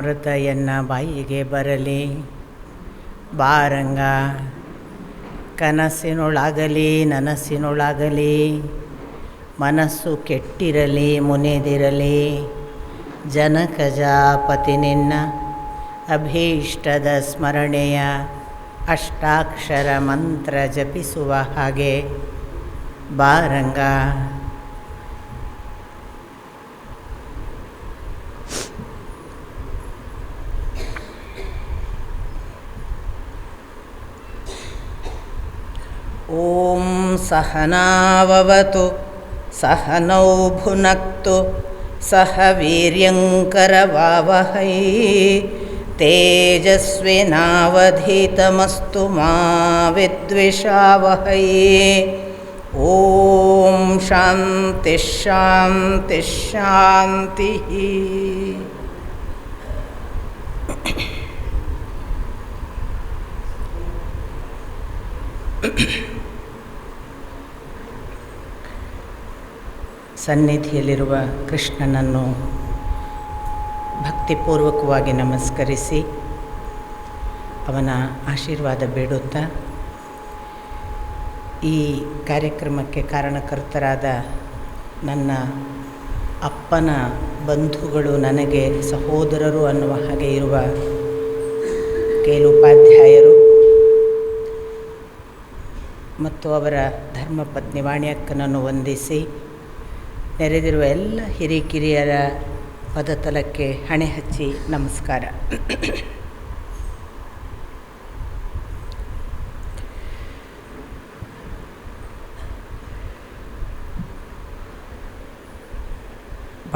ಅಮೃತಯನ್ನ ಬಾಯಿಗೆ ಬರಲಿ ಬಾರಂಗ, ಕನಸಿನೊಳಾಗಲಿ ನನಸಿನೊಳಾಗಲಿ, ಮನಸ್ಸು ಕೆಟ್ಟಿರಲಿ ಮುನೆದಿರಲಿ, ಜನಕಜಾಪತಿ ನಿನ್ನ ಅಭೀಷ್ಟದ ಸ್ಮರಣೆಯ ಅಷ್ಟಾಕ್ಷರ ಮಂತ್ರ ಜಪಿಸುವ ಹಾಗೆ ಬಾರಂಗ. ಓಂ ಸಹನಾವವತು ಸಹನೌ ಭುನಕ್ತು ಸಹ ವೀರ್ಯಂಕರವಾವಹೈ ತೇಜಸ್ವಿನಾವಧೀತಮಸ್ತು ಮಾ ವಿದ್ವಿಷಾವಹೈ. ಓಂ ಶಾಂತಿ ಶಾಂತಿ ಶಾಂತಿ. ಸನ್ನಿಧಿಯಲ್ಲಿರುವ ಕೃಷ್ಣನನ್ನು ಭಕ್ತಿಪೂರ್ವಕವಾಗಿ ನಮಸ್ಕರಿಸಿ ಅವನ ಆಶೀರ್ವಾದ ಬೇಡುತ್ತಾ, ಈ ಕಾರ್ಯಕ್ರಮಕ್ಕೆ ಕಾರಣಕರ್ತರಾದ ನನ್ನ ಅಪ್ಪನ ಬಂಧುಗಳು, ನನಗೆ ಸಹೋದರರು ಅನ್ನುವ ಹಾಗೆ ಇರುವ ಕೇಲುಪಾಧ್ಯಾಯರು ಮತ್ತು ಅವರ ಧರ್ಮಪತ್ನಿ ವಾಣಿಯಕ್ಕನನ್ನು ವಂದಿಸಿ, ನೆರೆದಿರುವ ಎಲ್ಲ ಹಿರಿಕಿರಿಯರ ಪದತಲಕ್ಕೆ ಹಣೆ ಹಚ್ಚಿ ನಮಸ್ಕಾರ.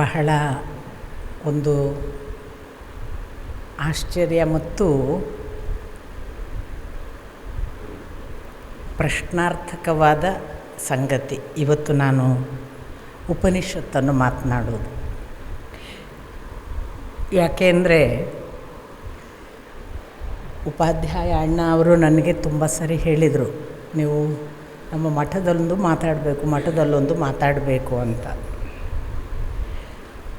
ಬಹಳ ಒಂದು ಆಶ್ಚರ್ಯ ಮತ್ತು ಪ್ರಶ್ನಾರ್ಥಕವಾದ ಸಂಗತಿ ಇವತ್ತು ನಾನು ಉಪನಿಷತ್ತನ್ನು ಮಾತನಾಡೋದು. ಯಾಕೆಂದರೆ ಉಪಾಧ್ಯಾಯ ಅಣ್ಣ ಅವರು ನನಗೆ ತುಂಬ ಸರಿ ಹೇಳಿದರು, ನೀವು ನಮ್ಮ ಮಠದಲ್ಲೊಂದು ಮಾತಾಡಬೇಕು ಅಂತ.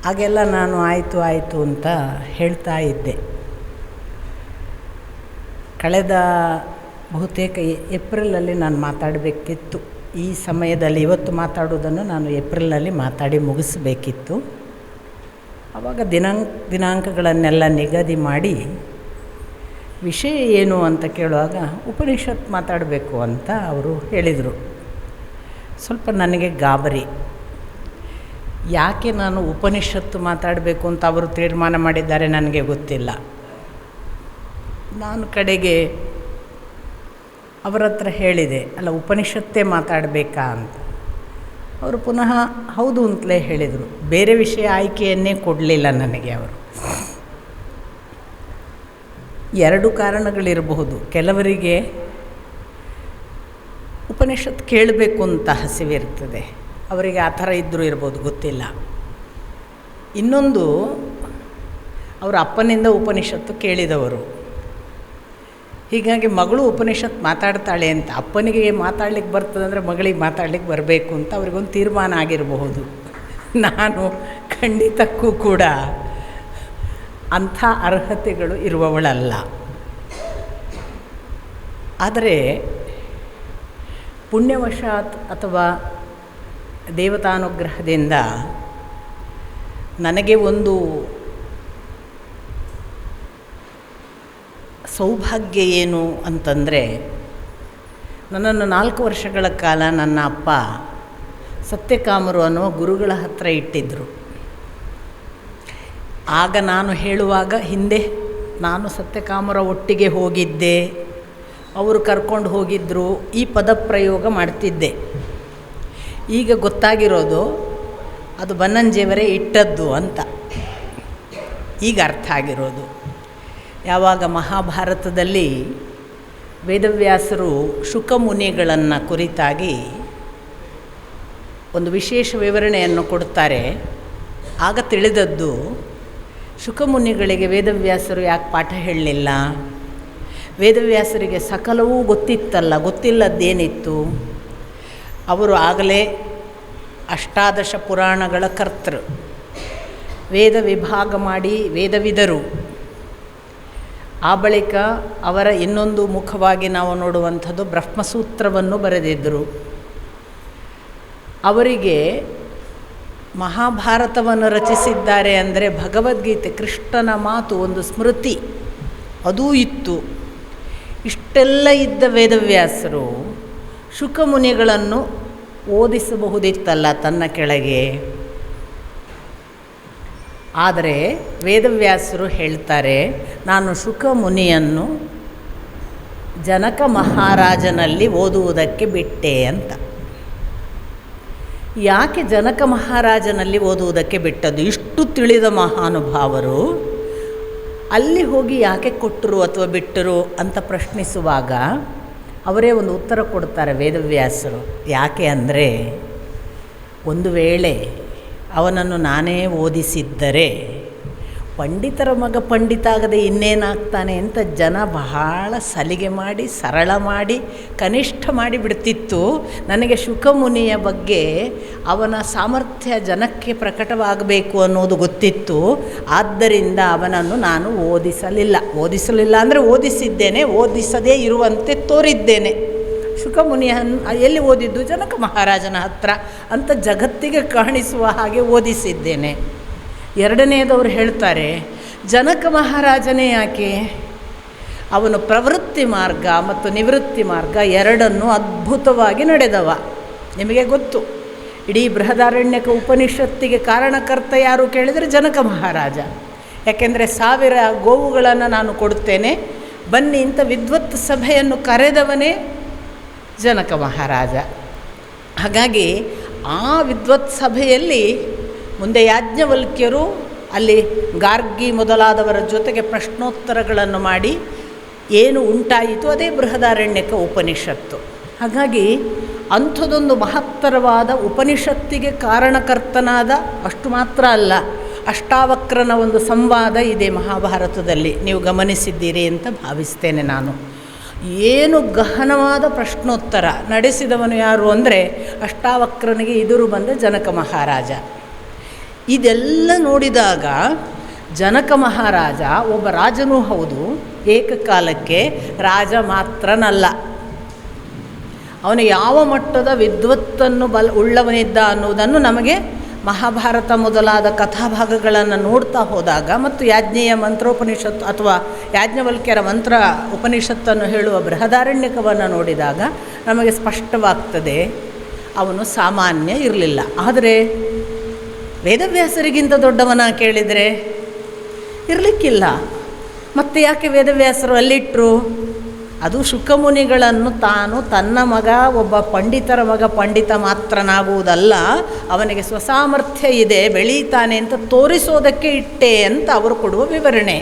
ಹಾಗೆಲ್ಲ ನಾನು ಆಯಿತು ಅಂತ ಹೇಳ್ತಾ ಇದ್ದೆ. ಕಳೆದ ಬಹುತೇಕ ಏಪ್ರಿಲಲ್ಲಿ ನಾನು ಮಾತಾಡಬೇಕಿತ್ತು. ಈ ಸಮಯದಲ್ಲಿ ಇವತ್ತು ಮಾತಾಡೋದನ್ನು ನಾನು ಏಪ್ರಿಲಲ್ಲಿ ಮಾತಾಡಿ ಮುಗಿಸಬೇಕಿತ್ತು. ಆವಾಗ ದಿನಾಂಕಗಳನ್ನೆಲ್ಲ ನಿಗದಿ ಮಾಡಿ ವಿಷಯ ಏನು ಅಂತ ಕೇಳುವಾಗ ಉಪನಿಷತ್ ಮಾತಾಡಬೇಕು ಅಂತ ಅವರು ಹೇಳಿದರು. ಸ್ವಲ್ಪ ನನಗೆ ಗಾಬರಿ, ಯಾಕೆ ನಾನು ಉಪನಿಷತ್ತು ಮಾತಾಡಬೇಕು ಅಂತ ಅವರು ತೀರ್ಮಾನ ಮಾಡಿದ್ದಾರೆ ನನಗೆ ಗೊತ್ತಿಲ್ಲ. ನಾನು ಕಡೆಗೆ ಅವರ ಹತ್ರ ಹೇಳಿದೆ, ಅಲ್ಲ ಉಪನಿಷತ್ತೇ ಮಾತಾಡಬೇಕಾ ಅಂತ. ಅವರು ಪುನಃ ಹೌದು ಅಂತಲೇ ಹೇಳಿದರು. ಬೇರೆ ವಿಷಯ ಆಯ್ಕೆಯನ್ನೇ ಕೊಡಲಿಲ್ಲ ನನಗೆ ಅವರು. ಎರಡು ಕಾರಣಗಳಿರಬಹುದು. ಕೆಲವರಿಗೆ ಉಪನಿಷತ್ತು ಕೇಳಬೇಕು ಅಂತ ಹಸಿವಿರ್ತದೆ, ಅವರಿಗೆ ಆ ಥರ ಇದ್ದರೂ ಇರ್ಬೋದು, ಗೊತ್ತಿಲ್ಲ. ಇನ್ನೊಂದು, ಅವರ ಅಪ್ಪನಿಂದ ಉಪನಿಷತ್ತು ಕೇಳಿದವರು. ಹೀಗಾಗಿ ಮಗಳು ಉಪನಿಷತ್ ಮಾತಾಡ್ತಾಳೆ ಅಂತ, ಅಪ್ಪನಿಗೆ ಮಾತಾಡ್ಲಿಕ್ಕೆ ಬರ್ತದಂದರೆ ಮಗಳಿಗೆ ಮಾತಾಡ್ಲಿಕ್ಕೆ ಬರಬೇಕು ಅಂತ ಅವ್ರಿಗೊಂದು ತೀರ್ಮಾನ ಆಗಿರಬಹುದು. ನಾನು ಖಂಡಿತಕ್ಕೂ ಕೂಡ ಅಂಥ ಅರ್ಹತೆಗಳು ಇರುವವಳಲ್ಲ. ಆದರೆ ಪುಣ್ಯವಶಾತ್ ಅಥವಾ ದೇವತಾನುಗ್ರಹದಿಂದ ನನಗೆ ಒಂದು ಸೌಭಾಗ್ಯ ಏನು ಅಂತಂದರೆ, ನನ್ನನ್ನು 4 ವರ್ಷಗಳ ಕಾಲ ನನ್ನ ಅಪ್ಪ ಸತ್ಯಕಾಮರು ಅನ್ನುವ ಗುರುಗಳ ಹತ್ತಿರ ಇಟ್ಟಿದ್ದರು. ಆಗ ನಾನು ಹೇಳುವಾಗ ಹಿಂದೆ ನಾನು ಸತ್ಯಕಾಮರ ಒಟ್ಟಿಗೆ ಹೋಗಿದ್ದೆ, ಅವರು ಕರ್ಕೊಂಡು ಹೋಗಿದ್ದರು, ಈ ಪದಪ್ರಯೋಗ ಮಾಡ್ತಿದ್ದೆ. ಈಗ ಗೊತ್ತಾಗಿರೋದು ಅದು ಬನ್ನಂಜೇವರೇ ಇಟ್ಟದ್ದು ಅಂತ ಈಗ ಅರ್ಥ ಆಗಿರೋದು. ಯಾವಾಗ ಮಹಾಭಾರತದಲ್ಲಿ ವೇದವ್ಯಾಸರು ಶುಕಮುನಿಗಳನ್ನು ಕುರಿತಾಗಿ ಒಂದು ವಿಶೇಷ ವಿವರಣೆಯನ್ನು ಕೊಡ್ತಾರೆ, ಆಗ ತಿಳಿದದ್ದು ಶುಕಮುನಿಗಳಿಗೆ ವೇದವ್ಯಾಸರು ಯಾಕೆ ಪಾಠ ಹೇಳಲಿಲ್ಲ. ವೇದವ್ಯಾಸರಿಗೆ ಸಕಲವೂ ಗೊತ್ತಿತ್ತಲ್ಲ, ಗೊತ್ತಿಲ್ಲದ್ದೇನಿತ್ತು. ಅವರು ಆಗಲೇ ಅಷ್ಟಾದಶ ಪುರಾಣಗಳ ಕರ್ತೃ, ವೇದ ವಿಭಾಗ ಮಾಡಿ ವೇದವಿದರು. ಆ ಬಳಿಕ ಅವರ ಇನ್ನೊಂದು ಮುಖವಾಗಿ ನಾವು ನೋಡುವಂಥದ್ದು ಬ್ರಹ್ಮಸೂತ್ರವನ್ನು ಬರೆದಿದ್ದರು. ಅವರಿಗೆ ಮಹಾಭಾರತವನ್ನು ರಚಿಸಿದ್ದಾರೆ ಅಂದರೆ ಭಗವದ್ಗೀತೆ, ಕೃಷ್ಣನ ಮಾತು, ಒಂದು ಸ್ಮೃತಿ ಅದೂ ಇತ್ತು. ಇಷ್ಟೆಲ್ಲ ಇದ್ದ ವೇದವ್ಯಾಸರು ಶುಕಮುನಿಗಳನ್ನು ಓದಿಸಬಹುದಿತ್ತಲ್ಲ ತನ್ನ ಕೆಳಗೆ. ಆದರೆ ವೇದವ್ಯಾಸರು ಹೇಳ್ತಾರೆ, ನಾನು ಶುಕಮುನಿಯನ್ನು ಜನಕ ಮಹಾರಾಜನಲ್ಲಿ ಓದುವುದಕ್ಕೆ ಬಿಟ್ಟೆ ಅಂತ. ಯಾಕೆ ಜನಕ ಮಹಾರಾಜನಲ್ಲಿ ಓದುವುದಕ್ಕೆ ಬಿಟ್ಟದ್ದು? ಇಷ್ಟು ತಿಳಿದ ಮಹಾನುಭಾವರು ಅಲ್ಲಿ ಹೋಗಿ ಯಾಕೆ ಕೊಟ್ಟರು ಅಥವಾ ಬಿಟ್ಟರು ಅಂತ ಪ್ರಶ್ನಿಸುವಾಗ ಅವರೇ ಒಂದು ಉತ್ತರ ಕೊಡ್ತಾರೆ ವೇದವ್ಯಾಸರು. ಯಾಕೆ ಅಂದರೆ, ಒಂದು ವೇಳೆ ಅವನನ್ನು ನಾನೇ ಓದಿಸಿದ್ದರೆ ಪಂಡಿತರ ಮಗ ಪಂಡಿತ ಆಗದೆ ಇನ್ನೇನಾಗ್ತಾನೆ ಅಂತ ಜನ ಬಹಳ ಸಲಿಗೆ ಮಾಡಿ, ಸರಳ ಮಾಡಿ, ಕನಿಷ್ಠ ಮಾಡಿ ಬಿಡ್ತಿತ್ತು. ನನಗೆ ಶುಕಮುನಿಯ ಬಗ್ಗೆ ಅವನ ಸಾಮರ್ಥ್ಯ ಜನಕ್ಕೆ ಪ್ರಕಟವಾಗಬೇಕು ಅನ್ನೋದು ಗೊತ್ತಿತ್ತು. ಆದ್ದರಿಂದ ಅವನನ್ನು ನಾನು ಓದಿಸಲಿಲ್ಲ ಅಂದರೆ ಓದಿಸಿದ್ದೇನೆ, ಓದಿಸದೇ ಇರುವಂತೆ ತೋರಿದ್ದೇನೆ. ಶುಕಮುನಿಯನ್ನು ಎಲ್ಲಿ ಓದಿದ್ದು? ಜನಕ ಮಹಾರಾಜನ ಹತ್ರ ಅಂತ ಜಗತ್ತಿಗೆ ಕಾಣಿಸುವ ಹಾಗೆ ಓದಿಸಿದ್ದೇನೆ. ಎರಡನೆಯದವರು ಹೇಳ್ತಾರೆ, ಜನಕ ಮಹಾರಾಜನೇ ಯಾಕೆ? ಅವನು ಪ್ರವೃತ್ತಿ ಮಾರ್ಗ ಮತ್ತು ನಿವೃತ್ತಿ ಮಾರ್ಗ ಎರಡನ್ನೂ ಅದ್ಭುತವಾಗಿ ನಡೆದವ. ನಿಮಗೆ ಗೊತ್ತು, ಇಡೀ ಬೃಹದಾರಣ್ಯಕ ಉಪನಿಷತ್ತಿಗೆ ಕಾರಣಕರ್ತ ಯಾರು ಕೇಳಿದರೆ ಜನಕ ಮಹಾರಾಜ. ಯಾಕೆಂದರೆ 1000 ಗೋವುಗಳನ್ನು ನಾನು ಕೊಡುತ್ತೇನೆ ಬನ್ನಿ ಅಂತ ವಿದ್ವತ್ ಸಭೆಯನ್ನು ಕರೆದವನೇ ಜನಕ ಮಹಾರಾಜ. ಹಾಗಾಗಿ ಆ ವಿದ್ವತ್ ಸಭೆಯಲ್ಲಿ ಮುಂದೆ ಯಾಜ್ಞವಲ್ಕ್ಯರು ಅಲ್ಲಿ ಗಾರ್ಗಿ ಮೊದಲಾದವರ ಜೊತೆಗೆ ಪ್ರಶ್ನೋತ್ತರಗಳನ್ನು ಮಾಡಿ ಏನು ಉಂಟಾಯಿತು ಅದೇ ಬೃಹದಾರಣ್ಯಕ ಉಪನಿಷತ್ತು. ಹಾಗಾಗಿ ಅಂಥದ್ದೊಂದು ಮಹತ್ತರವಾದ ಉಪನಿಷತ್ತಿಗೆ ಕಾರಣಕರ್ತನಾದ, ಅಷ್ಟು ಮಾತ್ರ ಅಲ್ಲ, ಅಷ್ಟಾವಕ್ರನ ಒಂದು ಸಂವಾದ ಇದೆ ಮಹಾಭಾರತದಲ್ಲಿ, ನೀವು ಗಮನಿಸಿದ್ದೀರಿ ಅಂತ ಭಾವಿಸ್ತೇನೆ ನಾನು. ಏನು ಗಹನವಾದ ಪ್ರಶ್ನೋತ್ತರ ನಡೆಸಿದವನು ಯಾರು ಅಂದರೆ ಅಷ್ಟಾವಕ್ರನಿಗೆ ಎದುರು ಬಂದ ಜನಕ ಮಹಾರಾಜ. ಇದೆಲ್ಲ ನೋಡಿದಾಗ ಜನಕ ಮಹಾರಾಜ ಒಬ್ಬ ರಾಜನೂ ಹೌದು, ಏಕಕಾಲಕ್ಕೆ ರಾಜ ಮಾತ್ರನಲ್ಲ. ಅವನು ಯಾವ ಮಟ್ಟದ ವಿದ್ವತ್ತನ್ನು ಉಳ್ಳವನಿದ್ದ ಅನ್ನುವುದನ್ನು ನಮಗೆ ಮಹಾಭಾರತ ಮೊದಲಾದ ಕಥಾಭಾಗಗಳನ್ನು ನೋಡ್ತಾ ಹೋದಾಗ ಮತ್ತು ಯಾಜ್ಞೇಯ ಮಂತ್ರೋಪನಿಷತ್ತು ಅಥವಾ ಯಾಜ್ಞವಲ್ಕ್ಯರ ಮಂತ್ರ ಉಪನಿಷತ್ತನ್ನು ಹೇಳುವ ಬೃಹದಾರಣ್ಯಕವನ್ನು ನೋಡಿದಾಗ ನಮಗೆ ಸ್ಪಷ್ಟವಾಗ್ತದೆ ಅವನು ಸಾಮಾನ್ಯ ಇರಲಿಲ್ಲ. ಆದರೆ ವೇದವ್ಯಾಸರಿಗಿಂತ ದೊಡ್ಡವನ ಕೇಳಿದರೆ ಇರಲಿಕ್ಕಿಲ್ಲ. ಮತ್ತು ಯಾಕೆ ವೇದವ್ಯಾಸರು ಅಲ್ಲಿಟ್ಟರು? ಅದು ಶುಕಮುನಿಗಳನ್ನು ತಾನು ತನ್ನ ಮಗ ಒಬ್ಬ ಪಂಡಿತರ ಮಗ ಪಂಡಿತ ಮಾತ್ರನಾಗುವುದಲ್ಲ, ಅವನಿಗೆ ಸ್ವಸಾಮರ್ಥ್ಯ ಇದೆ, ಬೆಳೀತಾನೆ ಅಂತ ತೋರಿಸೋದಕ್ಕೆ ಇಟ್ಟೆ ಅಂತ ಅವರು ಕೊಡುವ ವಿವರಣೆ.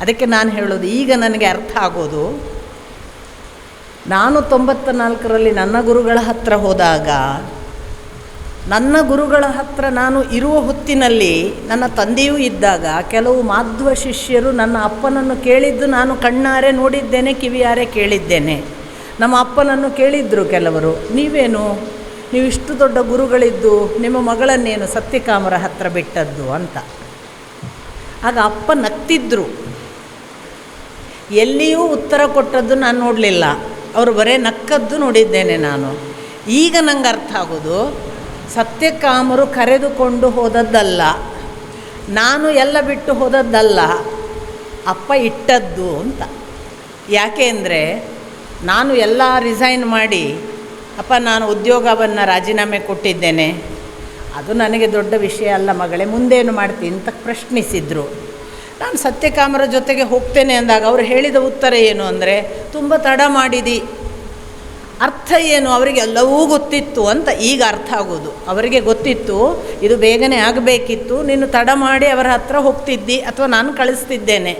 ಅದಕ್ಕೆ ನಾನು ಹೇಳೋದು, ಈಗ ನನಗೆ ಅರ್ಥ ಆಗೋದು, ನಾನು 94ರಲ್ಲಿ ನನ್ನ ಗುರುಗಳ ಹತ್ರ ಹೋದಾಗ, ನನ್ನ ಗುರುಗಳ ಹತ್ರ ನಾನು ಇರುವ ಹೊತ್ತಿನಲ್ಲಿ ನನ್ನ ತಂದೆಯೂ ಇದ್ದಾಗ ಕೆಲವು ಮಾಧ್ವ ಶಿಷ್ಯರು ನನ್ನ ಅಪ್ಪನನ್ನು ಕೇಳಿದ್ದು ನಾನು ಕಣ್ಣಾರೆ ನೋಡಿದ್ದೇನೆ, ಕಿವಿಯಾರೆ ಕೇಳಿದ್ದೇನೆ. ನಮ್ಮ ಅಪ್ಪನನ್ನು ಕೇಳಿದ್ರು ಕೆಲವರು, ನೀವು ಇಷ್ಟು ದೊಡ್ಡ ಗುರುಗಳಿದ್ದು ನಿಮ್ಮ ಮಗಳನ್ನೇನು ಸತ್ಯಕಾಮರ ಹತ್ರ ಬಿಟ್ಟದ್ದು ಅಂತ. ಆಗ ಅಪ್ಪ ನಗ್ತಿದ್ರು. ಎಲ್ಲಿಯೂ ಉತ್ತರ ಕೊಟ್ಟದ್ದು ನಾನು ನೋಡಲಿಲ್ಲ, ಅವರು ಬರೇ ನಕ್ಕದ್ದು ನೋಡಿದ್ದೇನೆ ನಾನು. ಈಗ ನಂಗೆ ಅರ್ಥ ಆಗೋದು, ಸತ್ಯಕಾಮರು ಕರೆದುಕೊಂಡು ಹೋದದ್ದಲ್ಲ, ನಾನು ಎಲ್ಲ ಬಿಟ್ಟು ಹೋದದ್ದಲ್ಲ, ಅಪ್ಪ ಇಟ್ಟದ್ದು ಅಂತ. ಯಾಕೆ ಅಂದರೆ ನಾನು ಎಲ್ಲ ರಿಸೈನ್ ಮಾಡಿ ಅಪ್ಪ ನಾನು ಉದ್ಯೋಗವನ್ನು ರಾಜೀನಾಮೆ ಕೊಟ್ಟಿದ್ದೇನೆ, ಅದು ನನಗೆ ದೊಡ್ಡ ವಿಷಯ ಅಲ್ಲ ಮಗಳೇ, ಮುಂದೇನು ಮಾಡ್ತೀನಿ ಅಂತ ಪ್ರಶ್ನಿಸಿದರು. ನಾನು ಸತ್ಯಕಾಮರ ಜೊತೆಗೆ ಹೋಗ್ತೇನೆ ಅಂದಾಗ ಅವರು ಹೇಳಿದ ಉತ್ತರ ಏನು ಅಂದರೆ, ತುಂಬ ತಡ ಮಾಡಿದಿ. ಅರ್ಥ ಏನು? ಅವರಿಗೆ ಎಲ್ಲವೂ ಗೊತ್ತಿತ್ತು ಅಂತ ಈಗ ಅರ್ಥ ಆಗೋದು. ಅವರಿಗೆ ಗೊತ್ತಿತ್ತು ಇದು ಬೇಗನೆ ಆಗಬೇಕಿತ್ತು, ನೀನು ತಡ ಮಾಡಿ ಅವರ ಹತ್ರ ಹೋಗ್ತಿದ್ದಿ ಅಥವಾ ನಾನು ಕಳಿಸ್ತಿದ್ದೇನೆ.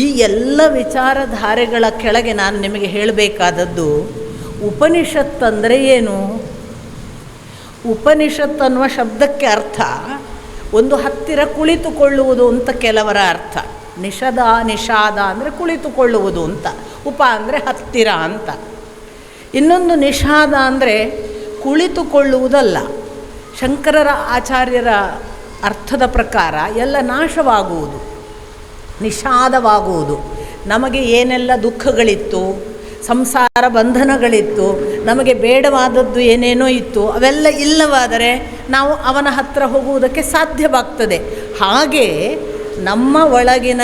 ಈ ಎಲ್ಲ ವಿಚಾರಧಾರೆಗಳ ಕೆಳಗೆ ನಾನು ನಿಮಗೆ ಹೇಳಬೇಕಾದದ್ದು, ಉಪನಿಷತ್ತಂದರೆ ಏನು? ಉಪನಿಷತ್ ಅನ್ನುವ ಶಬ್ದಕ್ಕೆ ಅರ್ಥ ಒಂದು ಹತ್ತಿರ ಕುಳಿತುಕೊಳ್ಳುವುದು ಅಂತ ಕೆಲವರ ಅರ್ಥ. ನಿಷಾದ ಅಂದರೆ ಕುಳಿತುಕೊಳ್ಳುವುದು ಅಂತ, ಉಪ ಅಂದರೆ ಹತ್ತಿರ ಅಂತ. ಇನ್ನೊಂದು ನಿಷಾದ ಅಂದರೆ ಕುಳಿತುಕೊಳ್ಳುವುದಲ್ಲ. ಶಂಕರರ ಆಚಾರ್ಯರ ಅರ್ಥದ ಪ್ರಕಾರ ಎಲ್ಲ ನಾಶವಾಗುವುದು, ನಿಷಾದವಾಗುವುದು. ನಮಗೆ ಏನೆಲ್ಲ ದುಃಖಗಳಿತ್ತು, ಸಂಸಾರ ಬಂಧನಗಳಿತ್ತು, ನಮಗೆ ಬೇಡವಾದದ್ದು ಏನೇನೋ ಇತ್ತು, ಅವೆಲ್ಲ ಇಲ್ಲವಾದರೆ ನಾವು ಅವನ ಹತ್ತಿರ ಹೋಗುವುದಕ್ಕೆ ಸಾಧ್ಯವಾಗ್ತದೆ. ಹಾಗೆ ನಮ್ಮ ಒಳಗಿನ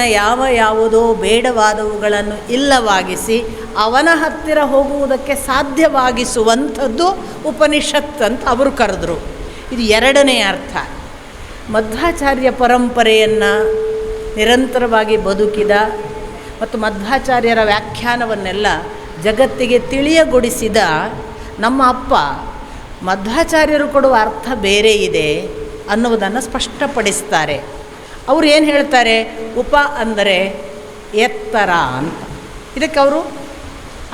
ಯಾವುದೋ ಬೇಡವಾದವುಗಳನ್ನು ಇಲ್ಲವಾಗಿಸಿ ಅವನ ಹತ್ತಿರ ಹೋಗುವುದಕ್ಕೆ ಸಾಧ್ಯವಾಗಿಸುವಂಥದ್ದು ಉಪನಿಷತ್ ಅಂತ ಅವರು ಕರೆದರು. ಇದು ಎರಡನೆಯ ಅರ್ಥ. ಮಧ್ವಾಚಾರ್ಯ ಪರಂಪರೆಯನ್ನು ನಿರಂತರವಾಗಿ ಬದುಕಿದ ಮತ್ತು ಮಧ್ವಾಚಾರ್ಯರ ವ್ಯಾಖ್ಯಾನವನ್ನೆಲ್ಲ ಜಗತ್ತಿಗೆ ತಿಳಿಯಗೊಳಿಸಿದ ನಮ್ಮ ಅಪ್ಪ ಮಧ್ವಾಚಾರ್ಯರು ಕೊಡುವ ಅರ್ಥ ಬೇರೆ ಇದೆ ಅನ್ನುವುದನ್ನು ಸ್ಪಷ್ಟಪಡಿಸ್ತಾರೆ. ಅವರು ಏನು ಹೇಳ್ತಾರೆ? ಉಪ ಅಂದರೆ ಎತ್ತರ ಅಂತ. ಇದಕ್ಕೆ ಅವರು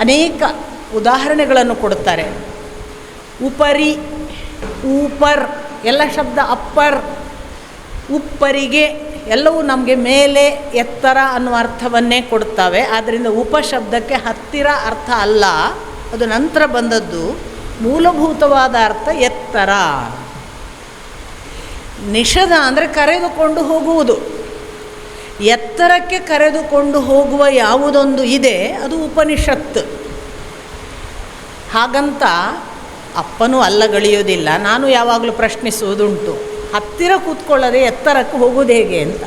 ಅನೇಕ ಉದಾಹರಣೆಗಳನ್ನು ಕೊಡುತ್ತಾರೆ. ಉಪರಿ, ಊಪರ್ ಎಲ್ಲ ಶಬ್ದ ಅಪ್ಪರ್, ಉಪ್ಪರಿಗೆ ಎಲ್ಲವೂ ನಮಗೆ ಮೇಲೆ, ಎತ್ತರ ಅನ್ನುವ ಅರ್ಥವನ್ನೇ ಕೊಡ್ತವೆ. ಆದ್ದರಿಂದ ಉಪಶಬ್ದಕ್ಕೆ ಹತ್ತಿರ ಅರ್ಥ ಅಲ್ಲ, ಅದು ನಂತರ ಬಂದದ್ದು. ಮೂಲಭೂತವಾದ ಅರ್ಥ ಎತ್ತರ. ನಿಷಧ ಅಂದರೆ ಕರೆದುಕೊಂಡು ಹೋಗುವುದು. ಎತ್ತರಕ್ಕೆ ಕರೆದುಕೊಂಡು ಹೋಗುವ ಯಾವುದೊಂದು ಇದೆ ಅದು ಉಪನಿಷತ್. ಹಾಗಂತ ಅಪ್ಪನೂ ಅಲ್ಲಗಳೆಯೋದಿಲ್ಲ. ನಾನು ಯಾವಾಗಲೂ ಪ್ರಶ್ನಿಸುವುದುಂಟು, ಹತ್ತಿರ ಕೂತ್ಕೊಳ್ಳದೆ ಎತ್ತರಕ್ಕೆ ಹೋಗೋದು ಹೇಗೆ ಅಂತ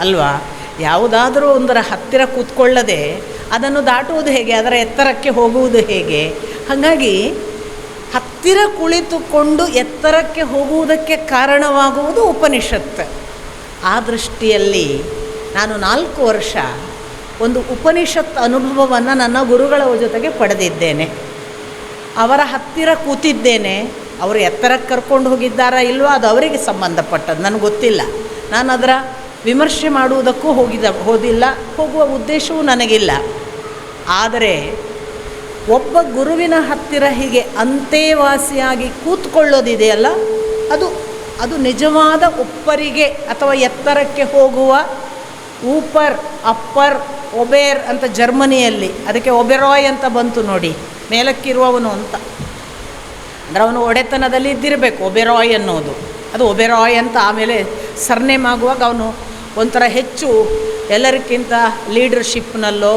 ಅಲ್ವಾ? ಯಾವುದಾದರೂ ಒಂದರ ಹತ್ತಿರ ಕೂತ್ಕೊಳ್ಳದೆ ಅದನ್ನು ದಾಟುವುದು ಹೇಗೆ, ಅದರ ಎತ್ತರಕ್ಕೆ ಹೋಗುವುದು ಹೇಗೆ? ಹಾಗಾಗಿ ಹತ್ತಿರ ಕುಳಿತುಕೊಂಡು ಎತ್ತರಕ್ಕೆ ಹೋಗುವುದಕ್ಕೆ ಕಾರಣವಾಗುವುದು ಉಪನಿಷತ್. ಆ ದೃಷ್ಟಿಯಲ್ಲಿ ನಾನು 4 ವರ್ಷ ಒಂದು ಉಪನಿಷತ್ ಅನುಭವವನ್ನು ನನ್ನ ಗುರುಗಳ ಜೊತೆಗೆ ಪಡೆದಿದ್ದೇನೆ. ಅವರ ಹತ್ತಿರ ಕೂತಿದ್ದೇನೆ. ಅವರು ಎತ್ತರಕ್ಕೆ ಕರ್ಕೊಂಡು ಹೋಗಿದ್ದಾರಾ ಇಲ್ವೋ ಅದು ಅವರಿಗೆ ಸಂಬಂಧಪಟ್ಟದ್ದು, ನನಗೆ ಗೊತ್ತಿಲ್ಲ. ನಾನು ಅದರ ವಿಮರ್ಶೆ ಮಾಡುವುದಕ್ಕೂ ಹೋದಿಲ್ಲ, ಹೋಗುವ ಉದ್ದೇಶವೂ ನನಗಿಲ್ಲ. ಆದರೆ ಒಬ್ಬ ಗುರುವಿನ ಹತ್ತಿರ ಹೀಗೆ ಅಂತೇವಾಸಿಯಾಗಿ ಕೂತ್ಕೊಳ್ಳೋದಿದೆಯಲ್ಲ, ಅದು ನಿಜವಾದ ಉಪ್ಪರಿಗೆ ಅಥವಾ ಎತ್ತರಕ್ಕೆ ಹೋಗುವ ಊಪರ್, ಅಪ್ಪರ್, ಒಬೇರ್ ಅಂತ ಜರ್ಮನಿಯಲ್ಲಿ ಅದಕ್ಕೆ ಒಬೆರಾಯ್ ಅಂತ ಬಂತು ನೋಡಿ, ಮೇಲಕ್ಕಿರುವವನು ಅಂತ. ಅಂದರೆ ಅವನು ಒಡೆತನದಲ್ಲಿ ಇದ್ದಿರಬೇಕು ಒಬೆರಾಯ್ ಅನ್ನೋದು. ಅದು ಒಬೆರಾಯ್ ಅಂತ ಆಮೇಲೆ ಸರ್ನೇಮ್ ಆಗುವಾಗ ಅವನು ಒಂಥರ ಹೆಚ್ಚು ಎಲ್ಲರಿಗಿಂತ ಲೀಡರ್ಶಿಪ್ನಲ್ಲೋ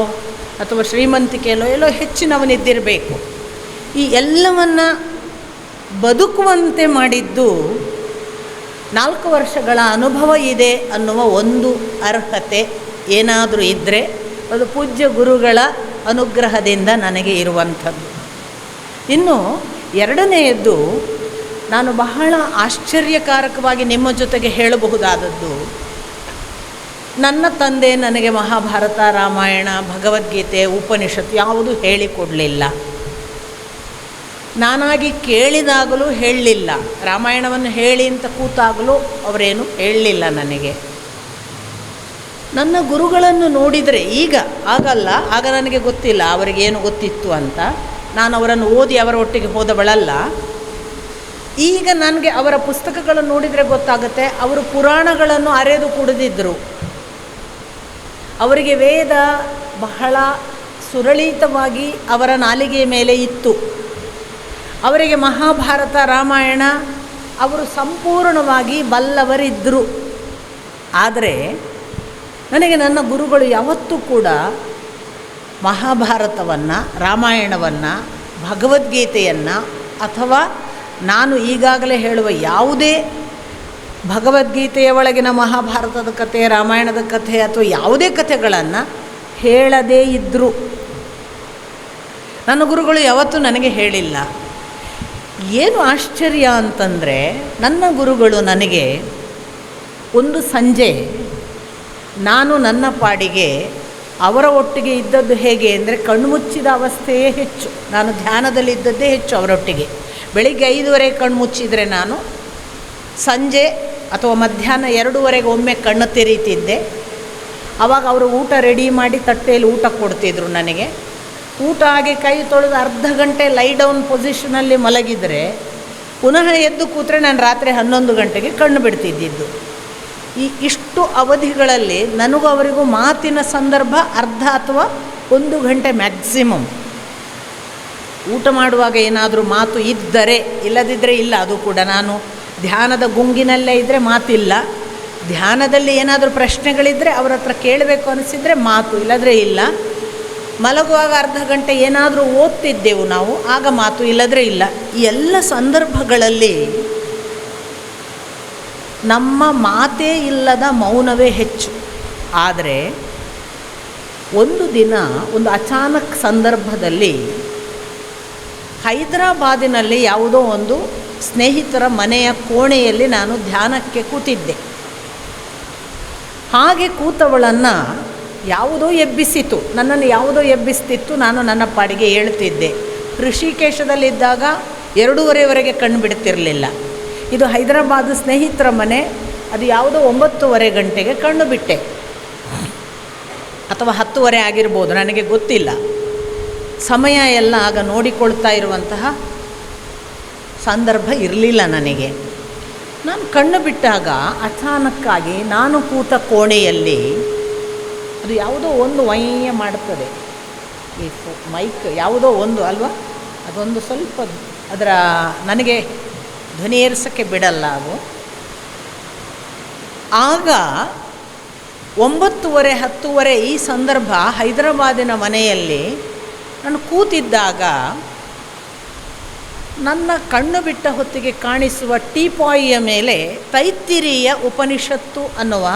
ಅಥವಾ ಶ್ರೀಮಂತಿಕೆಯಲ್ಲೋ ಎಲ್ಲೋ ಹೆಚ್ಚಿನವನಿದ್ದಿರಬೇಕು. ಈ ಎಲ್ಲವನ್ನು ಬದುಕುವಂತೆ ಮಾಡಿದ್ದು 4 ವರ್ಷಗಳ ಅನುಭವ ಇದೆ ಅನ್ನುವ ಒಂದು ಅರ್ಹತೆ ಏನಾದರೂ ಇದ್ದರೆ ಅದು ಪೂಜ್ಯ ಗುರುಗಳ ಅನುಗ್ರಹದಿಂದ ನನಗೆ ಇರುವಂಥದ್ದು. ಇನ್ನು ಎರಡನೆಯದ್ದು, ನಾನು ಬಹಳ ಆಶ್ಚರ್ಯಕಾರಕವಾಗಿ ನಿಮ್ಮ ಜೊತೆಗೆ ಹೇಳಬಹುದಾದದ್ದು, ನನ್ನ ತಂದೆ ನನಗೆ ಮಹಾಭಾರತ, ರಾಮಾಯಣ, ಭಗವದ್ಗೀತೆ, ಉಪನಿಷತ್ ಯಾವುದೂ ಹೇಳಿಕೊಡಲಿಲ್ಲ. ನಾನಾಗಿ ಕೇಳಿದಾಗಲೂ ಹೇಳಲಿಲ್ಲ. ರಾಮಾಯಣವನ್ನು ಹೇಳಿ ಅಂತ ಕೂತಾಗಲೂ ಅವರೇನು ಹೇಳಲಿಲ್ಲ ನನಗೆ. ನನ್ನ ಗುರುಗಳನ್ನು ನೋಡಿದರೆ ಆಗಲ್ಲ, ಆಗ ನನಗೆ ಗೊತ್ತಿಲ್ಲ ಅವರಿಗೇನು ಗೊತ್ತಿತ್ತು ಅಂತ. ನಾನು ಅವರನ್ನು ಓದಿ ಅವರ ಒಟ್ಟಿಗೆ ಹೋದವಳಲ್ಲ. ಈಗ ನನಗೆ ಅವರ ಪುಸ್ತಕಗಳನ್ನು ನೋಡಿದರೆ ಗೊತ್ತಾಗುತ್ತೆ, ಅವರು ಪುರಾಣಗಳನ್ನು ಅರೆದು ಕುಡಿದಿದ್ದರು. ಅವರಿಗೆ ವೇದ ಬಹಳ ಸುರಳಿತವಾಗಿ ಅವರ ನಾಲಿಗೆಯ ಮೇಲೆ ಇತ್ತು. ಅವರಿಗೆ ಮಹಾಭಾರತ, ರಾಮಾಯಣ ಅವರು ಸಂಪೂರ್ಣವಾಗಿ ಬಲ್ಲವರಿದ್ದರು. ಆದರೆ ನನಗೆ ನನ್ನ ಗುರುಗಳು ಯಾವತ್ತೂ ಕೂಡ ಮಹಾಭಾರತವನ್ನು, ರಾಮಾಯಣವನ್ನು, ಭಗವದ್ಗೀತೆಯನ್ನು ಅಥವಾ ನಾನು ಈಗಾಗಲೇ ಹೇಳುವ ಯಾವುದೇ ಭಗವದ್ಗೀತೆಯ ಒಳಗಿನ ಮಹಾಭಾರತದ ಕಥೆ, ರಾಮಾಯಣದ ಕಥೆ ಅಥವಾ ಯಾವುದೇ ಕಥೆಗಳನ್ನು ಹೇಳದೇ ಇದ್ದರು. ನನ್ನ ಗುರುಗಳು ಯಾವತ್ತೂ ನನಗೆ ಹೇಳಿಲ್ಲ. ಏನು ಆಶ್ಚರ್ಯ ಅಂತಂದರೆ, ನನ್ನ ಗುರುಗಳು ನನಗೆ ಒಂದು ಸಂಜೆ ನಾನು ನನ್ನ ಪಾಡಿಗೆ ಅವರ ಒಟ್ಟಿಗೆ ಇದ್ದದ್ದು ಹೇಗೆ ಅಂದರೆ, ಕಣ್ಮುಚ್ಚಿದ ಅವಸ್ಥೆಯೇ ಹೆಚ್ಚು. ನಾನು ಧ್ಯಾನದಲ್ಲಿದ್ದದ್ದೇ ಹೆಚ್ಚು ಅವರೊಟ್ಟಿಗೆ. ಬೆಳಿಗ್ಗೆ 5:30 ಕಣ್ಣು ಮುಚ್ಚಿದರೆ ನಾನು ಸಂಜೆ ಅಥವಾ ಮಧ್ಯಾಹ್ನ 2:30 ಒಮ್ಮೆ ಕಣ್ಣು ತೆರೀತಿದ್ದೆ. ಆವಾಗ ಅವರು ಊಟ ರೆಡಿ ಮಾಡಿ ತಟ್ಟೆಯಲ್ಲಿ ಊಟ ಕೊಡ್ತಿದ್ರು ನನಗೆ. ಊಟ ಆಗಿ ಕೈ ತೊಳೆದು ಅರ್ಧ ಗಂಟೆ ಲೈ ಡೌನ್ ಪೊಸಿಷನಲ್ಲಿ ಮಲಗಿದರೆ ಪುನಃ ಎದ್ದು ಕೂತ್ರೆ ನಾನು ರಾತ್ರಿ 11 ಗಂಟೆಗೆ ಕಣ್ಣು ಬಿಡ್ತಿದ್ದಿದ್ದು. ಇಷ್ಟು ಅವಧಿಗಳಲ್ಲಿ ನನಗೂ ಅವರಿಗೂ ಮಾತಿನ ಸಂದರ್ಭ ಅರ್ಧ ಅಥವಾ 1 ಗಂಟೆ ಮ್ಯಾಕ್ಸಿಮಮ್. ಊಟ ಮಾಡುವಾಗ ಏನಾದರೂ ಮಾತು ಇದ್ದರೆ, ಇಲ್ಲದಿದ್ದರೆ ಇಲ್ಲ. ಅದು ಕೂಡ ನಾನು ಧ್ಯಾನದ ಗುಂಗಿನಲ್ಲೇ ಇದ್ದರೆ ಮಾತಿಲ್ಲ. ಧ್ಯಾನದಲ್ಲಿ ಏನಾದರೂ ಪ್ರಶ್ನೆಗಳಿದ್ದರೆ ಅವ್ರ ಹತ್ರ ಕೇಳಬೇಕು ಅನಿಸಿದರೆ ಮಾತು, ಇಲ್ಲದ್ರೆ ಇಲ್ಲ. ಮಲಗುವಾಗ ಅರ್ಧ ಗಂಟೆ ಏನಾದರೂ ಓದ್ತಿದ್ದೆವು ನಾವು, ಆಗ ಮಾತು, ಇಲ್ಲದ್ರೆ ಇಲ್ಲ. ಈ ಎಲ್ಲ ಸಂದರ್ಭಗಳಲ್ಲಿ ನಮ್ಮ ಮಾತೇ ಇಲ್ಲದ ಮೌನವೇ ಹೆಚ್ಚು. ಆದರೆ ಒಂದು ದಿನ ಒಂದು ಅಚಾನಕ್ ಸಂದರ್ಭದಲ್ಲಿ ಹೈದರಾಬಾದಿನಲ್ಲಿ ಯಾವುದೋ ಒಂದು ಸ್ನೇಹಿತರ ಮನೆಯ ಕೋಣೆಯಲ್ಲಿ ನಾನು ಧ್ಯಾನಕ್ಕೆ ಕೂತಿದ್ದೆ. ಹಾಗೆ ಕೂತವಳನ್ನು ಯಾವುದೋ ಎಬ್ಬಿಸಿತು, ನನ್ನನ್ನು ಯಾವುದೋ ಎಬ್ಬಿಸ್ತಿತ್ತು. ನಾನು ನನ್ನ ಪಾಡಿಗೆ ಹೇಳ್ತಿದ್ದೆ. ಋಷಿಕೇಶದಲ್ಲಿದ್ದಾಗ 2:30ವರೆಗೆ ಕಣ್ಣು ಬಿಡ್ತಿರಲಿಲ್ಲ. ಇದು ಹೈದರಾಬಾದ್ ಸ್ನೇಹಿತರ ಮನೆ, ಅದು ಯಾವುದೋ 9:30 ಗಂಟೆಗೆ ಕಣ್ಣು ಬಿಟ್ಟೆ, ಅಥವಾ 10:30 ಆಗಿರ್ಬೋದು, ನನಗೆ ಗೊತ್ತಿಲ್ಲ. ಸಮಯ ಎಲ್ಲ ಆಗ ನೋಡಿಕೊಳ್ತಾ ಇರುವಂತಹ ಸಂದರ್ಭ ಇರಲಿಲ್ಲ ನನಗೆ. ನಾನು ಕಣ್ಣು ಬಿಟ್ಟಾಗ ಅಚಾನಕ್ಕಾಗಿ ನಾನು ಕೂತ ಕೋಣೆಯಲ್ಲಿ ಅದು ಯಾವುದೋ ಒಂದು ವೈಯ ಮಾಡ್ತದೆ. ಈ ಮೈಕ್ ಯಾವುದೋ ಒಂದು ಅಲ್ವಾ, ಅದೊಂದು ಸ್ವಲ್ಪ ಅದರ ನನಗೆ ಧ್ವನಿ ಏರಿಸೋಕ್ಕೆ ಬಿಡಲ್ಲ ಅದು. ಆಗ 9:30, 10:30 ಈ ಸಂದರ್ಭ ಹೈದರಾಬಾದಿನ ಮನೆಯಲ್ಲಿ ನಾನು ಕೂತಿದ್ದಾಗ ನನ್ನ ಕಣ್ಣು ಬಿಟ್ಟ ಹೊತ್ತಿಗೆ ಕಾಣಿಸುವ ಟೀಪಾಯಿಯ ಮೇಲೆ ತೈತ್ತಿರೀಯ ಉಪನಿಷತ್ತು ಅನ್ನುವ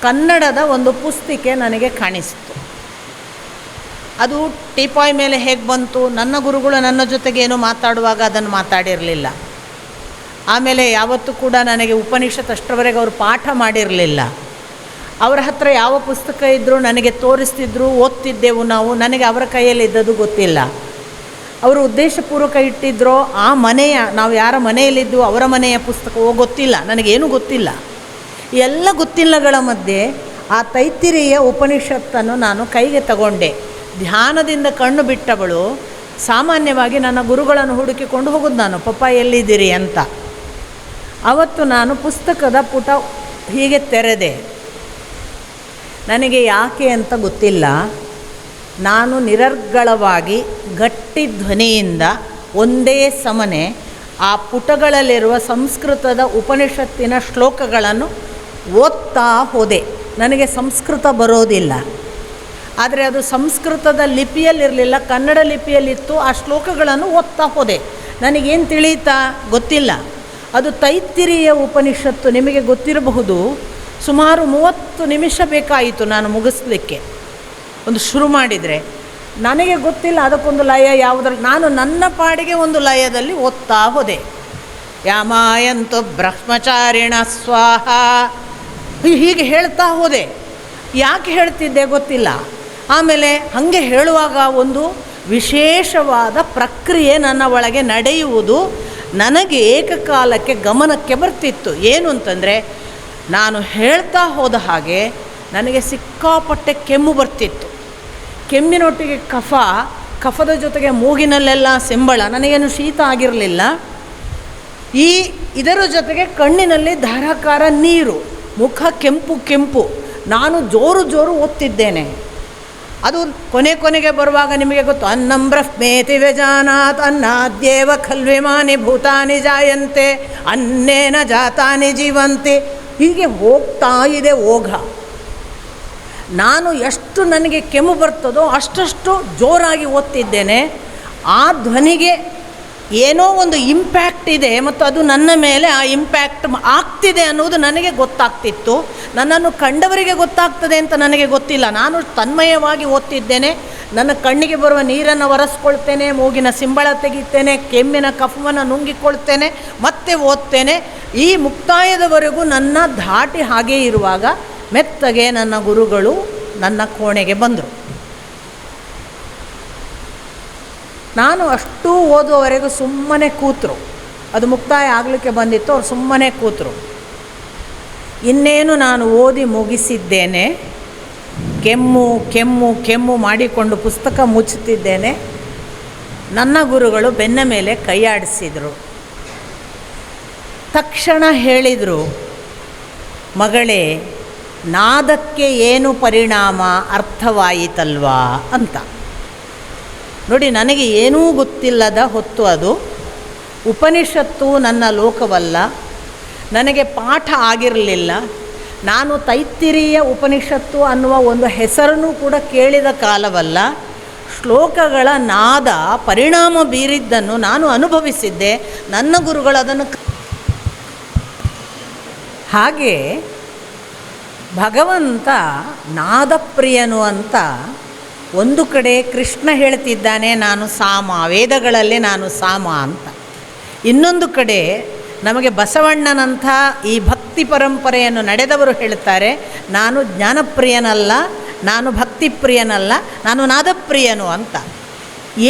ಕನ್ನಡದ ಒಂದು ಪುಸ್ತಿಕೆ ನನಗೆ ಕಾಣಿಸಿತು. ಅದು ಟೀಪಾಯ್ ಮೇಲೆ ಹೇಗೆ ಬಂತು? ನನ್ನ ಗುರುಗಳು ನನ್ನ ಜೊತೆಗೆ ಏನೋ ಮಾತಾಡುವಾಗ ಅದನ್ನು ಮಾತಾಡಿರಲಿಲ್ಲ. ಆಮೇಲೆ ಯಾವತ್ತೂ ಕೂಡ ನನಗೆ ಉಪನಿಷತ್ ಅಷ್ಟರವರೆಗೆ ಅವರು ಪಾಠ ಮಾಡಿರಲಿಲ್ಲ. ಅವರ ಹತ್ರ ಯಾವ ಪುಸ್ತಕ ಇದ್ದರೂ ನನಗೆ ತೋರಿಸ್ತಿದ್ರು, ಓದ್ತಿದ್ದೆವು ನಾವು. ನನಗೆ ಅವರ ಕೈಯಲ್ಲಿ ಇದ್ದದ್ದು ಗೊತ್ತಿಲ್ಲ. ಅವರು ಉದ್ದೇಶಪೂರ್ವಕ ಇಟ್ಟಿದ್ರೋ, ಆ ಮನೆಯ ನಾವು ಯಾರ ಮನೆಯಲ್ಲಿದ್ದು ಅವರ ಮನೆಯ ಪುಸ್ತಕವೋ ಗೊತ್ತಿಲ್ಲ, ನನಗೇನೂ ಗೊತ್ತಿಲ್ಲ. ಎಲ್ಲ ಗೊತ್ತಿಲ್ಲಗಳ ಮಧ್ಯೆ ಆ ತೈತ್ತಿರೀಯ ಉಪನಿಷತ್ತನ್ನು ನಾನು ಕೈಗೆ ತಗೊಂಡೆ. ಧ್ಯಾನದಿಂದ ಕಣ್ಣು ಬಿಟ್ಟವಳು ಸಾಮಾನ್ಯವಾಗಿ ನನ್ನ ಗುರುಗಳನ್ನು ಹುಡುಕಿಕೊಂಡು ಹೋಗೋದು ನಾನು, ಪಪ್ಪ ಎಲ್ಲಿದ್ದೀರಿ ಅಂತ. ಅವತ್ತು ನಾನು ಪುಸ್ತಕದ ಪುಟ ಹೀಗೆ ತೆರೆದೆ. ನನಗೆ ಯಾಕೆ ಅಂತ ಗೊತ್ತಿಲ್ಲ, ನಾನು ನಿರರ್ಗಳವಾಗಿ ಗಟ್ಟಿ ಧ್ವನಿಯಿಂದ ಒಂದೇ ಸಮನೆ ಆ ಪುಟಗಳಲ್ಲಿರುವ ಸಂಸ್ಕೃತದ ಉಪನಿಷತ್ತಿನ ಶ್ಲೋಕಗಳನ್ನು ಓದ್ತಾ ಹೋದೆ. ನನಗೆ ಸಂಸ್ಕೃತ ಬರೋದಿಲ್ಲ, ಆದರೆ ಅದು ಸಂಸ್ಕೃತದ ಲಿಪಿಯಲ್ಲಿರಲಿಲ್ಲ, ಕನ್ನಡ ಲಿಪಿಯಲ್ಲಿತ್ತು. ಆ ಶ್ಲೋಕಗಳನ್ನು ಓದ್ತಾ ಹೋದೆ. ನನಗೇನು ತಿಳಿಯುತ್ತಾ ಗೊತ್ತಿಲ್ಲ. ಅದು ತೈತ್ತಿರೀಯ ಉಪನಿಷತ್ತು, ನಿಮಗೆ ಗೊತ್ತಿರಬಹುದು. ಸುಮಾರು 30 ನಿಮಿಷ ಬೇಕಾಯಿತು ನಾನು ಮುಗಿಸ್ಲಿಕ್ಕೆ. ಒಂದು ಶುರು ಮಾಡಿದರೆ ನನಗೆ ಗೊತ್ತಿಲ್ಲ ಅದಕ್ಕೊಂದು ಲಯ ಯಾವುದ್ರಲ್ಲಿ. ನಾನು ನನ್ನ ಪಾಡಿಗೆ ಒಂದು ಲಯದಲ್ಲಿ ಓದ್ತಾ ಹೋದೆ. ಯಾಮಾಯಂತು ಬ್ರಹ್ಮಚಾರಿಣ ಸ್ವಾಹ ಹೀಗೆ ಹೇಳ್ತಾ ಹೋದೆ. ಯಾಕೆ ಹೇಳ್ತಿದ್ದೆ ಗೊತ್ತಿಲ್ಲ. ಆಮೇಲೆ ಹಾಗೆ ಹೇಳುವಾಗ ಒಂದು ವಿಶೇಷವಾದ ಪ್ರಕ್ರಿಯೆ ನನ್ನ ಒಳಗೆ ನಡೆಯುವುದು ನನಗೆ ಏಕಕಾಲಕ್ಕೆ ಗಮನಕ್ಕೆ ಬರ್ತಿತ್ತು. ಏನು ಅಂತಂದರೆ, ನಾನು ಹೇಳ್ತಾ ಹೋದ ಹಾಗೆ ನನಗೆ ಸಿಕ್ಕಾಪಟ್ಟೆ ಕೆಮ್ಮು ಬರ್ತಿತ್ತು. ಕೆಮ್ಮಿನೊಟ್ಟಿಗೆ ಕಫದ ಜೊತೆಗೆ ಮೂಗಿನಲ್ಲೆಲ್ಲ ಸಿಂಬಳ. ನನಗೇನು ಶೀತ ಆಗಿರಲಿಲ್ಲ. ಇದರ ಜೊತೆಗೆ ಕಣ್ಣಿನಲ್ಲಿ ಧಾರಾಕಾರ ನೀರು, ಮುಖ ಕೆಂಪು. ನಾನು ಜೋರು ಓದ್ತಿದ್ದೇನೆ. ಅದು ಕೊನೆಗೆ ಬರುವಾಗ ನಿಮಗೆ ಗೊತ್ತು, ಅನ್ನಂ ಬ್ರಹ್ಮೇತಿ ವ್ಯಜಾನಾತ್ ಅನ್ನಾದ್ಯೇವ ಖಲ್ವಿಮಾನಿ ಭೂತಾನಿ ಜಾಯಂತೆ ಅನ್ನೇನ ಜಾತಾನಿ ಜೀವಂತೆ. ಹೀಗೆ ಹೋಗ್ತಾ ಇದೆ ಓಘ. ನಾನು ಎಷ್ಟು ನನಗೆ ಕೆಮ್ಮು ಬರ್ತದೋ ಅಷ್ಟು ಜೋರಾಗಿ ಓದ್ತಿದ್ದೇನೆ. ಆ ಧ್ವನಿಗೆ ಏನೋ ಒಂದು ಇಂಪ್ಯಾಕ್ಟ್ ಇದೆ ಮತ್ತು ಅದು ನನ್ನ ಮೇಲೆ ಆ ಇಂಪ್ಯಾಕ್ಟ್ ಆಗ್ತಿದೆ ಅನ್ನೋದು ನನಗೆ ಗೊತ್ತಾಗ್ತಿತ್ತು. ನನ್ನನ್ನು ಕಂಡವರಿಗೆ ಗೊತ್ತಾಗ್ತದೆ ಅಂತ ನನಗೆ ಗೊತ್ತಿಲ್ಲ. ನಾನು ತನ್ಮಯವಾಗಿ ಓದ್ತಿದ್ದೇನೆ. ನನ್ನ ಕಣ್ಣಿಗೆ ಬರುವ ನೀರನ್ನು ಒರೆಸ್ಕೊಳ್ತೇನೆ, ಮೂಗಿನ ಸಿಂಬಳ ತೆಗಿತೇನೆ, ಕೆಮ್ಮಿನ ಕಫವನ್ನು ನುಂಗಿಕೊಳ್ತೇನೆ, ಮತ್ತೆ ಓದ್ತೇನೆ. ಈ ಮುಕ್ತಾಯದವರೆಗೂ ನನ್ನ ಧಾಟಿ ಹಾಗೇ ಇರುವಾಗ ಮೆತ್ತಗೆ ನನ್ನ ಗುರುಗಳು ನನ್ನ ಕೋಣೆಗೆ ಬಂದರು. ನಾನು ಅಷ್ಟೂ ಓದುವವರೆಗೂ ಸುಮ್ಮನೆ ಕೂತರು. ಅದು ಮುಕ್ತಾಯ ಆಗಲಿಕ್ಕೆ ಬಂದಿತ್ತು, ಅವ್ರು ಸುಮ್ಮನೆ ಕೂತರು. ಇನ್ನೇನು ನಾನು ಓದಿ ಮುಗಿಸಿದ್ದೇನೆ. ಕೆಮ್ಮು ಮಾಡಿಕೊಂಡು ಪುಸ್ತಕ ಮುಚ್ಚುತ್ತಿದ್ದೇನೆ. ನನ್ನ ಗುರುಗಳು ಬೆನ್ನ ಮೇಲೆ ಕೈಯಾಡಿಸಿದರು. ತಕ್ಷಣ ಹೇಳಿದರು, ಮಗಳೇ, ನಾದಕ್ಕೆ ಏನು ಪರಿಣಾಮ ಅರ್ಥವಾಯಿತಲ್ವಾ ಅಂತ. ನೋಡಿ, ನನಗೆ ಏನೂ ಗೊತ್ತಿಲ್ಲದ ಹೊತ್ತು ಅದು. ಉಪನಿಷತ್ತು ನನ್ನ ಲೋಕವಲ್ಲ, ನನಗೆ ಪಾಠ ಆಗಿರಲಿಲ್ಲ. ನಾನು ತೈತ್ತಿರೀಯ ಉಪನಿಷತ್ತು ಅನ್ನುವ ಒಂದು ಹೆಸರನ್ನು ಕೂಡ ಕೇಳಿದ ಕಾಲವಲ್ಲ. ಶ್ಲೋಕಗಳ ನಾದ ಪರಿಣಾಮ ಬೀರಿದ್ದನ್ನು ನಾನು ಅನುಭವಿಸಿದ್ದೆ. ನನ್ನ ಗುರುಗಳು ಅದನ್ನು ಹಾಗೆ ಭಗವಂತ ನಾದಪ್ರಿಯನು ಅಂತ ಒಂದು ಕಡೆ ಕೃಷ್ಣ ಹೇಳ್ತಿದ್ದಾನೆ, ನಾನು ಸಾಮ, ವೇದಗಳಲ್ಲಿ ನಾನು ಸಾಮ ಅಂತ. ಇನ್ನೊಂದು ಕಡೆ ನಮಗೆ ಬಸವಣ್ಣನಂಥ ಈ ಭಕ್ತಿ ಪರಂಪರೆಯನ್ನು ನಡೆದವರು ಹೇಳ್ತಾರೆ, ನಾನು ಜ್ಞಾನಪ್ರಿಯನಲ್ಲ, ನಾನು ಭಕ್ತಿಪ್ರಿಯನಲ್ಲ, ನಾನು ನಾದಪ್ರಿಯನು ಅಂತ.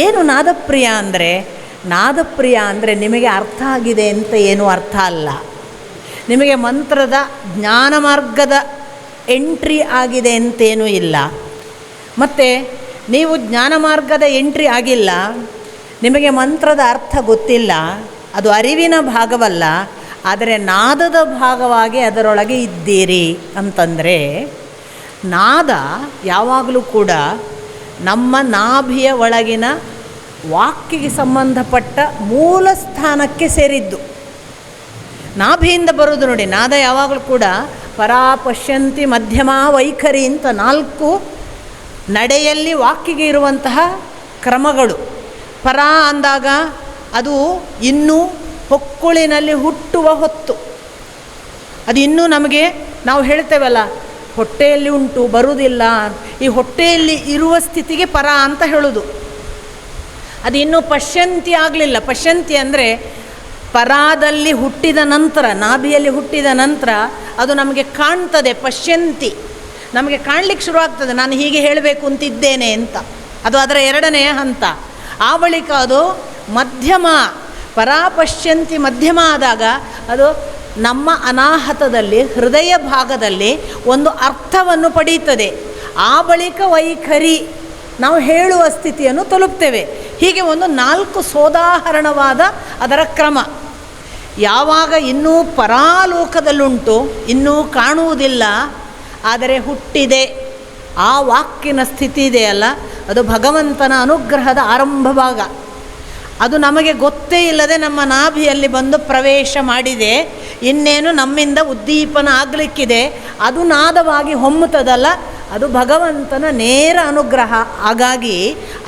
ಏನು ನಾದಪ್ರಿಯ ಅಂದರೆ? ನಾದಪ್ರಿಯ ಅಂದರೆ ನಿಮಗೆ ಅರ್ಥ ಆಗಿದೆ ಅಂತ ಏನೂ ಅರ್ಥ ಅಲ್ಲ. ನಿಮಗೆ ಮಂತ್ರದ ಜ್ಞಾನ ಮಾರ್ಗದ ಎಂಟ್ರಿ ಆಗಿದೆ ಅಂತೇನೂ ಇಲ್ಲ. ಮತ್ತು ನೀವು ಜ್ಞಾನ ಮಾರ್ಗದ ಎಂಟ್ರಿ ಆಗಿಲ್ಲ, ನಿಮಗೆ ಮಂತ್ರದ ಅರ್ಥ ಗೊತ್ತಿಲ್ಲ, ಅದು ಅರಿವಿನ ಭಾಗವಲ್ಲ, ಆದರೆ ನಾದದ ಭಾಗವಾಗಿ ಅದರೊಳಗೆ ಇದ್ದೀರಿ ಅಂತಂದರೆ, ನಾದ ಯಾವಾಗಲೂ ಕೂಡ ನಮ್ಮ ನಾಭಿಯ ಒಳಗಿನ ವಾಕ್ಕಿಗೆ ಸಂಬಂಧಪಟ್ಟ ಮೂಲ ಸ್ಥಾನಕ್ಕೆ ಸೇರಿದ್ದು. ನಾಭಿಯಿಂದ ಬರೋದು ನೋಡಿ. ನಾದ ಯಾವಾಗಲೂ ಕೂಡ ಪರಾ, ಪಶ್ಯಂತಿ, ಮಧ್ಯಮ, ವೈಖರಿ ಅಂತ 4 ನಡೆಯಲ್ಲಿ ವಾಕ್ಕಿಗೆ ಇರುವಂತಹ ಕ್ರಮಗಳು. ಪರ ಅಂದಾಗ ಅದು ಇನ್ನೂ ಹೊಕ್ಕುಳಿನಲ್ಲಿ ಹುಟ್ಟುವ ಹೊತ್ತು. ಅದು ಇನ್ನೂ ನಮಗೆ ನಾವು ಹೇಳ್ತೇವಲ್ಲ, ಹೊಟ್ಟೆಯಲ್ಲಿ ಉಂಟು ಬರುವುದಿಲ್ಲ, ಈ ಹೊಟ್ಟೆಯಲ್ಲಿ ಇರುವ ಸ್ಥಿತಿಗೆ ಪರ ಅಂತ ಹೇಳೋದು. ಅದು ಇನ್ನೂ ಪಶ್ಯಂತಿ ಆಗಲಿಲ್ಲ. ಪಶ್ಯಂತಿ ಅಂದರೆ ಪರಾದಲ್ಲಿ ಹುಟ್ಟಿದ ನಂತರ, ನಾಭಿಯಲ್ಲಿ ಹುಟ್ಟಿದ ನಂತರ ಅದು ನಮಗೆ ಕಾಣ್ತದೆ. ಪಶ್ಯಂತಿ ನಮಗೆ ಕಾಣಲಿಕ್ಕೆ ಶುರುವಾಗ್ತದೆ, ನಾನು ಹೀಗೆ ಹೇಳಬೇಕು ಅಂತಿದ್ದೇನೆ ಅಂತ. ಅದು ಅದರ 2ನೇ ಹಂತ. ಆ ಬಳಿಕ ಅದು ಮಧ್ಯಮ, ಪರಾಪಶ್ಯಂತಿ ಮಧ್ಯಮ ಆದಾಗ ಅದು ನಮ್ಮ ಅನಾಹತದಲ್ಲಿ, ಹೃದಯ ಭಾಗದಲ್ಲಿ ಒಂದು ಅರ್ಥವನ್ನು ಪಡೆಯುತ್ತದೆ. ಆ ಬಳಿಕ ವೈಖರಿ, ನಾವು ಹೇಳುವ ಸ್ಥಿತಿಯನ್ನು ತಲುಪ್ತೇವೆ. ಹೀಗೆ ಒಂದು 4 ಸೋದಾಹರಣವಾದ ಅದರ ಕ್ರಮ. ಯಾವಾಗ ಇನ್ನೂ ಪರಾಲೋಕದಲ್ಲುಂಟು, ಇನ್ನೂ ಕಾಣುವುದಿಲ್ಲ, ಆದರೆ ಹುಟ್ಟಿದೆ, ಆ ವಾಕ್ಕಿನ ಸ್ಥಿತಿ ಇದೆಯಲ್ಲ, ಅದು ಭಗವಂತನ ಅನುಗ್ರಹದ ಆರಂಭ ಭಾಗ. ಅದು ನಮಗೆ ಗೊತ್ತೇ ಇಲ್ಲದೆ ನಮ್ಮ ನಾಭಿಯಲ್ಲಿ ಬಂದು ಪ್ರವೇಶ ಮಾಡಿದೆ. ಇನ್ನೇನು ನಮ್ಮಿಂದ ಉದ್ದೀಪನ ಆಗಲಿಕ್ಕಿದೆ. ಅದು ನಾದವಾಗಿ ಹೊಮ್ಮುತ್ತದಲ್ಲ, ಅದು ಭಗವಂತನ ನೇರ ಅನುಗ್ರಹ. ಹಾಗಾಗಿ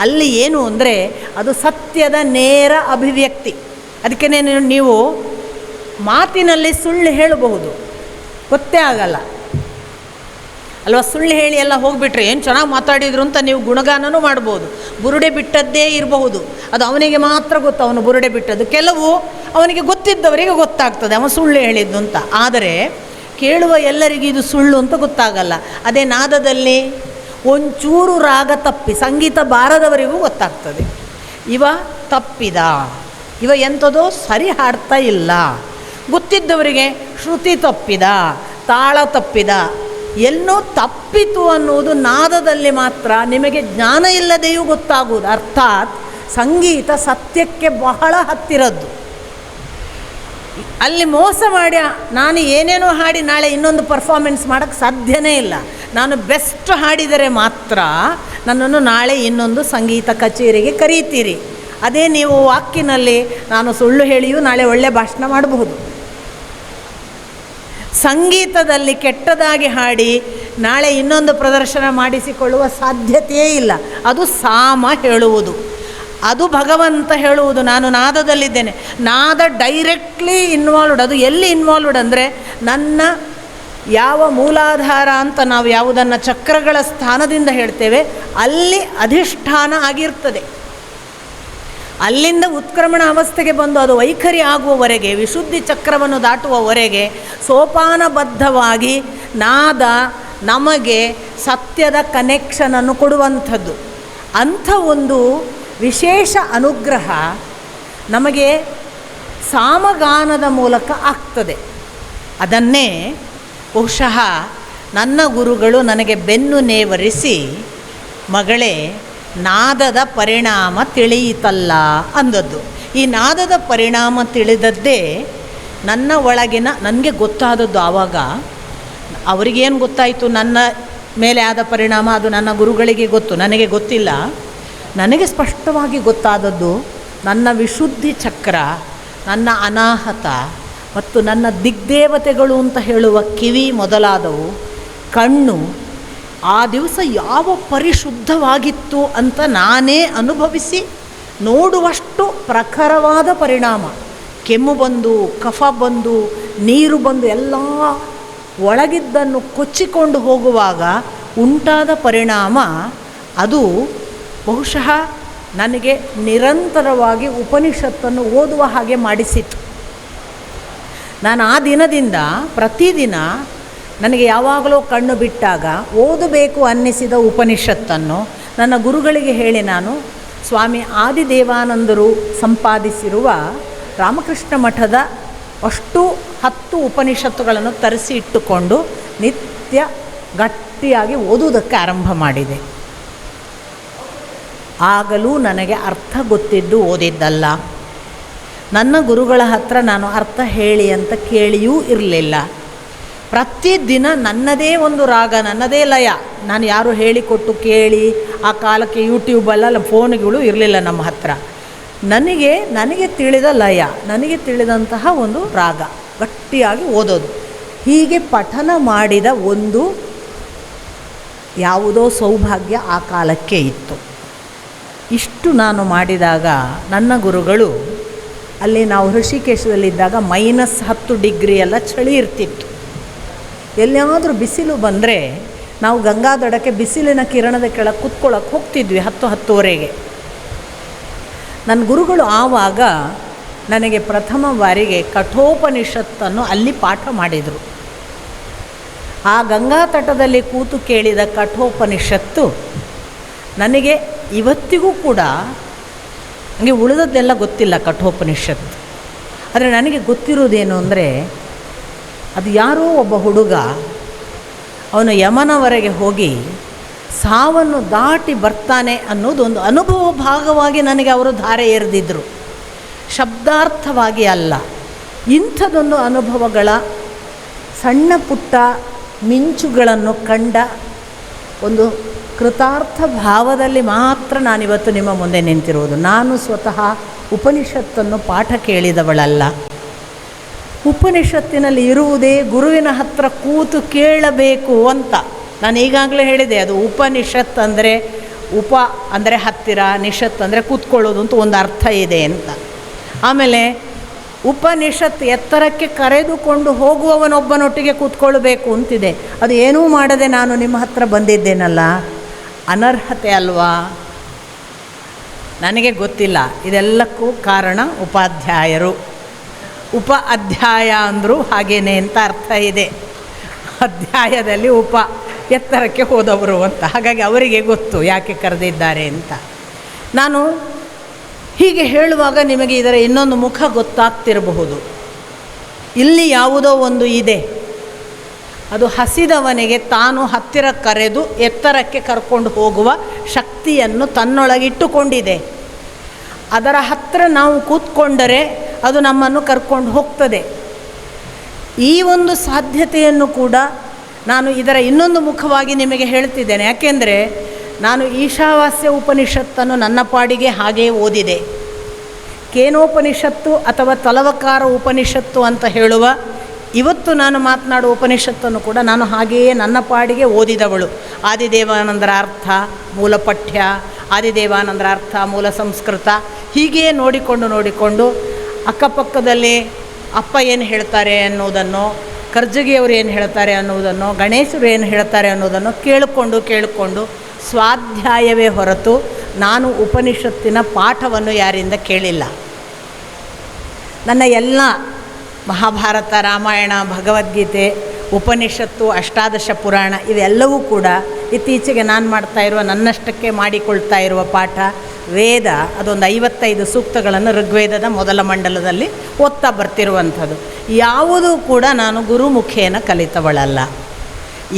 ಅಲ್ಲಿ ಏನು ಅಂದರೆ ಅದು ಸತ್ಯದ ನೇರ ಅಭಿವ್ಯಕ್ತಿ. ಅದಕ್ಕೆ ನೀವು ಮಾತಿನಲ್ಲಿ ಸುಳ್ಳು ಹೇಳಬಹುದು, ಗೊತ್ತೇ ಆಗಲ್ಲ ಅಲ್ವಾ? ಸುಳ್ಳು ಹೇಳಿ ಎಲ್ಲ ಹೋಗಿಬಿಟ್ರೆ ಏನು ಚೆನ್ನಾಗಿ ಮಾತಾಡಿದ್ರು ಅಂತ ನೀವು ಗುಣಗಾನನೂ ಮಾಡ್ಬೋದು. ಬುರುಡೆ ಬಿಟ್ಟದ್ದೇ ಇರಬಹುದು, ಅದು ಅವನಿಗೆ ಮಾತ್ರ ಗೊತ್ತು, ಅವನು ಬುರುಡೆ ಬಿಟ್ಟದ್ದು. ಕೆಲವು ಅವನಿಗೆ ಗೊತ್ತಿದ್ದವರಿಗೆ ಗೊತ್ತಾಗ್ತದೆ ಅವನು ಸುಳ್ಳು ಹೇಳಿದ್ದು ಅಂತ. ಆದರೆ ಕೇಳುವ ಎಲ್ಲರಿಗೂ ಇದು ಸುಳ್ಳು ಅಂತ ಗೊತ್ತಾಗಲ್ಲ. ಅದೇ ನಾದದಲ್ಲಿ ಒಂಚೂರು ರಾಗ ತಪ್ಪಿ ಸಂಗೀತ ಬಾರದವರಿಗೂ ಗೊತ್ತಾಗ್ತದೆ, ಇವ ತಪ್ಪಿದ, ಇವ ಎಂಥದೋ ಸರಿ ಹಾಡ್ತಾ ಇಲ್ಲ. ಗೊತ್ತಿದ್ದವರಿಗೆ ಶ್ರುತಿ ತಪ್ಪಿದ, ತಾಳ ತಪ್ಪಿದ, ಎಲ್ಲೋ ತಪ್ಪಿತು ಅನ್ನುವುದು ನಾದದಲ್ಲಿ ಮಾತ್ರ ನಿಮಗೆ ಜ್ಞಾನ ಇಲ್ಲದೆಯೂ ಗೊತ್ತಾಗುವುದು. ಅರ್ಥಾತ್ ಸಂಗೀತ ಸತ್ಯಕ್ಕೆ ಬಹಳ ಹತ್ತಿರದ್ದು. ಅಲ್ಲಿ ಮೋಸ ಮಾಡಿ ನಾನು ಏನೇನೋ ಹಾಡಿ ನಾಳೆ ಇನ್ನೊಂದು ಪರ್ಫಾರ್ಮೆನ್ಸ್ ಮಾಡೋಕ್ಕೆ ಸಾಧ್ಯನೇ ಇಲ್ಲ. ನಾನು ಬೆಸ್ಟ್ ಹಾಡಿದರೆ ಮಾತ್ರ ನನ್ನನ್ನು ನಾಳೆ ಇನ್ನೊಂದು ಸಂಗೀತ ಕಚೇರಿಗೆ ಕರೀತೀರಿ. ಅದೇ ನೀವು ವಾಕ್ಕಿನಲ್ಲಿ ನಾನು ಸುಳ್ಳು ಹೇಳಿಯೂ ನಾಳೆ ಒಳ್ಳೆ ಭಾಷಣ ಮಾಡಬಹುದು. ಸಂಗೀತದಲ್ಲಿ ಕೆಟ್ಟದಾಗಿ ಹಾಡಿ ನಾಳೆ ಇನ್ನೊಂದು ಪ್ರದರ್ಶನ ಮಾಡಿಸಿಕೊಳ್ಳುವ ಸಾಧ್ಯತೆಯೇ ಇಲ್ಲ. ಅದು ಸಾಮ ಹೇಳುವುದು, ಅದು ಭಗವಂತ ಹೇಳುವುದು. ನಾನು ನಾದದಲ್ಲಿದ್ದೇನೆ. ನಾದ ಡೈರೆಕ್ಟ್ಲಿ ಇನ್ವಾಲ್ವ್ಡ್. ಅದು ಎಲ್ಲಿ ಇನ್ವಾಲ್ವ್ಡ್ ಅಂದರೆ ನನ್ನ ಯಾವ ಮೂಲಾಧಾರ ಅಂತ ನಾವು ಯಾವುದನ್ನು ಚಕ್ರಗಳ ಸ್ಥಾನದಿಂದ ಹೇಳ್ತೇವೆ ಅಲ್ಲಿ ಅಧಿಷ್ಠಾನ ಆಗಿರ್ತದೆ. ಅಲ್ಲಿಂದ ಉತ್ಕ್ರಮಣ ಅವಸ್ಥೆಗೆ ಬಂದು ಅದು ವೈಖರಿ ಆಗುವವರೆಗೆ, ವಿಶುದ್ಧಿ ಚಕ್ರವನ್ನು ದಾಟುವವರೆಗೆ ಸೋಪಾನಬದ್ಧವಾಗಿ ನಾದ ನಮಗೆ ಸತ್ಯದ ಕನೆಕ್ಷನನ್ನು ಕೊಡುವಂಥದ್ದು. ಅಂಥ ಒಂದು ವಿಶೇಷ ಅನುಗ್ರಹ ನಮಗೆ ಸಾಮಗಾನದ ಮೂಲಕ ಆಗ್ತದೆ. ಅದನ್ನೇ ಬಹುಶಃ ನನ್ನ ಗುರುಗಳು ನನಗೆ ಬೆನ್ನು ನೇವರಿಸಿ, ಮಗಳೇ ನಾದದ ಪರಿಣಾಮ ತಿಳಿಯಿತಲ್ಲ ಅಂದದ್ದು. ಈ ನಾದದ ಪರಿಣಾಮ ತಿಳಿದದ್ದೇ ನನ್ನ ಒಳಗಿನ ನನಗೆ ಗೊತ್ತಾದದ್ದು. ಆವಾಗ ಅವರಿಗೇನು ಗೊತ್ತಾಯಿತು ನನ್ನ ಮೇಲೆ ಆದ ಪರಿಣಾಮ, ಅದು ನನ್ನ ಗುರುಗಳಿಗೆ ಗೊತ್ತು, ನನಗೆ ಗೊತ್ತಿಲ್ಲ. ನನಗೆ ಸ್ಪಷ್ಟವಾಗಿ ಗೊತ್ತಾದದ್ದು ನನ್ನ ವಿಶುದ್ಧಿ ಚಕ್ರ, ನನ್ನ ಅನಾಹತ, ಮತ್ತು ನನ್ನ ದಿಗ್ದೇವತೆಗಳು ಅಂತ ಹೇಳುವ ಕಿವಿ ಮೊದಲಾದವು, ಕಣ್ಣು ಆ ದಿವಸ ಯಾವ ಪರಿಶುದ್ಧವಾಗಿತ್ತು ಅಂತ ನಾನೇ ಅನುಭವಿಸಿ ನೋಡುವಷ್ಟು ಪ್ರಖರವಾದ ಪರಿಣಾಮ. ಕೆಮ್ಮು ಬಂದು, ಕಫ ಬಂದು, ನೀರು ಬಂದು ಎಲ್ಲ ಒಳಗಿದ್ದನ್ನು ಕೊಚ್ಚಿಕೊಂಡು ಹೋಗುವಾಗ ಉಂಟಾದ ಪರಿಣಾಮ ಅದು ಬಹುಶಃ ನನಗೆ ನಿರಂತರವಾಗಿ ಉಪನಿಷತ್ತನ್ನು ಓದುವ ಹಾಗೆ ಮಾಡಿಸಿತು. ನಾನು ಆ ದಿನದಿಂದ ಪ್ರತಿದಿನ ನನಗೆ ಯಾವಾಗಲೂ ಕಣ್ಣು ಬಿಟ್ಟಾಗ ಓದಬೇಕು ಅನ್ನಿಸಿದ ಉಪನಿಷತ್ತನ್ನು ನನ್ನ ಗುರುಗಳಿಗೆ ಹೇಳಿ ನಾನು ಸ್ವಾಮಿ ಆದಿದೇವಾನಂದರು ಸಂಪಾದಿಸಿರುವ ರಾಮಕೃಷ್ಣ ಮಠದ ಅಷ್ಟು 10 ಉಪನಿಷತ್ತುಗಳನ್ನು ತರಿಸಿ ಇಟ್ಟುಕೊಂಡು ನಿತ್ಯ ಗಟ್ಟಿಯಾಗಿ ಓದುವುದಕ್ಕೆ ಆರಂಭ ಮಾಡಿದೆ. ಆಗಲೂ ನನಗೆ ಅರ್ಥ ಗೊತ್ತಿದ್ದು ಓದಿದ್ದಲ್ಲ. ನನ್ನ ಗುರುಗಳ ಹತ್ರ ನಾನು ಅರ್ಥ ಹೇಳಿ ಅಂತ ಕೇಳಿಯೂ ಇರಲಿಲ್ಲ. ಪ್ರತಿದಿನ ನನ್ನದೇ ಒಂದು ರಾಗ, ನನ್ನದೇ ಲಯ. ನಾನು ಯಾರು ಹೇಳಿಕೊಟ್ಟು ಕೇಳಿ, ಆ ಕಾಲಕ್ಕೆ ಯೂಟ್ಯೂಬಲ್ಲ ಫೋನ್ಗಳು ಇರಲಿಲ್ಲ ನಮ್ಮ ಹತ್ರ. ನನಗೆ ತಿಳಿದ ಲಯ, ನನಗೆ ತಿಳಿದಂತಹ ಒಂದು ರಾಗ ಗಟ್ಟಿಯಾಗಿ ಓದೋದು. ಹೀಗೆ ಪಠನ ಮಾಡಿದ ಒಂದು ಯಾವುದೋ ಸೌಭಾಗ್ಯ ಆ ಕಾಲಕ್ಕೆ ಇತ್ತು. ಇಷ್ಟು ನಾನು ಮಾಡಿದಾಗ ನನ್ನ ಗುರುಗಳು, ಅಲ್ಲಿ ನಾವು ಋಷಿಕೇಶದಲ್ಲಿದ್ದಾಗ -10 ಡಿಗ್ರಿ ಎಲ್ಲ ಚಳಿ ಇರ್ತಿತ್ತು. ಎಲ್ಲಿಯಾದರೂ ಬಿಸಿಲು ಬಂದರೆ ನಾವು ಗಂಗಾದಡಕ್ಕೆ ಬಿಸಿಲಿನ ಕಿರಣದ ಕೆಳಗೆ ಕೂತ್ಕೊಳ್ಳೋಕೆ ಹೋಗ್ತಿದ್ವಿ 10-10:30ಗೆ. ನನ್ನ ಗುರುಗಳು ಆವಾಗ ನನಗೆ ಪ್ರಥಮ ಬಾರಿಗೆ ಕಠೋಪನಿಷತ್ತನ್ನು ಅಲ್ಲಿ ಪಾಠ ಮಾಡಿದರು. ಆ ಗಂಗಾ ತಟದಲ್ಲಿ ಕೂತು ಕೇಳಿದ ಕಠೋಪನಿಷತ್ತು ನನಗೆ ಇವತ್ತಿಗೂ ಕೂಡ, ನನಗೆ ಉಳಿದದ್ದೆಲ್ಲ ಗೊತ್ತಿಲ್ಲ ಕಠೋಪನಿಷತ್ತು. ಆದರೆ ನನಗೆ ಗೊತ್ತಿರೋದೇನು ಅಂದರೆ, ಅದು ಯಾರೋ ಒಬ್ಬ ಹುಡುಗ ಅವನು ಯಮನವರೆಗೆ ಹೋಗಿ ಸಾವನ್ನು ದಾಟಿ ಬರ್ತಾನೆ ಅನ್ನೋದೊಂದು ಅನುಭವ ಭಾಗವಾಗಿ ನನಗೆ ಅವರು ಧಾರೆ ಎರೆದಿದ್ದರು, ಶಬ್ದಾರ್ಥವಾಗಿ ಅಲ್ಲ. ಇಂಥದೊಂದು ಅನುಭವಗಳ ಸಣ್ಣ ಪುಟ್ಟ ಮಿಂಚುಗಳನ್ನು ಕಂಡ ಒಂದು ಕೃತಾರ್ಥ ಭಾವದಲ್ಲಿ ಮಾತ್ರ ನಾನಿವತ್ತು ನಿಮ್ಮ ಮುಂದೆ ನಿಂತಿರುವುದು. ನಾನು ಸ್ವತಃ ಉಪನಿಷತ್ತನ್ನು ಪಾಠ ಕೇಳಿದವಳಲ್ಲ. ಉಪನಿಷತ್ತಿನಲ್ಲಿ ಇರುವುದೇ ಗುರುವಿನ ಹತ್ರ ಕೂತು ಕೇಳಬೇಕು ಅಂತ. ನಾನು ಈಗಾಗಲೇ ಹೇಳಿದೆ, ಅದು ಉಪನಿಷತ್ ಅಂದರೆ ಉಪ ಅಂದರೆ ಹತ್ತಿರ, ನಿಷತ್ ಅಂದರೆ ಕೂತ್ಕೊಳ್ಳೋದು ಅಂತ ಒಂದು ಅರ್ಥ ಇದೆ ಅಂತ. ಆಮೇಲೆ ಉಪನಿಷತ್ ಎತ್ತರಕ್ಕೆ ಕರೆದುಕೊಂಡು ಹೋಗುವವನೊಬ್ಬನೊಟ್ಟಿಗೆ ಕೂತ್ಕೊಳ್ಬೇಕು ಅಂತಿದೆ. ಅದು ಏನೂ ಮಾಡದೆ ನಾನು ನಿಮ್ಮ ಹತ್ರ ಬಂದಿದ್ದೇನಲ್ಲ, ಅನರ್ಹತೆ ಅಲ್ವಾ? ನನಗೆ ಗೊತ್ತಿಲ್ಲ. ಇದೆಲ್ಲಕ್ಕೂ ಕಾರಣ ಉಪಾಧ್ಯಾಯರು. ಉಪ ಅಧ್ಯಾಯ ಅಂದರೂ ಹಾಗೇನೆ ಅಂತ ಅರ್ಥ ಇದೆ. ಅಧ್ಯಾಯದಲ್ಲಿ ಉಪ ಎತ್ತರಕ್ಕೆ ಹೋದವರು ಅಂತ. ಹಾಗಾಗಿ ಅವರಿಗೆ ಗೊತ್ತು ಯಾಕೆ ಕರೆದಿದ್ದಾರೆ ಅಂತ. ನಾನು ಹೀಗೆ ಹೇಳುವಾಗ ನಿಮಗೆ ಇದರ ಇನ್ನೊಂದು ಮುಖ ಗೊತ್ತಾಗ್ತಿರಬಹುದು. ಇಲ್ಲಿ ಯಾವುದೋ ಒಂದು ಇದೆ, ಅದು ಹಸಿದವನಿಗೆ ತಾನು ಹತ್ತಿರ ಕರೆದು ಎತ್ತರಕ್ಕೆ ಕರ್ಕೊಂಡು ಹೋಗುವ ಶಕ್ತಿಯನ್ನು ತನ್ನೊಳಗಿಟ್ಟುಕೊಂಡಿದೆ. ಅದರ ಹತ್ತಿರ ನಾವು ಕೂತ್ಕೊಂಡರೆ ಅದು ನಮ್ಮನ್ನು ಕರ್ಕೊಂಡು ಹೋಗ್ತದೆ. ಈ ಒಂದು ಸಾಧ್ಯತೆಯನ್ನು ಕೂಡ ನಾನು ಇದರ ಇನ್ನೊಂದು ಮುಖವಾಗಿ ನಿಮಗೆ ಹೇಳ್ತಿದ್ದೇನೆ. ಯಾಕೆಂದರೆ ನಾನು ಈಶಾವಾಸ್ಯ ಉಪನಿಷತ್ತನ್ನು ನನ್ನ ಪಾಡಿಗೆ ಹಾಗೇ ಓದಿದೆ. ಕೇನೋಪನಿಷತ್ತು ಅಥವಾ ತಲವಕಾರ ಉಪನಿಷತ್ತು ಅಂತ ಹೇಳುವ ಇವತ್ತು ನಾನು ಮಾತನಾಡುವ ಉಪನಿಷತ್ತನ್ನು ಕೂಡ ನಾನು ಹಾಗೆಯೇ ನನ್ನ ಪಾಡಿಗೆ ಓದಿದವಳು. ಆದಿದೇವಾನಂದರ ಅರ್ಥ, ಮೂಲ ಪಠ್ಯ, ಆದಿದೇವಾನಂದರ ಅರ್ಥ, ಮೂಲ ಸಂಸ್ಕೃತ, ಹೀಗೆಯೇ ನೋಡಿಕೊಂಡು ಅಕ್ಕಪಕ್ಕದಲ್ಲಿ ಅಪ್ಪ ಏನು ಹೇಳ್ತಾರೆ ಅನ್ನೋದನ್ನು, ಕರ್ಜಗಿಯವರು ಏನು ಹೇಳ್ತಾರೆ ಅನ್ನೋದನ್ನು, ಗಣೇಶರು ಏನು ಹೇಳ್ತಾರೆ ಅನ್ನೋದನ್ನು ಕೇಳಿಕೊಂಡು ಸ್ವಾಧ್ಯಾಯವೇ ಹೊರತು ನಾನು ಉಪನಿಷತ್ತಿನ ಪಾಠವನ್ನು ಯಾರಿಂದ ಕೇಳಿಲ್ಲ. ನನ್ನ ಎಲ್ಲ ಮಹಾಭಾರತ, ರಾಮಾಯಣ, ಭಗವದ್ಗೀತೆ, ಉಪನಿಷತ್ತು, ಅಷ್ಟಾದಶ ಪುರಾಣ ಇವೆಲ್ಲವೂ ಕೂಡ ಇತ್ತೀಚೆಗೆ ನಾನು ಮಾಡ್ತಾ ಇರುವ, ನನ್ನಷ್ಟಕ್ಕೆ ಮಾಡಿಕೊಳ್ತಾ ಇರುವ ಪಾಠ ವೇದ. ಅದೊಂದು 55 ಸೂಕ್ತಗಳನ್ನು ಋಗ್ವೇದದ ಮೊದಲ ಮಂಡಲದಲ್ಲಿ ಓದ್ತಾ ಬರ್ತಿರುವಂಥದ್ದು. ಯಾವುದೂ ಕೂಡ ನಾನು ಗುರುಮುಖೇನ ಕಲಿತವಳಲ್ಲ.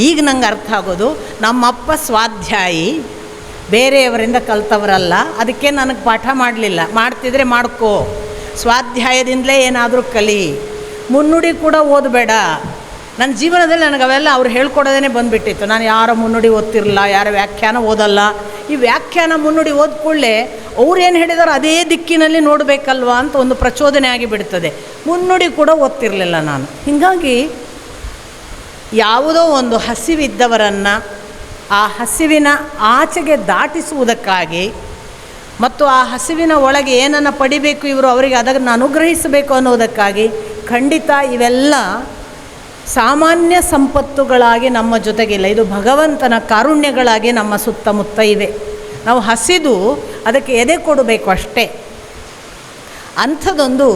ಈಗ ನಂಗೆ ಅರ್ಥ ಆಗೋದು, ನಮ್ಮಪ್ಪ ಸ್ವಾಧ್ಯಾಯಿ, ಬೇರೆಯವರಿಂದ ಕಲಿತವರಲ್ಲ. ಅದಕ್ಕೆ ನನಗೆ ಪಾಠ ಮಾಡಲಿಲ್ಲ. ಮಾಡ್ತಿದ್ರೆ ಮಾಡ್ಕೋ, ಸ್ವಾಧ್ಯಾಯದಿಂದಲೇ ಏನಾದರೂ ಕಲಿ, ಮುನ್ನುಡಿ ಕೂಡ ಓದಬೇಡ. ನನ್ನ ಜೀವನದಲ್ಲಿ ನನಗೆ ಅವೆಲ್ಲ ಅವ್ರು ಹೇಳ್ಕೊಡೋದೇ ಬಂದುಬಿಟ್ಟಿತ್ತು. ನಾನು ಯಾರ ಮುನ್ನುಡಿ ಓದ್ತಿರಲಿಲ್ಲ, ಯಾರ ವ್ಯಾಖ್ಯಾನ ಓದಲ್ಲ. ಈ ವ್ಯಾಖ್ಯಾನ ಮುನ್ನುಡಿ ಓದ್ಕೊಳ್ಳೆ ಅವ್ರು ಏನು ಹೇಳಿದಾರೋ ಅದೇ ದಿಕ್ಕಿನಲ್ಲಿ ನೋಡಬೇಕಲ್ವಾ ಅಂತ ಒಂದು ಪ್ರಚೋದನೆ ಆಗಿಬಿಡ್ತದೆ. ಮುನ್ನುಡಿ ಕೂಡ ಓದ್ತಿರಲಿಲ್ಲ ನಾನು. ಹೀಗಾಗಿ ಯಾವುದೋ ಒಂದು ಹಸಿವಿದ್ದವರನ್ನು ಆ ಹಸಿವಿನ ಆಚೆಗೆ ದಾಟಿಸುವುದಕ್ಕಾಗಿ ಮತ್ತು ಆ ಹಸಿವಿನ ಒಳಗೆ ಏನನ್ನು ಪಡಿಬೇಕು ಇವರು ಅವರಿಗೆ ಅದನ್ನು ಅನುಗ್ರಹಿಸಬೇಕು ಅನ್ನೋದಕ್ಕಾಗಿ ಖಂಡಿತ ಇವೆಲ್ಲ ಸಾಮಾನ್ಯ ಸಂಪತ್ತುಗಳಾಗಿ ನಮ್ಮ ಜೊತೆಗಿಲ್ಲ. ಇದು ಭಗವಂತನ ಕಾರುಣ್ಯಗಳಾಗಿ ನಮ್ಮ ಸುತ್ತಮುತ್ತ ಇವೆ. ನಾವು ಹಸಿದು ಅದಕ್ಕೆ ಎದೆ ಕೊಡಬೇಕು ಅಷ್ಟೇ. ಅಂಥದ್ದೊಂದು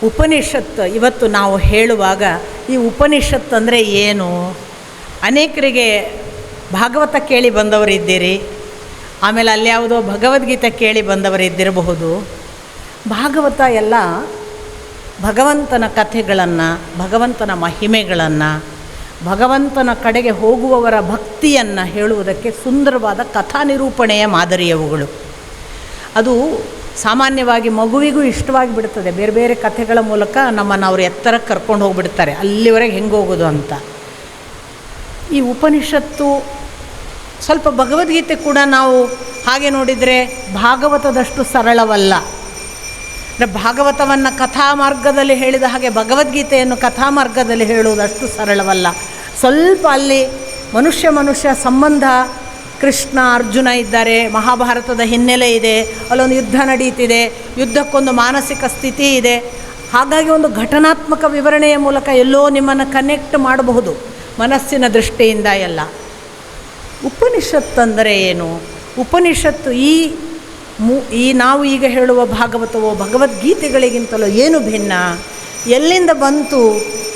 ಉಪನಿಷತ್ತು ಇವತ್ತು ನಾವು ಹೇಳುವಾಗ, ಈ ಉಪನಿಷತ್ತು ಅಂದರೆ ಏನು? ಅನೇಕರಿಗೆ ಭಾಗವತ ಕೇಳಿ ಬಂದವರಿದ್ದೀರಿ, ಆಮೇಲೆ ಅಲ್ಲಿ ಯಾವುದೋ ಭಗವದ್ಗೀತೆ ಕೇಳಿ ಬಂದವರಿದ್ದಿರಬಹುದು. ಭಾಗವತ ಎಲ್ಲ ಭಗವಂತನ ಕಥೆಗಳನ್ನು, ಭಗವಂತನ ಮಹಿಮೆಗಳನ್ನು, ಭಗವಂತನ ಕಡೆಗೆ ಹೋಗುವವರ ಭಕ್ತಿಯನ್ನು ಹೇಳುವುದಕ್ಕೆ ಸುಂದರವಾದ ಕಥಾ ನಿರೂಪಣೆಯ ಮಾದರಿಯವುಗಳು. ಅದು ಸಾಮಾನ್ಯವಾಗಿ ಮಗುವಿಗೂ ಇಷ್ಟವಾಗಿ ಬಿಡ್ತದೆ. ಬೇರೆ ಬೇರೆ ಕಥೆಗಳ ಮೂಲಕ ನಮ್ಮನ್ನು ಅವರು ಎತ್ತರಕ್ಕೆ ಕರ್ಕೊಂಡು ಹೋಗಿಬಿಡ್ತಾರೆ, ಅಲ್ಲಿವರೆಗೆ ಹೆಂಗೆ ಹೋಗೋದು ಅಂತ. ಈ ಉಪನಿಷತ್ತು ಸ್ವಲ್ಪ ಭಗವದ್ಗೀತೆ ಕೂಡ ನಾವು ಹಾಗೆ ನೋಡಿದರೆ ಭಾಗವತದಷ್ಟು ಸರಳವಲ್ಲ. ಅಂದರೆ ಭಾಗವತವನ್ನು ಕಥಾ ಮಾರ್ಗದಲ್ಲಿ ಹೇಳಿದ ಹಾಗೆ ಭಗವದ್ಗೀತೆಯನ್ನು ಕಥಾ ಮಾರ್ಗದಲ್ಲಿ ಹೇಳುವುದಷ್ಟು ಸರಳವಲ್ಲ. ಸ್ವಲ್ಪ ಅಲ್ಲಿ ಮನುಷ್ಯ ಸಂಬಂಧ, ಕೃಷ್ಣ ಅರ್ಜುನ ಇದ್ದಾರೆ, ಮಹಾಭಾರತದ ಹಿನ್ನೆಲೆ ಇದೆ, ಅಲ್ಲೊಂದು ಯುದ್ಧ ನಡೀತಿದೆ, ಯುದ್ಧಕ್ಕೊಂದು ಮಾನಸಿಕ ಸ್ಥಿತಿ ಇದೆ. ಹಾಗಾಗಿ ಒಂದು ಘಟನಾತ್ಮಕ ವಿವರಣೆಯ ಮೂಲಕ ಎಲ್ಲೋ ನಿಮ್ಮನ್ನು ಕನೆಕ್ಟ್ ಮಾಡಬಹುದು ಮನಸ್ಸಿನ ದೃಷ್ಟಿಯಿಂದ ಎಲ್ಲ. ಉಪನಿಷತ್ತಂದರೆ ಏನು? ಉಪನಿಷತ್ತು ಈ ನಾವು ಈಗ ಹೇಳುವ ಭಾಗವತವೋ ಭಗವದ್ಗೀತೆಗಳಿಗಿಂತಲೋ ಏನು ಭಿನ್ನ? ಎಲ್ಲಿಂದ ಬಂತು?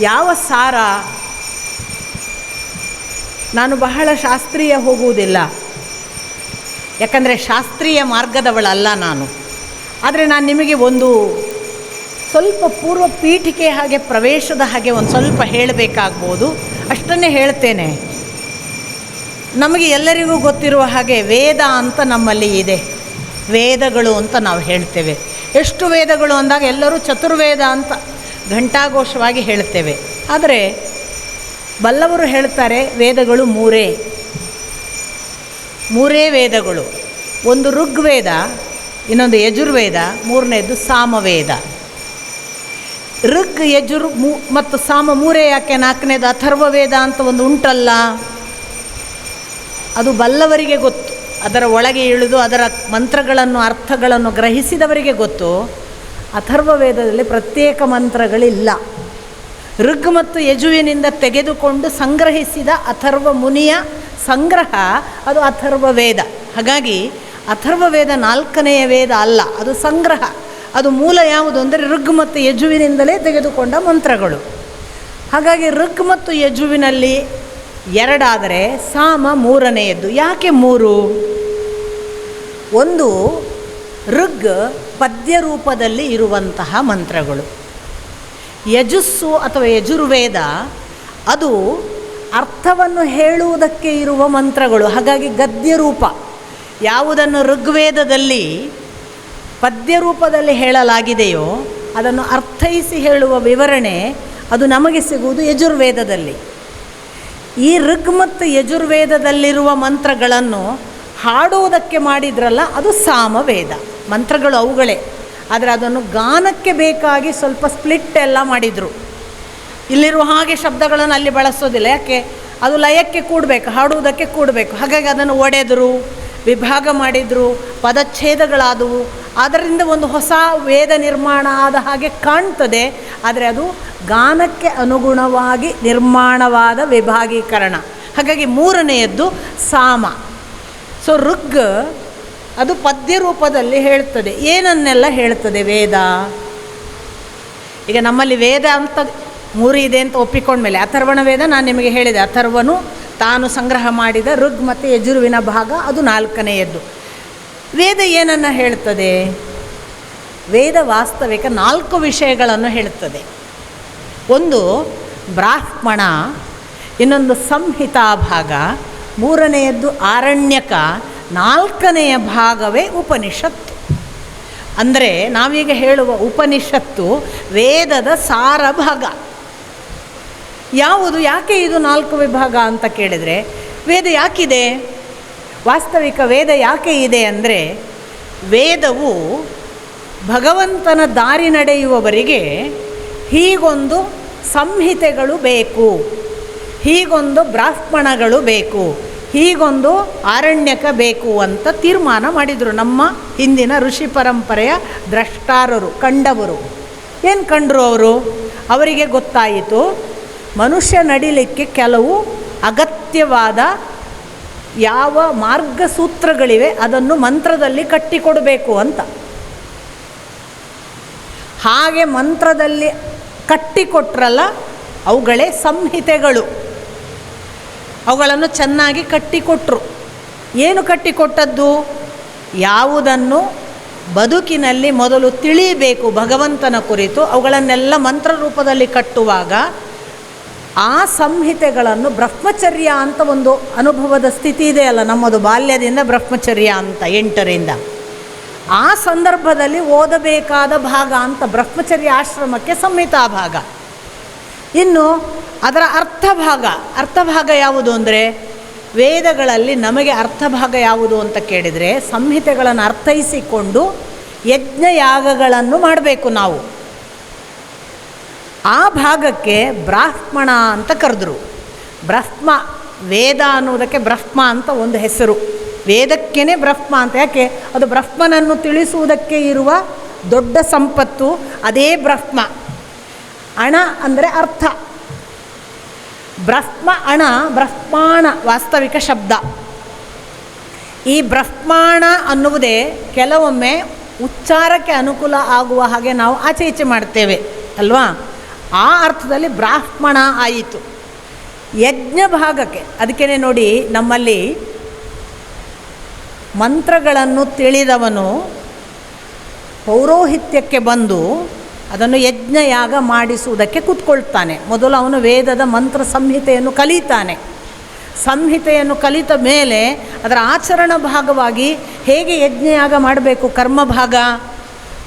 ಯಾವ ಸಾರ? ನಾನು ಬಹಳ ಶಾಸ್ತ್ರೀಯ ಹೋಗುವುದಿಲ್ಲ, ಯಾಕಂದರೆ ಶಾಸ್ತ್ರೀಯ ಮಾರ್ಗದವಳಲ್ಲ ನಾನು. ಆದರೆ ನಾನು ನಿಮಗೆ ಒಂದು ಸ್ವಲ್ಪ ಪೂರ್ವ ಪೀಠಿಕೆ ಹಾಗೆ, ಪ್ರವೇಶದ ಹಾಗೆ ಒಂದು ಸ್ವಲ್ಪ ಹೇಳಬೇಕಾಗ್ಬೋದು, ಅಷ್ಟನ್ನೇ ಹೇಳ್ತೇನೆ. ನಮಗೆ ಎಲ್ಲರಿಗೂ ಗೊತ್ತಿರುವ ಹಾಗೆ ವೇದ ಅಂತ ನಮ್ಮಲ್ಲಿ ಇದೆ. ವೇದಗಳು ಅಂತ ನಾವು ಹೇಳ್ತೇವೆ. ಎಷ್ಟು ವೇದಗಳು ಅಂದಾಗ ಎಲ್ಲರೂ ಚತುರ್ವೇದ ಅಂತ ಘಂಟಾಘೋಷವಾಗಿ ಹೇಳ್ತೇವೆ. ಆದರೆ ಬಲ್ಲವರು ಹೇಳ್ತಾರೆ ವೇದಗಳು ಮೂರೇ ವೇದಗಳು. ಒಂದು ಋಗ್ವೇದ, ಇನ್ನೊಂದು ಯಜುರ್ವೇದ, ಮೂರನೇದು ಸಾಮವೇದ. ಋಗ್, ಯಜುರ್ ಮತ್ತು ಸಾಮ ಮೂರೇ ಯಾಕೆ? ನಾಲ್ಕನೇದು ಅಥರ್ವವೇದ ಅಂತ ಒಂದು ಉಂಟಲ್ಲ, ಅದು ಬಲ್ಲವರಿಗೆ ಗೊತ್ತು. ಅದರ ಒಳಗೆ ಇಳಿದು ಅದರ ಮಂತ್ರಗಳನ್ನು, ಅರ್ಥಗಳನ್ನು ಗ್ರಹಿಸಿದವರಿಗೆ ಗೊತ್ತು. ಅಥರ್ವವೇದದಲ್ಲಿ ಪ್ರತ್ಯೇಕ ಮಂತ್ರಗಳಿಲ್ಲ. ಋಗ್ ಮತ್ತು ಯಜುವಿನಿಂದ ತೆಗೆದುಕೊಂಡು ಸಂಗ್ರಹಿಸಿದ ಅಥರ್ವ ಮುನಿಯ ಸಂಗ್ರಹ ಅದು ಅಥರ್ವವೇದ. ಹಾಗಾಗಿ ಅಥರ್ವವೇದ ನಾಲ್ಕನೆಯ ವೇದ ಅಲ್ಲ, ಅದು ಸಂಗ್ರಹ. ಅದು ಮೂಲ ಯಾವುದು ಅಂದರೆ ಋಗ್ ಮತ್ತು ಯಜುವಿನಿಂದಲೇ ತೆಗೆದುಕೊಂಡ ಮಂತ್ರಗಳು. ಹಾಗಾಗಿ ಋಗ್ ಮತ್ತು ಯಜುವಿನಲ್ಲಿ ಎರಡಾದರೆ ಸಾಮ ಮೂರನೆಯದ್ದು. ಯಾಕೆ ಮೂರು? ಒಂದು, ಋಗ್ ಪದ್ಯ ರೂಪದಲ್ಲಿ ಇರುವಂತಹ ಮಂತ್ರಗಳು. ಯಜುಸ್ಸು ಅಥವಾ ಯಜುರ್ವೇದ ಅದು ಅರ್ಥವನ್ನು ಹೇಳುವುದಕ್ಕೆ ಇರುವ ಮಂತ್ರಗಳು. ಹಾಗಾಗಿ ಗದ್ಯ ರೂಪ. ಯಾವುದನ್ನು ಋಗ್ವೇದದಲ್ಲಿ ಪದ್ಯ ರೂಪದಲ್ಲಿ ಹೇಳಲಾಗಿದೆಯೋ ಅದನ್ನು ಅರ್ಥೈಸಿ ಹೇಳುವ ವಿವರಣೆ ಅದು ನಮಗೆ ಸಿಗುವುದು ಯಜುರ್ವೇದದಲ್ಲಿ. ಈ ಋಗ್ ಮತ್ತು ಯಜುರ್ವೇದದಲ್ಲಿರುವ ಮಂತ್ರಗಳನ್ನು ಹಾಡುವುದಕ್ಕೆ ಮಾಡಿದ್ರಲ್ಲ, ಅದು ಸಾಮವೇದ. ಮಂತ್ರಗಳು ಅವುಗಳೇ, ಆದರೆ ಅದನ್ನು ಗಾನಕ್ಕೆ ಬೇಕಾಗಿ ಸ್ವಲ್ಪ ಸ್ಪ್ಲಿಟ್ ಎಲ್ಲ ಮಾಡಿದರು. ಇಲ್ಲಿರುವ ಹಾಗೆ ಶಬ್ದಗಳನ್ನು ಅಲ್ಲಿ ಬಳಸೋದಿಲ್ಲ. ಯಾಕೆ? ಅದು ಲಯಕ್ಕೆ ಕೂಡಬೇಕು, ಹಾಡುವುದಕ್ಕೆ ಕೂಡಬೇಕು. ಹಾಗಾಗಿ ಅದನ್ನು ಒಡೆದರು, ವಿಭಾಗ ಮಾಡಿದರು, ಪದಚ್ಛೇದಗಳಾದವು. ಅದರಿಂದ ಒಂದು ಹೊಸ ವೇದ ನಿರ್ಮಾಣ ಆದ ಹಾಗೆ ಕಾಣ್ತದೆ. ಆದರೆ ಅದು ಗಾನಕ್ಕೆ ಅನುಗುಣವಾಗಿ ನಿರ್ಮಾಣವಾದ ವಿಭಾಗೀಕರಣ. ಹಾಗಾಗಿ ಮೂರನೆಯದ್ದು ಸಾಮ. ಸೊ ಋಗ್ ಅದು ಪದ್ಯ ರೂಪದಲ್ಲಿ ಹೇಳ್ತದೆ. ಏನನ್ನೆಲ್ಲ ಹೇಳ್ತದೆ ವೇದ? ಈಗ ನಮ್ಮಲ್ಲಿ ವೇದ ಅಂತ ಮೂರು ಇದೆ ಅಂತ ಒಪ್ಪಿಕೊಂಡ್ಮೇಲೆ ಅಥರ್ವಣ ವೇದ ನಾನು ನಿಮಗೆ ಹೇಳಿದೆ, ಅಥರ್ವನು ತಾನು ಸಂಗ್ರಹ ಮಾಡಿದ ಋಗ್ ಮತ್ತು ಯಜುರ್ವಿನ ಭಾಗ ಅದು ನಾಲ್ಕನೆಯದ್ದು. ವೇದ ಏನನ್ನು ಹೇಳ್ತದೆ? ವೇದ ವಾಸ್ತವಿಕ 4 ವಿಷಯಗಳನ್ನು ಹೇಳ್ತದೆ. ಒಂದು ಬ್ರಾಹ್ಮಣ, ಇನ್ನೊಂದು ಸಂಹಿತಾ ಭಾಗ, ಮೂರನೆಯದ್ದು ಆರಣ್ಯಕ, ನಾಲ್ಕನೆಯ ಭಾಗವೇ ಉಪನಿಷತ್ತು. ಅಂದರೆ ನಾವೀಗ ಹೇಳುವ ಉಪನಿಷತ್ತು ವೇದದ ಸಾರ ಭಾಗ. ಯಾವುದು? ಯಾಕೆ ಇದು 4 ವಿಭಾಗ ಅಂತ ಕೇಳಿದರೆ, ವೇದ ಯಾಕಿದೆ? ವಾಸ್ತವಿಕ ವೇದ ಯಾಕೆ ಇದೆ ಅಂದರೆ, ವೇದವು ಭಗವಂತನ ದಾರಿ ನಡೆಯುವವರಿಗೆ ಹೀಗೊಂದು ಸಂಹಿತೆಗಳು ಬೇಕು, ಹೀಗೊಂದು ಬ್ರಾಹ್ಮಣಗಳು ಬೇಕು, ಹೀಗೊಂದು ಆರಣ್ಯಕ ಬೇಕು ಅಂತ ತೀರ್ಮಾನ ಮಾಡಿದರು ನಮ್ಮ ಹಿಂದಿನ ಋಷಿ ಪರಂಪರೆಯ ದ್ರಷ್ಟಾರರು, ಕಂಡವರು. ಏನು ಕಂಡರು ಅವರು? ಅವರಿಗೆ ಗೊತ್ತಾಯಿತು ಮನುಷ್ಯ ನಡಿಲಿಕ್ಕೆ ಕೆಲವು ಅಗತ್ಯವಾದ ಯಾವ ಮಾರ್ಗಸೂತ್ರಗಳಿವೆ ಅದನ್ನು ಮಂತ್ರದಲ್ಲಿ ಕಟ್ಟಿಕೊಡಬೇಕು ಅಂತ. ಹಾಗೆ ಮಂತ್ರದಲ್ಲಿ ಕಟ್ಟಿಕೊಟ್ರಲ್ಲ ಅವುಗಳೇ ಸಂಹಿತೆಗಳು. ಅವುಗಳನ್ನು ಚೆನ್ನಾಗಿ ಕಟ್ಟಿಕೊಟ್ರು. ಏನು ಕಟ್ಟಿಕೊಟ್ಟದ್ದು? ಯಾವುದನ್ನು ಬದುಕಿನಲ್ಲಿ ಮೊದಲು ತಿಳಿಯಬೇಕು ಭಗವಂತನ ಕುರಿತು ಅವುಗಳನ್ನೆಲ್ಲ ಮಂತ್ರ ರೂಪದಲ್ಲಿ ಕಟ್ಟುವಾಗ ಆ ಸಂಹಿತೆಗಳನ್ನು, ಬ್ರಹ್ಮಚರ್ಯ ಅಂತ ಒಂದು ಅನುಭವದ ಸ್ಥಿತಿ ಇದೆಯಲ್ಲ ನಮ್ಮದು, ಬಾಲ್ಯದಿಂದ ಬ್ರಹ್ಮಚರ್ಯ ಅಂತ 8ರಿಂದ, ಆ ಸಂದರ್ಭದಲ್ಲಿ ಓದಬೇಕಾದ ಭಾಗ ಅಂತ ಬ್ರಹ್ಮಚರ್ಯ ಆಶ್ರಮಕ್ಕೆ ಸಂಹಿತಾ ಭಾಗ. ಇನ್ನು ಅದರ ಅರ್ಥಭಾಗ ಯಾವುದು ಅಂದರೆ, ವೇದಗಳಲ್ಲಿ ನಮಗೆ ಅರ್ಥಭಾಗ ಯಾವುದು ಅಂತ ಕೇಳಿದರೆ ಸಂಹಿತೆಗಳನ್ನು ಅರ್ಥೈಸಿಕೊಂಡು ಯಜ್ಞಯಾಗಗಳನ್ನು ಮಾಡಬೇಕು ನಾವು. ಆ ಭಾಗಕ್ಕೆ ಬ್ರಾಹ್ಮಣ ಅಂತ ಕರೆದ್ರು. ಬ್ರಹ್ಮ, ವೇದ ಅನ್ನುವುದಕ್ಕೆ ಬ್ರಹ್ಮ ಅಂತ ಒಂದು ಹೆಸರು. ವೇದಕ್ಕೇ ಬ್ರಹ್ಮ ಅಂತ. ಯಾಕೆ? ಅದು ಬ್ರಹ್ಮನನ್ನು ತಿಳಿಸುವುದಕ್ಕೆ ಇರುವ ದೊಡ್ಡ ಸಂಪತ್ತು ಅದೇ ಬ್ರಹ್ಮ. ಅಣ ಅಂದರೆ ಅರ್ಥ. ಬ್ರಹ್ಮ ಅಣ, ಬ್ರಹ್ಮಾಣ ವಾಸ್ತವಿಕ ಶಬ್ದ. ಈ ಬ್ರಹ್ಮಾಣ ಅನ್ನುವುದೇ ಕೆಲವೊಮ್ಮೆ ಉಚ್ಚಾರಕ್ಕೆ ಅನುಕೂಲ ಆಗುವ ಹಾಗೆ ನಾವು ಆಚೆ ಈಚೆ ಮಾಡ್ತೇವೆ ಅಲ್ವಾ? ಆ ಅರ್ಥದಲ್ಲಿ ಬ್ರಾಹ್ಮಣ ಆಯಿತು. ಯಜ್ಞ ಭಾಗಕ್ಕೆ ಅದಕ್ಕೇ ನೋಡಿ, ನಮ್ಮಲ್ಲಿ ಮಂತ್ರಗಳನ್ನು ತಿಳಿದವನು ಪೌರೋಹಿತ್ಯಕ್ಕೆ ಬಂದು ಅದನ್ನು ಯಜ್ಞಯಾಗ ಮಾಡಿಸುವುದಕ್ಕೆ ಕೂತ್ಕೊಳ್ತಾನೆ. ಮೊದಲು ಅವನು ವೇದದ ಮಂತ್ರ ಸಂಹಿತೆಯನ್ನು ಕಲಿತಾನೆ. ಸಂಹಿತೆಯನ್ನು ಕಲಿತ ಮೇಲೆ ಅದರ ಆಚರಣ ಭಾಗವಾಗಿ ಹೇಗೆ ಯಜ್ಞಯಾಗ ಮಾಡಬೇಕು,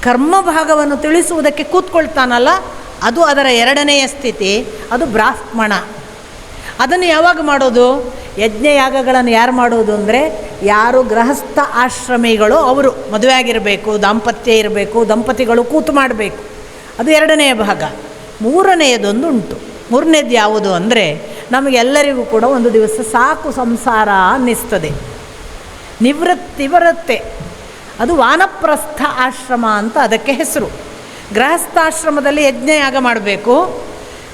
ಕರ್ಮಭಾಗವನ್ನು ತಿಳಿಸುವುದಕ್ಕೆ ಕೂತ್ಕೊಳ್ತಾನಲ್ಲ, ಅದು ಅದರ 2ನೆಯ ಸ್ಥಿತಿ, ಅದು ಬ್ರಾಹ್ಮಣ. ಅದನ್ನು ಯಾವಾಗ ಮಾಡೋದು? ಯಜ್ಞಯಾಗಗಳನ್ನು ಯಾರು ಮಾಡೋದು ಅಂದರೆ, ಯಾರು ಗೃಹಸ್ಥ ಆಶ್ರಮಿಗಳು ಅವರು ಮದುವೆ ಆಗಿರಬೇಕು, ದಾಂಪತ್ಯ ಇರಬೇಕು, ದಂಪತಿಗಳು ಕೂತು ಮಾಡಬೇಕು. ಅದು 2ನೆಯ ಭಾಗ. 3ನೆಯದೊಂದು ಉಂಟು. 3ನೇದು ಯಾವುದು ಅಂದರೆ, ನಮಗೆಲ್ಲರಿಗೂ ಕೂಡ ಒಂದು ದಿವಸ ಸಾಕು ಸಂಸಾರ ಅನ್ನಿಸ್ತದೆ, ನಿವೃತ್ತಿ ಬರುತ್ತೆ. ಅದು ವಾನಪ್ರಸ್ಥ ಆಶ್ರಮ ಅಂತ ಅದಕ್ಕೆ ಹೆಸರು. ಗೃಹಸ್ಥಾಶ್ರಮದಲ್ಲಿ ಯಜ್ಞಯಾಗ ಮಾಡಬೇಕು.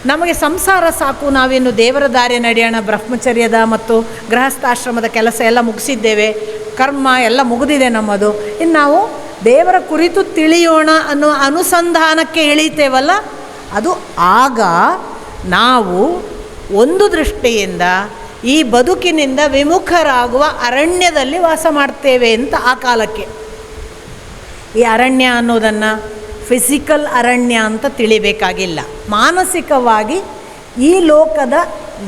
ನಮಗೆ ಸಂಸಾರ ಸಾಕು, ನಾವಿನ್ನು ದೇವರ ದಾರಿ ನಡೆಯೋಣ, ಬ್ರಹ್ಮಚರ್ಯದ ಮತ್ತು ಗೃಹಸ್ಥಾಶ್ರಮದ ಕೆಲಸ ಎಲ್ಲ ಮುಗಿಸಿದ್ದೇವೆ, ಕರ್ಮ ಎಲ್ಲ ಮುಗಿದಿದೆ ನಮ್ಮದು, ಇನ್ನು ನಾವು ದೇವರ ಕುರಿತು ತಿಳಿಯೋಣ ಅನ್ನೋ ಅನುಸಂಧಾನಕ್ಕೆ ಇಳಿತೇವಲ್ಲ, ಅದು ಆಗ ನಾವು ಒಂದು ದೃಷ್ಟಿಯಿಂದ ಈ ಬದುಕಿನಿಂದ ವಿಮುಖರಾಗುವ ಅರಣ್ಯದಲ್ಲಿ ವಾಸ ಮಾಡ್ತೇವೆ ಅಂತ ಆ ಕಾಲಕ್ಕೆ. ಈ ಅರಣ್ಯ ಅನ್ನೋದನ್ನು ಫಿಸಿಕಲ್ ಅರಣ್ಯ ಅಂತ ತಿಳಿಬೇಕಾಗಿಲ್ಲ. ಮಾನಸಿಕವಾಗಿ ಈ ಲೋಕದ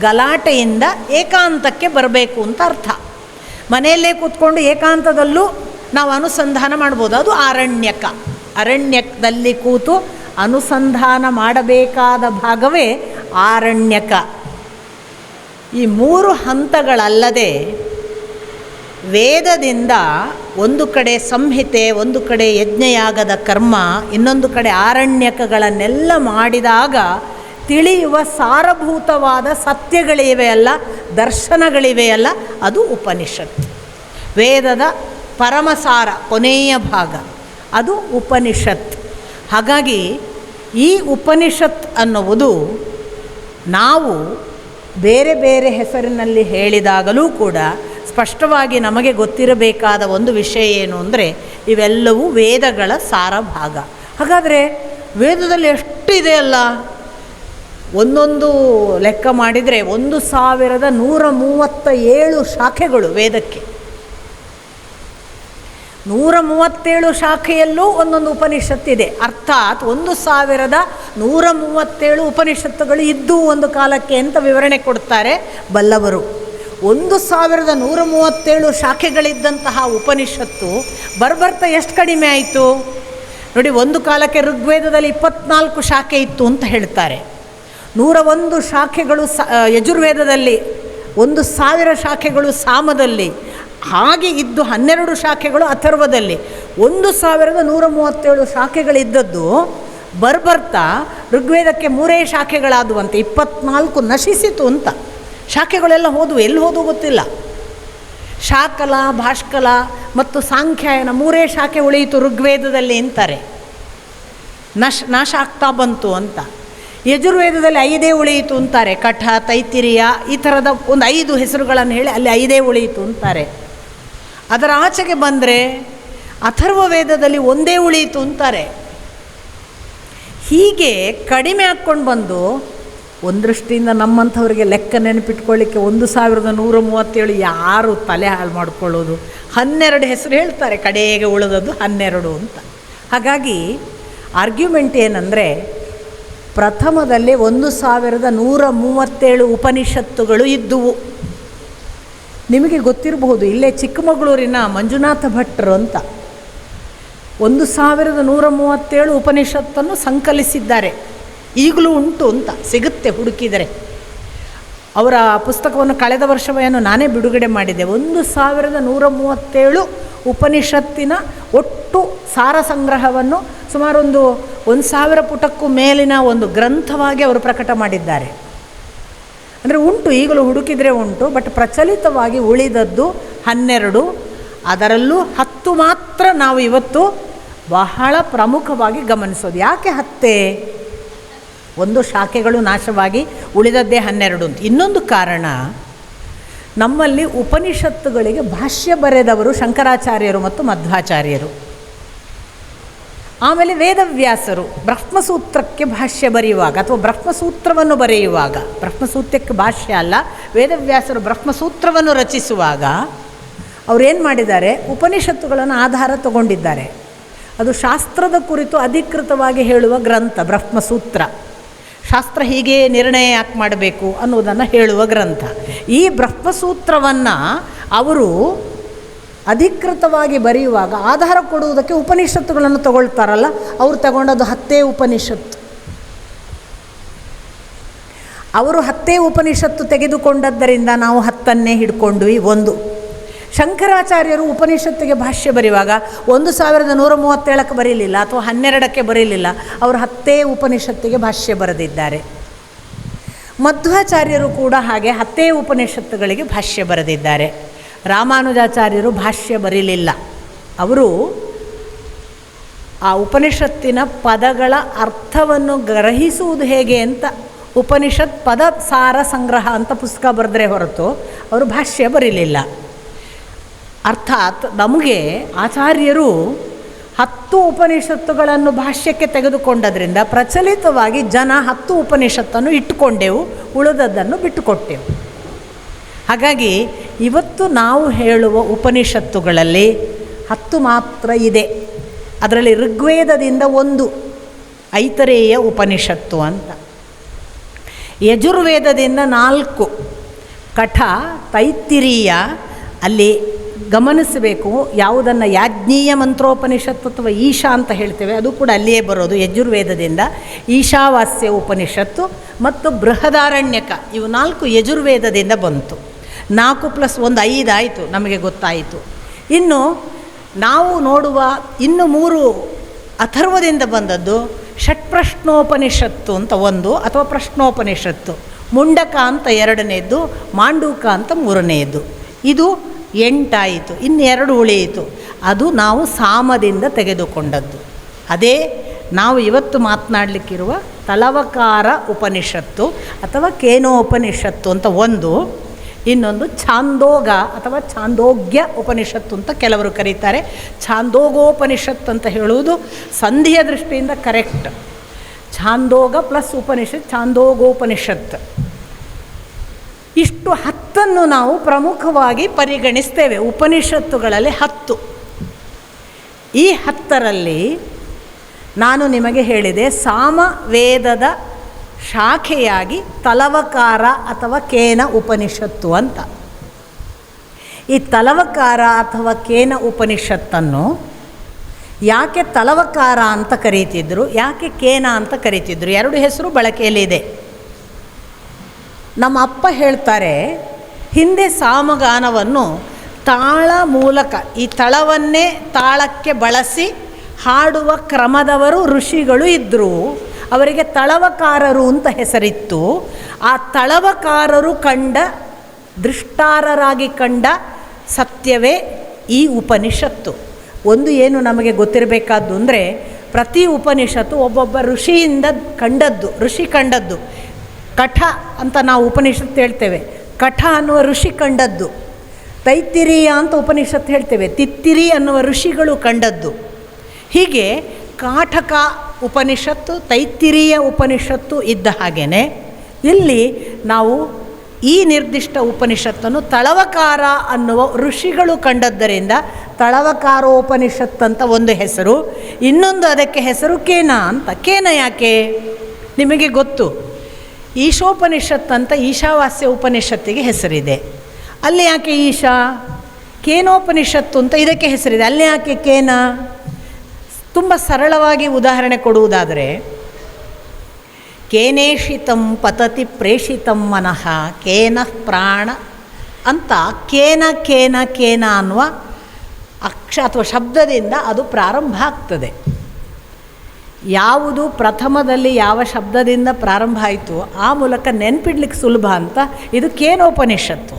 ಗಲಾಟೆಯಿಂದ ಏಕಾಂತಕ್ಕೆ ಬರಬೇಕು ಅಂತ ಅರ್ಥ. ಮನೆಯಲ್ಲೇ ಕೂತ್ಕೊಂಡು ಏಕಾಂತದಲ್ಲೂ ನಾವು ಅನುಸಂಧಾನ ಮಾಡ್ಬೋದು, ಅದು ಆರಣ್ಯಕ. ಅರಣ್ಯದಲ್ಲಿ ಕೂತು ಅನುಸಂಧಾನ ಮಾಡಬೇಕಾದ ಭಾಗವೇ ಆರಣ್ಯಕ. ಈ 3 ಹಂತಗಳಲ್ಲದೆ ವೇದದಿಂದ ಒಂದು ಕಡೆ ಸಂಹಿತೆ, ಒಂದು ಕಡೆ ಯಜ್ಞಯಾಗದ ಕರ್ಮ, ಇನ್ನೊಂದು ಕಡೆ ಆರಣ್ಯಕಗಳನ್ನೆಲ್ಲ ಮಾಡಿದಾಗ ತಿಳಿಯುವ ಸಾರಭೂತವಾದ ಸತ್ಯಗಳಿವೆಯಲ್ಲ, ದರ್ಶನಗಳಿವೆಯಲ್ಲ, ಅದು ಉಪನಿಷತ್. ವೇದದ ಪರಮಸಾರ ಕೊನೆಯ ಭಾಗ ಅದು ಉಪನಿಷತ್. ಹಾಗಾಗಿ ಈ ಉಪನಿಷತ್ ಅನ್ನುವುದು ನಾವು ಬೇರೆ ಬೇರೆ ಹೆಸರಿನಲ್ಲಿ ಹೇಳಿದಾಗಲೂ ಕೂಡ ಸ್ಪಷ್ಟವಾಗಿ ನಮಗೆ ಗೊತ್ತಿರಬೇಕಾದ ಒಂದು ವಿಷಯ ಏನು ಅಂದರೆ, ಇವೆಲ್ಲವೂ ವೇದಗಳ ಸಾರ ಭಾಗ. ಹಾಗಾದರೆ ವೇದದಲ್ಲಿ ಎಷ್ಟಿದೆ ಅಲ್ಲ, ಒಂದೊಂದು ಲೆಕ್ಕ ಮಾಡಿದರೆ 1137 ಶಾಖೆಗಳು ವೇದಕ್ಕೆ. 137 ಶಾಖೆಯಲ್ಲೂ ಒಂದೊಂದು ಉಪನಿಷತ್ತಿದೆ. ಅರ್ಥಾತ್ 1137 ಉಪನಿಷತ್ತುಗಳು ಇದ್ದು ಒಂದು ಕಾಲಕ್ಕೆ ಅಂತ ವಿವರಣೆ ಕೊಡ್ತಾರೆ ಬಲ್ಲವರು. 1137 ಶಾಖೆಗಳಿದ್ದಂತಹ ಉಪನಿಷತ್ತು ಬರ್ಬರ್ತಾ ಎಷ್ಟು ಕಡಿಮೆ ಆಯಿತು ನೋಡಿ. ಒಂದು ಕಾಲಕ್ಕೆ ಋಗ್ವೇದದಲ್ಲಿ 24 ಶಾಖೆ ಇತ್ತು ಅಂತ ಹೇಳ್ತಾರೆ. 101 ಶಾಖೆಗಳು ಯಜುರ್ವೇದದಲ್ಲಿ, 1000 ಶಾಖೆಗಳು ಸಾಮದಲ್ಲಿ, ಹಾಗೆ ಇದ್ದು 12 ಶಾಖೆಗಳು ಅಥರ್ವದಲ್ಲಿ, 1137 ಶಾಖೆಗಳಿದ್ದದ್ದು ಬರ್ಬರ್ತಾ ಋಗ್ವೇದಕ್ಕೆ 3 ಶಾಖೆಗಳಾದುವಂತೆ, 24 ನಶಿಸಿತು ಅಂತ. ಶಾಖೆಗಳೆಲ್ಲ ಹೋದವು, ಎಲ್ಲಿ ಹೋದವು ಗೊತ್ತಿಲ್ಲ. ಶಾಕಲ, ಭಾಷ್ಕಲ ಮತ್ತು ಸಾಂಖ್ಯಾಯನ 3 ಶಾಖೆ ಉಳಿಯಿತು ಋಗ್ವೇದದಲ್ಲಿ ಅಂತಾರೆ. ನಾಶ ಆಗ್ತಾ ಬಂತು ಅಂತ. ಯಜುರ್ವೇದದಲ್ಲಿ 5 ಉಳಿಯಿತು ಅಂತಾರೆ. ಕಠ, ತೈತಿರಿಯ ಈ ಥರದ ಒಂದು 5 ಹೆಸರುಗಳನ್ನು ಹೇಳಿ ಅಲ್ಲಿ 5 ಉಳಿಯಿತು ಅಂತಾರೆ. ಅದರ ಆಚೆಗೆ ಬಂದರೆ ಅಥರ್ವ ವೇದದಲ್ಲಿ 1 ಉಳಿಯಿತು ಅಂತಾರೆ. ಹೀಗೆ ಕಡಿಮೆ ಹಾಕ್ಕೊಂಡು ಬಂದು ಒಂದು ದೃಷ್ಟಿಯಿಂದ ನಮ್ಮಂಥವ್ರಿಗೆ ಲೆಕ್ಕ ನೆನಪಿಟ್ಕೊಳ್ಳಿಕ್ಕೆ 1137 ಯಾರು ತಲೆ ಹಾಳು ಮಾಡಿಕೊಳ್ಳೋದು. 12 ಹೆಸರು ಹೇಳ್ತಾರೆ, ಕಡೆಗೆ ಉಳಿದದ್ದು 12 ಅಂತ. ಹಾಗಾಗಿ ಆರ್ಗ್ಯುಮೆಂಟ್ ಏನಂದರೆ, ಪ್ರಥಮದಲ್ಲಿ 1137 ಉಪನಿಷತ್ತುಗಳು ಇದ್ದುವು. ನಿಮಗೆ ಗೊತ್ತಿರಬಹುದು, ಇಲ್ಲೇ ಚಿಕ್ಕಮಗಳೂರಿನ ಮಂಜುನಾಥ ಭಟ್ರು ಅಂತ 1137 ಉಪನಿಷತ್ತನ್ನು ಸಂಕಲಿಸಿದ್ದಾರೆ. ಈಗಲೂ ಉಂಟು ಅಂತ, ಸಿಗುತ್ತೆ ಹುಡುಕಿದರೆ. ಅವರ ಪುಸ್ತಕವನ್ನು ಕಳೆದ ವರ್ಷವೇನು ನಾನೇ ಬಿಡುಗಡೆ ಮಾಡಿದೆ. 1137 ಉಪನಿಷತ್ತಿನ ಒಟ್ಟು ಸಾರ ಸಂಗ್ರಹವನ್ನು ಸುಮಾರು 1,000 ಪುಟಕ್ಕೂ ಮೇಲಿನ ಒಂದು ಗ್ರಂಥವಾಗಿ ಅವರು ಪ್ರಕಟ ಮಾಡಿದ್ದಾರೆ. ಅಂದರೆ ಉಂಟು, ಈಗಲೂ ಹುಡುಕಿದರೆ ಉಂಟು. ಬಟ್ ಪ್ರಚಲಿತವಾಗಿ ಉಳಿದದ್ದು 12. ಅದರಲ್ಲೂ 10 ಮಾತ್ರ ನಾವು ಇವತ್ತು ಬಹಳ ಪ್ರಮುಖವಾಗಿ ಗಮನಿಸೋದು. ಯಾಕೆ 10? ಒಂದು ಶಾಖೆಗಳು ನಾಶವಾಗಿ ಉಳಿದದ್ದೇ 12 ಅಂತ. ಇನ್ನೊಂದು ಕಾರಣ, ನಮ್ಮಲ್ಲಿ ಉಪನಿಷತ್ತುಗಳಿಗೆ ಭಾಷ್ಯ ಬರೆದವರು ಶಂಕರಾಚಾರ್ಯರು ಮತ್ತು ಮಧ್ವಾಚಾರ್ಯರು. ಆಮೇಲೆ ವೇದವ್ಯಾಸರು ಬ್ರಹ್ಮಸೂತ್ರಕ್ಕೆ ಭಾಷ್ಯ ಬರೆಯುವಾಗ ಅಥವಾ ಬ್ರಹ್ಮಸೂತ್ರವನ್ನು ಬರೆಯುವಾಗ, ಬ್ರಹ್ಮಸೂತ್ರಕ್ಕೆ ಭಾಷ್ಯ ಅಲ್ಲ, ವೇದವ್ಯಾಸರು ಬ್ರಹ್ಮಸೂತ್ರವನ್ನು ರಚಿಸುವಾಗ ಅವರೇನು ಮಾಡಿದ್ದಾರೆ, ಉಪನಿಷತ್ತುಗಳನ್ನು ಆಧಾರ ತಗೊಂಡಿದ್ದಾರೆ. ಅದು ಶಾಸ್ತ್ರದ ಕುರಿತು ಅಧಿಕೃತವಾಗಿ ಹೇಳುವ ಗ್ರಂಥ ಬ್ರಹ್ಮಸೂತ್ರ. ಶಾಸ್ತ್ರ ಹೀಗೆ ನಿರ್ಣಯ ಯಾಕೆ ಮಾಡಬೇಕು ಅನ್ನೋದನ್ನು ಹೇಳುವ ಗ್ರಂಥ. ಈ ಬ್ರಹ್ಮಸೂತ್ರವನ್ನು ಅವರು ಅಧಿಕೃತವಾಗಿ ಬರೆಯುವಾಗ ಆಧಾರ ಕೊಡುವುದಕ್ಕೆ ಉಪನಿಷತ್ತುಗಳನ್ನು ತಗೊಳ್ತಾರಲ್ಲ, ಅವರು ತಗೊಂಡದ್ದು 10 ಉಪನಿಷತ್ತು. ಅವರು 10 ಉಪನಿಷತ್ತು ತೆಗೆದುಕೊಂಡದ್ದರಿಂದ ನಾವು 10 ಹಿಡ್ಕೊಂಡ್ವಿ. ಒಂದು, ಶಂಕರಾಚಾರ್ಯರು ಉಪನಿಷತ್ತಿಗೆ ಭಾಷ್ಯ ಬರೆಯುವಾಗ 1137ಕ್ಕೆ ಬರೀಲಿಲ್ಲ ಅಥವಾ 12ಕ್ಕೆ ಬರೀಲಿಲ್ಲ, ಅವರು 10 ಉಪನಿಷತ್ತಿಗೆ ಭಾಷ್ಯ ಬರೆದಿದ್ದಾರೆ. ಮಧ್ವಾಚಾರ್ಯರು ಕೂಡ ಹಾಗೆ 10 ಉಪನಿಷತ್ತುಗಳಿಗೆ ಭಾಷ್ಯ ಬರೆದಿದ್ದಾರೆ. ರಾಮಾನುಜಾಚಾರ್ಯರು ಭಾಷ್ಯ ಬರೀಲಿಲ್ಲ. ಅವರು ಆ ಉಪನಿಷತ್ತಿನ ಪದಗಳ ಅರ್ಥವನ್ನು ಗ್ರಹಿಸುವುದು ಹೇಗೆ ಅಂತ ಉಪನಿಷತ್ ಪದ ಸಾರ ಸಂಗ್ರಹ ಅಂತ ಪುಸ್ತಕ ಬರೆದ್ರೆ ಹೊರತು ಅವರು ಭಾಷ್ಯ ಬರೀಲಿಲ್ಲ. ಅರ್ಥಾತ್ ನಮಗೆ ಆಚಾರ್ಯರು 10 ಉಪನಿಷತ್ತುಗಳನ್ನು ಭಾಷ್ಯಕ್ಕೆ ತೆಗೆದುಕೊಂಡದ್ರಿಂದ ಪ್ರಚಲಿತವಾಗಿ ಜನ 10 ಉಪನಿಷತ್ತನ್ನು ಇಟ್ಟುಕೊಂಡೆವು, ಉಳಿದದ್ದನ್ನು ಬಿಟ್ಟುಕೊಟ್ಟೆವು. ಹಾಗಾಗಿ ಇವತ್ತು ನಾವು ಹೇಳುವ ಉಪನಿಷತ್ತುಗಳಲ್ಲಿ 10 ಮಾತ್ರ ಇದೆ. ಅದರಲ್ಲಿ ಋಗ್ವೇದದಿಂದ 1 ಐತರೇಯ ಉಪನಿಷತ್ತು ಅಂತ, ಯಜುರ್ವೇದದಿಂದ 4 ಕಠ, ತೈತ್ತಿರೀಯ. ಅಲ್ಲಿ ಗಮನಿಸಬೇಕು, ಯಾವುದನ್ನು ಯಾಜ್ಞೀಯ ಮಂತ್ರೋಪನಿಷತ್ತು ಅಥವಾ ಈಶಾ ಅಂತ ಹೇಳ್ತೇವೆ ಅದು ಕೂಡ ಅಲ್ಲಿಯೇ ಬರೋದು. ಯಜುರ್ವೇದದಿಂದ ಈಶಾವಾಸ್ಯ ಉಪನಿಷತ್ತು ಮತ್ತು ಬೃಹದಾರಣ್ಯಕ, ಇವು 4 ಯಜುರ್ವೇದದಿಂದ ಬಂತು. 4 + 1 5 ಆಯಿತು, ನಮಗೆ ಗೊತ್ತಾಯಿತು. ಇನ್ನು ನಾವು ನೋಡುವ ಇನ್ನು 3 ಅಥರ್ವದಿಂದ ಬಂದದ್ದು ಷಟ್ಪ್ರಶ್ನೋಪನಿಷತ್ತು ಅಂತ 1 ಅಥವಾ ಪ್ರಶ್ನೋಪನಿಷತ್ತು, ಮುಂಡಕ ಅಂತ 2ನೇದ್ದು, ಮಾಂಡೂಕ ಅಂತ 3ನೇದ್ದು. ಇದು 8 ಆಯಿತು. ಇನ್ನು 2 ಉಳಿಯಿತು. ಅದು ನಾವು ಸಾಮದಿಂದ ತೆಗೆದುಕೊಂಡದ್ದು. ಅದೇ ನಾವು ಇವತ್ತು ಮಾತನಾಡಲಿಕ್ಕಿರುವ ತಲವಕಾರ ಉಪನಿಷತ್ತು ಅಥವಾ ಕೇನೋಪನಿಷತ್ತು ಅಂತ 1, ಇನ್ನೊಂದು ಛಾಂದೋಗ ಅಥವಾ ಛಾಂದೋಗ್ಯ ಉಪನಿಷತ್ತು ಅಂತ ಕೆಲವರು ಕರೀತಾರೆ. ಛಾಂದೋಗೋಪನಿಷತ್ತು ಅಂತ ಹೇಳುವುದು ಸಂಧಿಯ ದೃಷ್ಟಿಯಿಂದ ಕರೆಕ್ಟ್. ಛಾಂದೋಗ + ಉಪನಿಷತ್, ಛಾಂದೋಗೋಪನಿಷತ್. ಇಷ್ಟು 10 ನಾವು ಪ್ರಮುಖವಾಗಿ ಪರಿಗಣಿಸ್ತೇವೆ. ಉಪನಿಷತ್ತುಗಳಲ್ಲಿ 10. ಈ 10ರಲ್ಲಿ ನಾನು ನಿಮಗೆ ಹೇಳಿದೆ, ಸಾಮವೇದದ ಶಾಖೆಯಾಗಿ ತಲವಕಾರ ಅಥವಾ ಕೇನ ಉಪನಿಷತ್ತು ಅಂತ. ಈ ತಲವಕಾರ ಅಥವಾ ಕೇನ ಉಪನಿಷತ್ತನ್ನು ಯಾಕೆ ತಲವಕಾರ ಅಂತ ಕರೀತಿದ್ರು, ಯಾಕೆ ಕೇನ ಅಂತ ಕರೀತಿದ್ರು, 2 ಹೆಸರು ಬಳಕೆಯಲ್ಲಿದೆ. ನಮ್ಮ ಅಪ್ಪ ಹೇಳ್ತಾರೆ, ಹಿಂದೆ ಸಾಮಗಾನವನ್ನು ತಾಳ ಮೂಲಕ ಈ ತಳವನ್ನೇ ತಾಳಕ್ಕೆ ಬಳಸಿ ಹಾಡುವ ಕ್ರಮದವರು ಋಷಿಗಳು ಇದ್ದರು. ಅವರಿಗೆ ತಳವಕಾರರು ಅಂತ ಹೆಸರಿತ್ತು. ಆ ತಳವಕಾರರು ಕಂಡ ದೃಷ್ಟಾರರಾಗಿ ಕಂಡ ಸತ್ಯವೇ ಈ ಉಪನಿಷತ್ತು. ಒಂದು ಏನು ನಮಗೆ ಗೊತ್ತಿರಬೇಕಾದ್ದು ಅಂದರೆ, ಪ್ರತಿ ಉಪನಿಷತ್ತು ಒಬ್ಬೊಬ್ಬ ಋಷಿಯಿಂದ ಕಂಡದ್ದು, ಋಷಿ ಕಂಡದ್ದು. ಕಠ ಅಂತ ನಾವು ಉಪನಿಷತ್ತು ಹೇಳ್ತೇವೆ, ಕಠ ಅನ್ನುವ ಋಷಿ ಕಂಡದ್ದು. ತೈತ್ತಿರೀಯ ಅಂತ ಉಪನಿಷತ್ತು ಹೇಳ್ತೇವೆ, ತಿತ್ತಿರಿ ಅನ್ನುವ ಋಷಿಗಳು ಕಂಡದ್ದು. ಹೀಗೆ ಕಾಠಕ ಉಪನಿಷತ್ತು, ತೈತ್ತಿರೀಯ ಉಪನಿಷತ್ತು ಇದ್ದ ಹಾಗೆಯೇ ಇಲ್ಲಿ ನಾವು ಈ ನಿರ್ದಿಷ್ಟ ಉಪನಿಷತ್ತನ್ನು ತಳವಕಾರ ಅನ್ನುವ ಋಷಿಗಳು ಕಂಡದ್ದರಿಂದ ತಳವಕಾರೋಪನಿಷತ್ತಂತ ಒಂದು ಹೆಸರು. ಇನ್ನೊಂದು ಅದಕ್ಕೆ ಹೆಸರು ಕೇನ ಅಂತ. ಕೇನ ಯಾಕೆ ನಿಮಗೆ ಗೊತ್ತು. ಈಶೋಪನಿಷತ್ತಂತ ಈಶಾವಾಸ್ಯ ಉಪನಿಷತ್ತಿಗೆ ಹೆಸರಿದೆ. ಅಲ್ಲಿ ಯಾಕೆ ಈಶಾ? ಕೇನೋಪನಿಷತ್ತು ಅಂತ ಇದಕ್ಕೆ ಹೆಸರಿದೆ. ಅಲ್ಲಿ ಯಾಕೆ ಕೇನ? ತುಂಬ ಸರಳವಾಗಿ ಉದಾಹರಣೆ ಕೊಡುವುದಾದರೆ, ಕೇನೇಷಿತಂ ಪತತಿ ಪ್ರೇಷಿತಂ ಮನಃ ಕೇನ ಪ್ರಾಣ ಅಂತ ಕೇನ ಕೇನ ಕೇನ ಅನ್ನುವ ಅಥವಾ ಶಬ್ದದಿಂದ ಅದು ಪ್ರಾರಂಭ ಆಗ್ತದೆ. ಯಾವುದು ಪ್ರಥಮದಲ್ಲಿ ಯಾವ ಶಬ್ದದಿಂದ ಪ್ರಾರಂಭ ಆಯಿತು ಆ ಮೂಲಕ ನೆನಪಿಡ್ಲಿಕ್ಕೆ ಸುಲಭ ಅಂತ ಇದು ಕೇನೋಪನಿಷತ್ತು.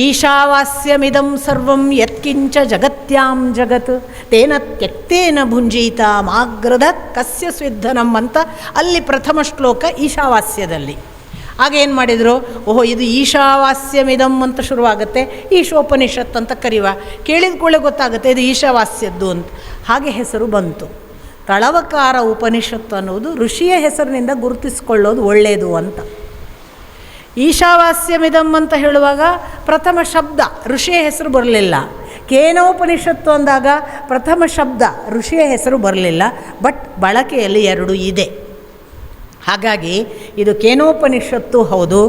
ಈಶಾವಾಸ್ಯಮಿದಂ ಸರ್ವಂ ಯತ್ಕಿಂಚ ಜಗತ್ಯಾಂ ಜಗತ್ ತೇನ ತ್ಯಕ್ತೇನ ಭುಂಜೀತ ಮಾಗ್ರದತ್ ಕಸ್ಯ ಸ್ವಿಧನಂ ಅಂತ ಅಲ್ಲಿ ಪ್ರಥಮ ಶ್ಲೋಕ ಈಶಾವಾಸ್ಯದಲ್ಲಿ. ಆಗ ಏನು ಮಾಡಿದರು, ಓಹೋ ಇದು ಈಶಾವಾಸ್ಯಮಿದಂ ಅಂತ ಶುರುವಾಗುತ್ತೆ, ಈಶೋಪನಿಷತ್ ಅಂತ ಕರೆಯುವ. ಕೇಳಿದ ಕೂಡಲೇ ಗೊತ್ತಾಗುತ್ತೆ ಇದು ಈಶಾವಾಸ್ಯದ್ದು ಅಂತ. ಹಾಗೆ ಹೆಸರು ಬಂತು. ತಳವಕಾರ ಉಪನಿಷತ್ತು ಅನ್ನುವುದು ಋಷಿಯ ಹೆಸರಿನಿಂದ ಗುರುತಿಸಿಕೊಳ್ಳೋದು ಒಳ್ಳೆಯದು ಅಂತ. ಈಶಾವಾಸ್ಯಮಿದಂ ಅಂತ ಹೇಳುವಾಗ ಪ್ರಥಮ ಶಬ್ದ ಋಷಿಯ ಹೆಸರು ಬರಲಿಲ್ಲ. ಕೇನೋಪನಿಷತ್ತು ಅಂದಾಗ ಪ್ರಥಮ ಶಬ್ದ ಋಷಿಯ ಹೆಸರು ಬರಲಿಲ್ಲ, ಬಟ್ ಬಳಕೆಯಲ್ಲಿ ಎರಡು ಇದೆ. ಹಾಗಾಗಿ ಇದು ಕೇನೋಪನಿಷತ್ತು ಹೌದು,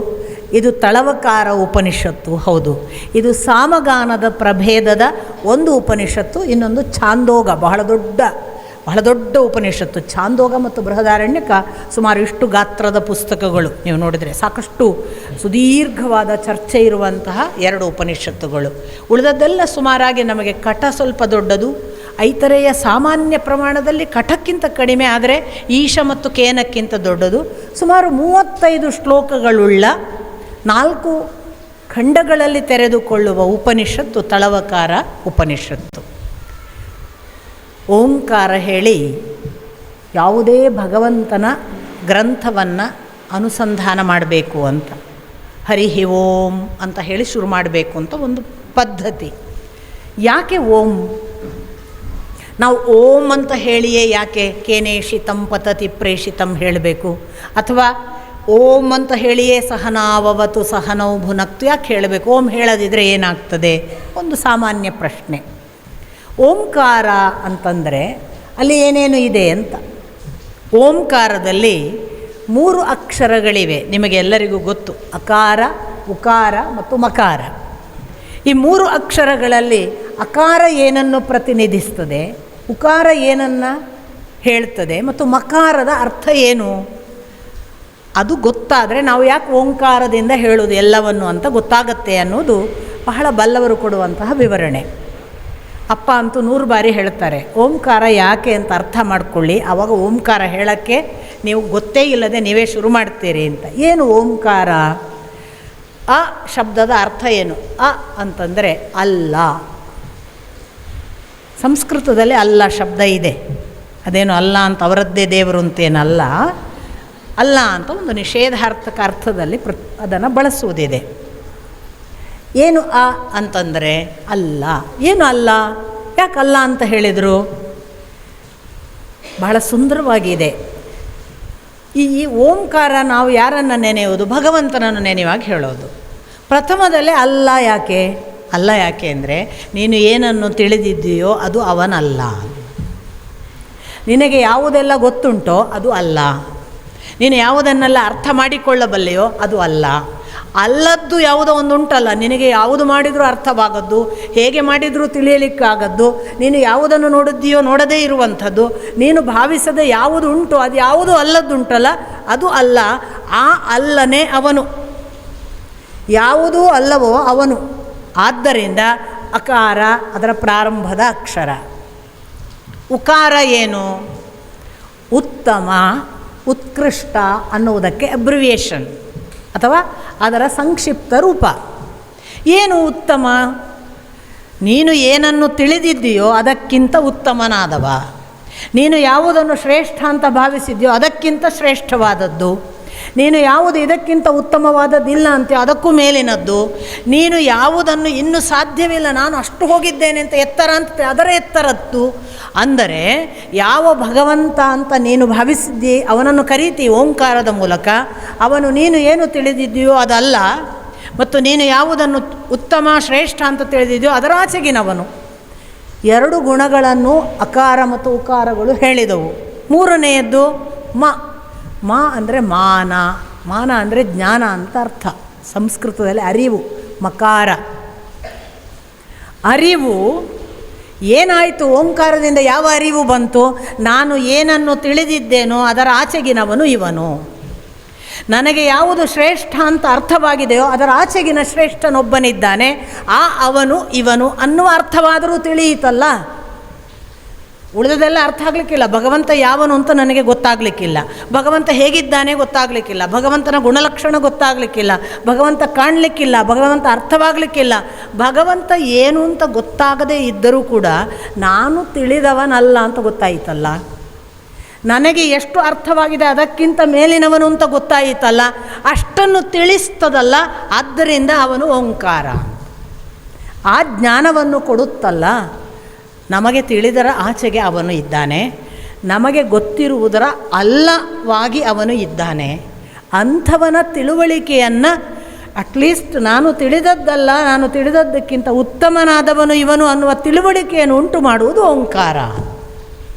ಇದು ತಳವಕಾರ ಉಪನಿಷತ್ತು ಹೌದು. ಇದು ಸಾಮಗಾನದ ಪ್ರಭೇದದ ಒಂದು ಉಪನಿಷತ್ತು, ಇನ್ನೊಂದು ಛಾಂದೋಗ, ಬಹಳ ದೊಡ್ಡ ಉಪನಿಷತ್ತು. ಛಾಂದೋಗ ಮತ್ತು ಬೃಹದಾರಣ್ಯಕ ಸುಮಾರು ಇಷ್ಟು ಗಾತ್ರದ ಪುಸ್ತಕಗಳು. ನೀವು ನೋಡಿದರೆ ಸಾಕಷ್ಟು ಸುದೀರ್ಘವಾದ ಚರ್ಚೆ ಇರುವಂತಹ ಎರಡು ಉಪನಿಷತ್ತುಗಳು. ಉಳಿದದ್ದೆಲ್ಲ ಸುಮಾರಾಗಿ ನಮಗೆ ಕಠ ಸ್ವಲ್ಪ ದೊಡ್ಡದು, ಐತರೆಯ ಸಾಮಾನ್ಯ ಪ್ರಮಾಣದಲ್ಲಿ ಕಠಕ್ಕಿಂತ ಕಡಿಮೆ, ಆದರೆ ಈಶ ಮತ್ತು ಕೇನಕ್ಕಿಂತ ದೊಡ್ಡದು. ಸುಮಾರು 35 ಶ್ಲೋಕಗಳುಳ್ಳ 4 ಖಂಡಗಳಲ್ಲಿ ತೆರೆದುಕೊಳ್ಳುವ ಉಪನಿಷತ್ತು ತಳವಕಾರ ಉಪನಿಷತ್ತು. ಓಂಕಾರ ಹೇಳಿ ಯಾವುದೇ ಭಗವಂತನ ಗ್ರಂಥವನ್ನು ಅನುಸಂಧಾನ ಮಾಡಬೇಕು ಅಂತ, ಹರಿ ಓಂ ಅಂತ ಹೇಳಿ ಶುರು ಮಾಡಬೇಕು ಅಂತ ಒಂದು ಪದ್ಧತಿ. ಯಾಕೆ ಓಂ? ನಾವು ಓಂ ಅಂತ ಹೇಳಿಯೇ ಯಾಕೆ ಕೇನೇಷಿತಂ ಪತತಿ ಪ್ರೇಷಿತಂ ಹೇಳಬೇಕು? ಅಥವಾ ಓಂ ಅಂತ ಹೇಳಿಯೇ ಸಹನಾವವತು ಸಹನೌ ಭುನಕ್ತು ಯಾಕೆ ಹೇಳಬೇಕು? ಓಂ ಹೇಳದಿದ್ದರೆ ಏನಾಗ್ತದೆ? ಒಂದು ಸಾಮಾನ್ಯ ಪ್ರಶ್ನೆ. ಓಂಕಾರ ಅಂತಂದರೆ ಅಲ್ಲಿ ಏನೇನು ಇದೆ ಅಂತ. ಓಂಕಾರದಲ್ಲಿ 3 ಅಕ್ಷರಗಳಿವೆ, ನಿಮಗೆ ಎಲ್ಲರಿಗೂ ಗೊತ್ತು. ಅಕಾರ, ಉಕಾರ ಮತ್ತು ಮಕಾರ. ಈ 3 ಅಕ್ಷರಗಳಲ್ಲಿ ಅಕಾರ ಏನನ್ನು ಪ್ರತಿನಿಧಿಸ್ತದೆ, ಉಕಾರ ಏನನ್ನು ಹೇಳ್ತದೆ ಮತ್ತು ಮಕಾರದ ಅರ್ಥ ಏನು, ಅದು ಗೊತ್ತಾದರೆ ನಾವು ಯಾಕೆ ಓಂಕಾರದಿಂದ ಹೇಳೋದು ಎಲ್ಲವನ್ನು ಅಂತ ಗೊತ್ತಾಗತ್ತೆ ಅನ್ನೋದು ಬಹಳ ಬಲ್ಲವರು ಕೊಡುವಂತಹ ವಿವರಣೆ. ಅಪ್ಪ ಅಂತೂ 100 ಬಾರಿ ಹೇಳ್ತಾರೆ ಓಂಕಾರ ಯಾಕೆ ಅಂತ ಅರ್ಥ ಮಾಡ್ಕೊಳ್ಳಿ, ಆವಾಗ ಓಂಕಾರ ಹೇಳೋಕ್ಕೆ ನೀವು ಗೊತ್ತೇ ಇಲ್ಲದೆ ನೀವೇ ಶುರು ಮಾಡ್ತೀರಿ ಅಂತ. ಏನು ಓಂಕಾರ? ಅ ಶಬ್ದದ ಅರ್ಥ ಏನು? ಅ ಅಂತಂದರೆ ಅಲ್ಲ. ಸಂಸ್ಕೃತದಲ್ಲಿ ಅಲ್ಲ ಶಬ್ದ ಇದೆ, ಅದೇನು ಅಲ್ಲ ಅಂತ ಅವರದ್ದೇ ದೇವರು ಅಂತೇನಲ್ಲ, ಅಲ್ಲ ಅಂತ ಒಂದು ನಿಷೇಧಾರ್ಥಕ ಅರ್ಥದಲ್ಲಿ ಅದನ್ನು ಬಳಸುವುದಿದೆ. ಏನು ಅ ಅಂತಂದರೆ ಅಲ್ಲ. ಏನು ಅಲ್ಲ? ಯಾಕೆ ಅಲ್ಲ ಅಂತ ಹೇಳಿದರು? ಬಹಳ ಸುಂದರವಾಗಿದೆ. ಈ ಓಂಕಾರ ನಾವು ಯಾರನ್ನು ನೆನೆಯುವುದು? ಭಗವಂತನನ್ನು ನೆನೆಯುವಾಗ ಹೇಳೋದು. ಪ್ರಥಮದಲ್ಲೇ ಅಲ್ಲ ಯಾಕೆ? ಅಲ್ಲ ಯಾಕೆ ಅಂದರೆ ನೀನು ಏನನ್ನು ತಿಳಿದಿದ್ದೀಯೋ ಅದು ಅವನಲ್ಲ. ನಿನಗೆ ಯಾವುದೆಲ್ಲ ಗೊತ್ತುಂಟೋ ಅದು ಅಲ್ಲ. ನೀನು ಯಾವುದನ್ನೆಲ್ಲ ಅರ್ಥ ಮಾಡಿಕೊಳ್ಳಬಲ್ಲೆಯೋ ಅದು ಅಲ್ಲ. ಅಲ್ಲದ್ದು ಯಾವುದೋ ಒಂದು ಉಂಟಲ್ಲ, ನಿನಗೆ ಯಾವುದು ಮಾಡಿದರೂ ಅರ್ಥವಾಗದ್ದು, ಹೇಗೆ ಮಾಡಿದರೂ ತಿಳಿಯಲಿಕ್ಕಾಗದ್ದು, ನೀನು ಯಾವುದನ್ನು ನೋಡಿದ್ದೀಯೋ ನೋಡದೇ ಇರುವಂಥದ್ದು, ನೀನು ಭಾವಿಸದ ಯಾವುದು ಉಂಟು ಅದು ಯಾವುದು ಅಲ್ಲದ್ದುಂಟಲ್ಲ ಅದು ಅಲ್ಲ. ಆ ಅಲ್ಲನೇ ಅವನು. ಯಾವುದೂ ಅಲ್ಲವೋ ಅವನು. ಆದ್ದರಿಂದ ಅಕಾರ ಅದರ ಪ್ರಾರಂಭದ ಅಕ್ಷರ. ಉಕಾರ ಏನು? ಉತ್ತಮ, ಉತ್ಕೃಷ್ಟ ಅನ್ನುವುದಕ್ಕೆ ಅಬ್ರಿವಿಯೇಷನ್ ಅಥವಾ ಅದರ ಸಂಕ್ಷಿಪ್ತ ರೂಪ. ಏನು ಉತ್ತಮ? ನೀನು ಏನನ್ನು ತಿಳಿದಿದ್ದೀಯೋ ಅದಕ್ಕಿಂತ ಉತ್ತಮನಾದವ. ನೀನು ಯಾವುದನ್ನು ಶ್ರೇಷ್ಠ ಅಂತ ಭಾವಿಸಿದ್ಯೋ ಅದಕ್ಕಿಂತ ಶ್ರೇಷ್ಠವಾದದ್ದು. ನೀನು ಯಾವುದು ಇದಕ್ಕಿಂತ ಉತ್ತಮವಾದದ್ದಿಲ್ಲ ಅಂತೀಯೋ ಅದಕ್ಕೂ ಮೇಲಿನದ್ದು. ನೀನು ಯಾವುದನ್ನು ಇನ್ನೂ ಸಾಧ್ಯವಿಲ್ಲ, ನಾನು ಅಷ್ಟು ಹೋಗಿದ್ದೇನೆ ಅಂತ ಎತ್ತರ ಅಂತ ಅದರ ಎತ್ತರದ್ದು. ಅಂದರೆ ಯಾವ ಭಗವಂತ ಅಂತ ನೀನು ಭಾವಿಸಿದ್ದೀ ಅವನನ್ನು ಕರೀತಿ ಓಂಕಾರದ ಮೂಲಕ. ಅವನು ನೀನು ಏನು ತಿಳಿದಿದ್ದೀಯೋ ಅದಲ್ಲ, ಮತ್ತು ನೀನು ಯಾವುದನ್ನು ಉತ್ತಮ ಶ್ರೇಷ್ಠ ಅಂತ ತಿಳಿದಿದೆಯೋ ಅದರ ಆಚೆಗಿನವನು. ಎರಡು ಗುಣಗಳನ್ನು ಅಕಾರ ಮತ್ತು ಉಕಾರಗಳು ಹೇಳಿದವು. ಮೂರನೆಯದ್ದು ಮ ಅಂದರೆ ಮಾನ. ಮಾನ ಅಂದರೆ ಜ್ಞಾನ ಅಂತ ಅರ್ಥ. ಸಂಸ್ಕೃತದಲ್ಲಿ ಅರಿವು, ಮಕಾರ. ಅರಿವು ಏನಾಯಿತು? ಓಂಕಾರದಿಂದ ಯಾವ ಅರಿವು ಬಂತು? ನಾನು ಏನನ್ನು ತಿಳಿದಿದ್ದೇನೋ ಅದರ ಆಚೆಗಿನವನು ಇವನು. ನನಗೆ ಯಾವುದು ಶ್ರೇಷ್ಠ ಅಂತ ಅರ್ಥವಾಗಿದೆಯೋ ಅದರ ಆಚೆಗಿನ ಶ್ರೇಷ್ಠನೊಬ್ಬನಿದ್ದಾನೆ, ಆ ಅವನು ಇವನು ಅನ್ನುವ ಅರ್ಥವಾದರೂ ತಿಳಿಯಿತಲ್ಲ. ಉಳಿದದೆಲ್ಲ ಅರ್ಥ ಆಗಲಿಕ್ಕಿಲ್ಲ. ಭಗವಂತ ಯಾವನು ಅಂತ ನನಗೆ ಗೊತ್ತಾಗಲಿಕ್ಕಿಲ್ಲ, ಭಗವಂತ ಹೇಗಿದ್ದಾನೆ ಗೊತ್ತಾಗಲಿಕ್ಕಿಲ್ಲ, ಭಗವಂತನ ಗುಣಲಕ್ಷಣ ಗೊತ್ತಾಗಲಿಕ್ಕಿಲ್ಲ, ಭಗವಂತ ಕಾಣಲಿಕ್ಕಿಲ್ಲ, ಭಗವಂತ ಅರ್ಥವಾಗಲಿಕ್ಕಿಲ್ಲ. ಭಗವಂತ ಏನು ಅಂತ ಗೊತ್ತಾಗದೇ ಇದ್ದರೂ ಕೂಡ ನಾನು ತಿಳಿದವನಲ್ಲ ಅಂತ ಗೊತ್ತಾಯಿತಲ್ಲ. ನನಗೆ ಎಷ್ಟು ಅರ್ಥವಾಗಿದೆ ಅದಕ್ಕಿಂತ ಮೇಲಿನವನು ಅಂತ ಗೊತ್ತಾಯಿತಲ್ಲ. ಅಷ್ಟನ್ನು ತಿಳಿಸ್ತದಲ್ಲ, ಆದ್ದರಿಂದ ಅವನು ಓಂಕಾರ. ಆ ಜ್ಞಾನವನ್ನು ಕೊಡುತ್ತಲ್ಲ. ನಮಗೆ ತಿಳಿದರ ಆಚೆಗೆ ಅವನು ಇದ್ದಾನೆ, ನಮಗೆ ಗೊತ್ತಿರುವುದರ ಅಲ್ಲವಾಗಿ ಅವನು ಇದ್ದಾನೆ. ಅಂಥವನ ತಿಳುವಳಿಕೆಯನ್ನು ಅಟ್ಲೀಸ್ಟ್ ನಾನು ತಿಳಿದದ್ದಲ್ಲ, ನಾನು ತಿಳಿದದ್ದಕ್ಕಿಂತ ಉತ್ತಮನಾದವನು ಇವನು ಅನ್ನುವ ತಿಳುವಳಿಕೆಯನ್ನು ಉಂಟು ಮಾಡುವುದು ಓಂಕಾರ.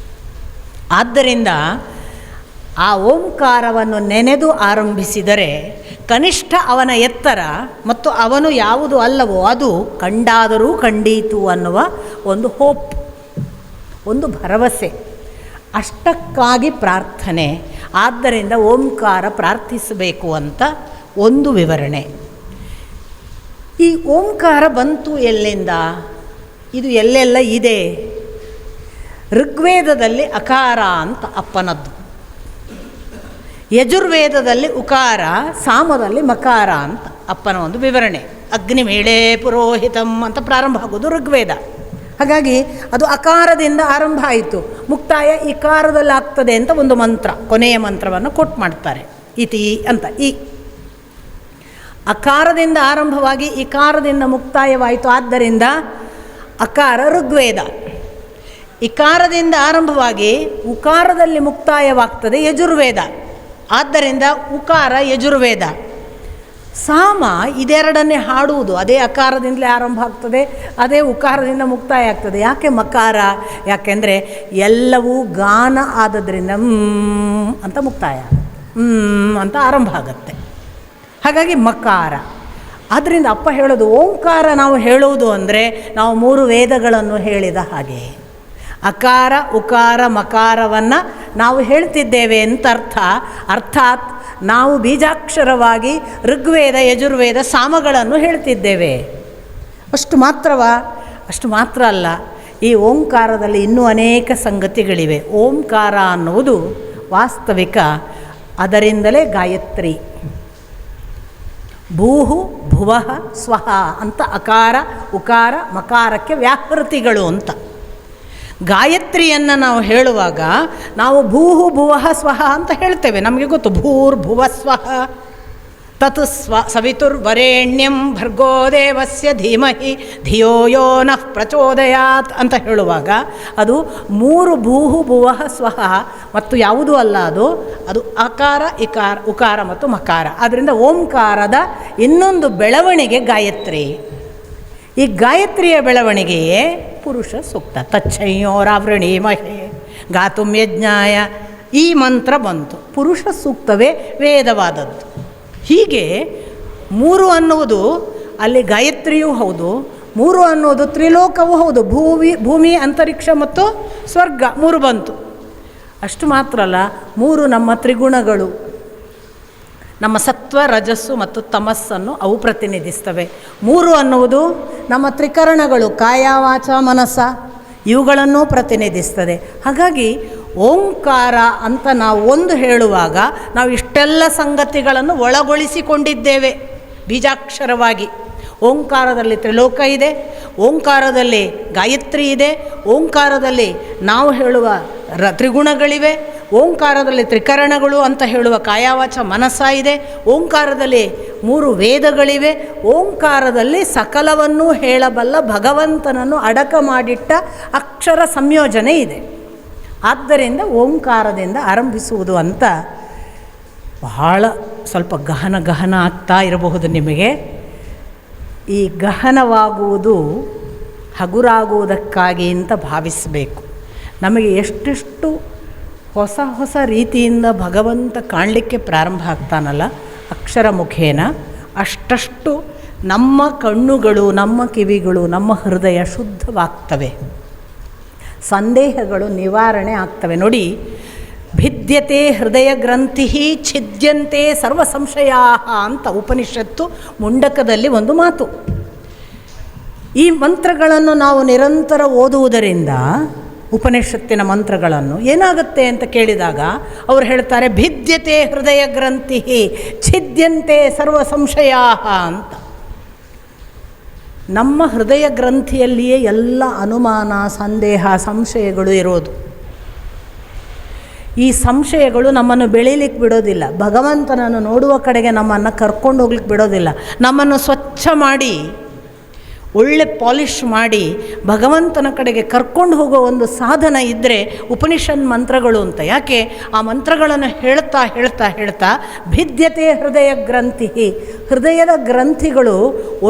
ಆದ್ದರಿಂದ ಆ ಓಂಕಾರವನ್ನು ನೆನೆದು ಆರಂಭಿಸಿದರೆ ಕನಿಷ್ಠ ಅವನ ಎತ್ತರ ಮತ್ತು ಅವನು ಯಾವುದು ಅಲ್ಲವೋ ಅದು ಕಂಡಾದರೂ ಕಂಡೀತು ಅನ್ನುವ ಒಂದು ಹೋಪ್, ಒಂದು ಭರವಸೆ. ಅಷ್ಟಕ್ಕಾಗಿ ಪ್ರಾರ್ಥನೆ. ಆದ್ದರಿಂದ ಓಂಕಾರ ಪ್ರಾರ್ಥಿಸಬೇಕು ಅಂತ ಒಂದು ವಿವರಣೆ. ಈ ಓಂಕಾರ ಬಂತು ಎಲ್ಲಿಂದ? ಇದು ಎಲ್ಲೆಲ್ಲ ಇದೆ? ಋಗ್ವೇದದಲ್ಲಿ ಅಕಾರ ಅಂತ ಅಪ್ಪನದ್ದು, ಯಜುರ್ವೇದದಲ್ಲಿ ಉಕಾರ, ಸಾಮದಲ್ಲಿ ಮಕಾರ ಅಂತ ಅಪ್ಪನ ಒಂದು ವಿವರಣೆ. ಅಗ್ನಿಮೇಳೆ ಪುರೋಹಿತಂ ಅಂತ ಪ್ರಾರಂಭ ಆಗೋದು ಋಗ್ವೇದ. ಹಾಗಾಗಿ ಅದು ಅಕಾರದಿಂದ ಆರಂಭ ಆಯಿತು, ಮುಕ್ತಾಯ ಇಕಾರದಲ್ಲಿ ಆಗ್ತದೆ ಅಂತ ಒಂದು ಮಂತ್ರ, ಕೊನೆಯ ಮಂತ್ರವನ್ನು ಕೊಟ್ಟು ಮಾಡ್ತಾರೆ, ಇತಿ ಅಂತ. ಈ ಅಕಾರದಿಂದ ಆರಂಭವಾಗಿ ಇಕಾರದಿಂದ ಮುಕ್ತಾಯವಾಯಿತು, ಆದ್ದರಿಂದ ಅಕಾರ ಋಗ್ವೇದ. ಇಕಾರದಿಂದ ಆರಂಭವಾಗಿ ಉಕಾರದಲ್ಲಿ ಮುಕ್ತಾಯವಾಗ್ತದೆ ಯಜುರ್ವೇದ, ಆದ್ದರಿಂದ ಉಕಾರ ಯಜುರ್ವೇದ. ಸಾಮ ಇದೆರಡನ್ನೇ ಹಾಡುವುದು, ಅದೇ ಅಕಾರದಿಂದಲೇ ಆರಂಭ ಆಗ್ತದೆ, ಅದೇ ಉಕಾರದಿಂದ ಮುಕ್ತಾಯ ಆಗ್ತದೆ. ಯಾಕೆ ಮಕಾರ? ಯಾಕೆಂದರೆ ಎಲ್ಲವೂ ಗಾನ ಆದದ್ರಿಂದ ಅಂತ ಮುಕ್ತಾಯ, ಅಂತ ಆರಂಭ ಆಗುತ್ತೆ. ಹಾಗಾಗಿ ಮಕಾರ. ಆದ್ದರಿಂದ ಅಪ್ಪ ಹೇಳೋದು ಓಂಕಾರ ನಾವು ಹೇಳುವುದು ಅಂದರೆ ನಾವು 3 ವೇದಗಳನ್ನು ಹೇಳಿದ ಹಾಗೆ. ಅಕಾರ ಉಕಾರ ಮಕಾರವನ್ನು ನಾವು ಹೇಳ್ತಿದ್ದೇವೆ ಅಂತ ಅರ್ಥಾತ್ ನಾವು ಬೀಜಾಕ್ಷರವಾಗಿ ಋಗ್ವೇದ ಯಜುರ್ವೇದ ಸಾಮಗಳನ್ನು ಹೇಳ್ತಿದ್ದೇವೆ. ಅಷ್ಟು ಮಾತ್ರವಾ? ಅಷ್ಟು ಮಾತ್ರ ಅಲ್ಲ, ಈ ಓಂಕಾರದಲ್ಲಿ ಇನ್ನೂ ಅನೇಕ ಸಂಗತಿಗಳಿವೆ. ಓಂಕಾರ ಅನ್ನುವುದು ವಾಸ್ತವಿಕ ಅದರಿಂದಲೇ ಗಾಯತ್ರಿ. ಭೂಹು ಭುವಃ ಸ್ವಹ ಅಂತ ಅಕಾರ ಉಕಾರ ಮಕಾರಕ್ಕೆ ವ್ಯಾಹೃತಿಗಳು ಅಂತ. ಗಾಯತ್ರಿಯನ್ನು ನಾವು ಹೇಳುವಾಗ ನಾವು ಭೂಹು ಭುವಃ ಸ್ವಹ ಅಂತ ಹೇಳ್ತೇವೆ, ನಮಗೆ ಗೊತ್ತು. ಭೂರ್ಭುವ ಸ್ವಹ ತತ್ ಸವಿತುರ್ವರೇಣ್ಯಂ ಭರ್ಗೋ ದೇವಸ್ಯ ಧೀಮಹಿ ಧಿಯೋ ಯೋ ನಃ ಪ್ರಚೋದಯಾತ್ ಅಂತ ಹೇಳುವಾಗ ಅದು 3 ಭೂಹು ಭುವಃ ಸ್ವಹ ಮತ್ತು ಯಾವುದೂ ಅಲ್ಲ, ಅದು ಅಕಾರ ಇಕಾರ ಉಕಾರ ಮತ್ತು ಮಕಾರ. ಆದ್ದರಿಂದ ಓಂಕಾರದ ಇನ್ನೊಂದು ಬೆಳವಣಿಗೆ ಗಾಯತ್ರಿ. ಈ ಗಾಯತ್ರಿಯ ಬೆಳವಣಿಗೆಯೇ ಪುರುಷ ಸೂಕ್ತ. ತಚ್ಛಯೋರಾವೃಣೀಮಹೇ ಗಾತುಂ ಯಜ್ಞಾಯ, ಈ ಮಂತ್ರ ಬಂತು. ಪುರುಷ ಸೂಕ್ತವೇ ವೇದವಾದದ್ದು. ಹೀಗೆ 3 ಅನ್ನುವುದು ಅಲ್ಲಿ ಗಾಯತ್ರಿಯೂ ಹೌದು, 3 ಅನ್ನೋದು ತ್ರಿಲೋಕವೂ ಹೌದು. ಭೂಮಿ ಅಂತರಿಕ್ಷ ಮತ್ತು ಸ್ವರ್ಗ 3 ಬಂತು. ಅಷ್ಟು ಮಾತ್ರ ಅಲ್ಲ, 3 ನಮ್ಮ ತ್ರಿಗುಣಗಳು. ನಮ್ಮ ಸತ್ವ, ರಜಸ್ಸು ಮತ್ತು ತಮಸ್ಸನ್ನು ಅವು ಪ್ರತಿನಿಧಿಸ್ತವೆ. 3 ಅನ್ನುವುದು ನಮ್ಮ ತ್ರಿಕರಣಗಳು, ಕಾಯ, ವಾಚ, ಮನಸ್ಸ, ಇವುಗಳನ್ನು ಪ್ರತಿನಿಧಿಸ್ತದೆ. ಹಾಗಾಗಿ ಓಂಕಾರ ಅಂತ ನಾವು ಒಂದು ಹೇಳುವಾಗ ನಾವು ಇಷ್ಟೆಲ್ಲ ಸಂಗತಿಗಳನ್ನು ಒಳಗೊಳಿಸಿಕೊಂಡಿದ್ದೇವೆ ಬೀಜಾಕ್ಷರವಾಗಿ. ಓಂಕಾರದಲ್ಲಿ ತ್ರಿಲೋಕ ಇದೆ, ಓಂಕಾರದಲ್ಲಿ ಗಾಯತ್ರಿ ಇದೆ, ಓಂಕಾರದಲ್ಲಿ ನಾವು ಹೇಳುವ ತ್ರಿಗುಣಗಳಿವೆ, ಓಂಕಾರದಲ್ಲಿ ತ್ರಿಕರಣಗಳು ಅಂತ ಹೇಳುವ ಕಾಯವಾಚ ಮನಸ್ಸ ಇದೆ, ಓಂಕಾರದಲ್ಲಿ 3 ವೇದಗಳಿವೆ, ಓಂಕಾರದಲ್ಲಿ ಸಕಲವನ್ನೂ ಹೇಳಬಲ್ಲ ಭಗವಂತನನ್ನು ಅಡಕ ಮಾಡಿಟ್ಟ ಅಕ್ಷರ ಸಂಯೋಜನೆ ಇದೆ. ಆದ್ದರಿಂದ ಓಂಕಾರದಿಂದ ಆರಂಭಿಸುವುದು ಅಂತ ಬಹಳ ಸ್ವಲ್ಪ ಗಹನ ಆಗ್ತಾ ಇರಬಹುದು ನಿಮಗೆ. ಈ ಗಹನವಾಗುವುದು ಹಗುರಾಗುವುದಕ್ಕಾಗಿ ಅಂತ ಭಾವಿಸಬೇಕು. ನಮಗೆ ಎಷ್ಟೆಷ್ಟು ಹೊಸ ರೀತಿಯಿಂದ ಭಗವಂತ ಕಾಣಲಿಕ್ಕೆ ಪ್ರಾರಂಭ ಆಗ್ತಾನಲ್ಲ ಅಕ್ಷರ ಮುಖೇನ, ಅಷ್ಟಷ್ಟು ನಮ್ಮ ಕಣ್ಣುಗಳು, ನಮ್ಮ ಕಿವಿಗಳು, ನಮ್ಮ ಹೃದಯ ಶುದ್ಧವಾಗ್ತವೆ, ಸಂದೇಹಗಳು ನಿವಾರಣೆ ಆಗ್ತವೆ. ನೋಡಿ, ಭಿದ್ಯತೆ ಹೃದಯ ಗ್ರಂಥಿ ಛಿದ್ಯಂತೆ ಸರ್ವ ಸಂಶಯಾ ಅಂತ ಉಪನಿಷತ್ತು ಮುಂಡಕದಲ್ಲಿ ಒಂದು ಮಾತು. ಈ ಮಂತ್ರಗಳನ್ನು ನಾವು ನಿರಂತರ ಓದುವುದರಿಂದ, ಉಪನಿಷತ್ತಿನ ಮಂತ್ರಗಳನ್ನು, ಏನಾಗುತ್ತೆ ಅಂತ ಕೇಳಿದಾಗ ಅವರು ಹೇಳ್ತಾರೆ, ಭಿದ್ಯತೆ ಹೃದಯ ಗ್ರಂಥಿ ಛಿದ್ಯಂತೆ ಸರ್ವ ಸಂಶಯಾ ಅಂತ. ನಮ್ಮ ಹೃದಯ ಗ್ರಂಥಿಯಲ್ಲಿಯೇ ಎಲ್ಲ ಅನುಮಾನ, ಸಂದೇಹ, ಸಂಶಯಗಳು ಇರೋದು. ಈ ಸಂಶಯಗಳು ನಮ್ಮನ್ನು ಬೆಳೀಲಿಕ್ಕೆ ಬಿಡೋದಿಲ್ಲ, ಭಗವಂತನನ್ನು ನೋಡುವ ಕಡೆಗೆ ನಮ್ಮನ್ನು ಕರ್ಕೊಂಡು ಹೋಗ್ಲಿಕ್ಕೆ ಬಿಡೋದಿಲ್ಲ. ನಮ್ಮನ್ನು ಸ್ವಚ್ಛ ಮಾಡಿ, ಒಳ್ಳೆ ಪಾಲಿಷ್ ಮಾಡಿ ಭಗವಂತನ ಕಡೆಗೆ ಕರ್ಕೊಂಡು ಹೋಗೋ ಒಂದು ಸಾಧನ ಇದ್ದರೆ ಉಪನಿಷನ್ ಮಂತ್ರಗಳು ಅಂತ. ಯಾಕೆ? ಆ ಮಂತ್ರಗಳನ್ನು ಹೇಳ್ತಾ ಹೇಳ್ತಾ ಹೇಳ್ತಾ ಭಿದ್ಯತೆ ಹೃದಯ ಗ್ರಂಥಿ, ಹೃದಯದ ಗ್ರಂಥಿಗಳು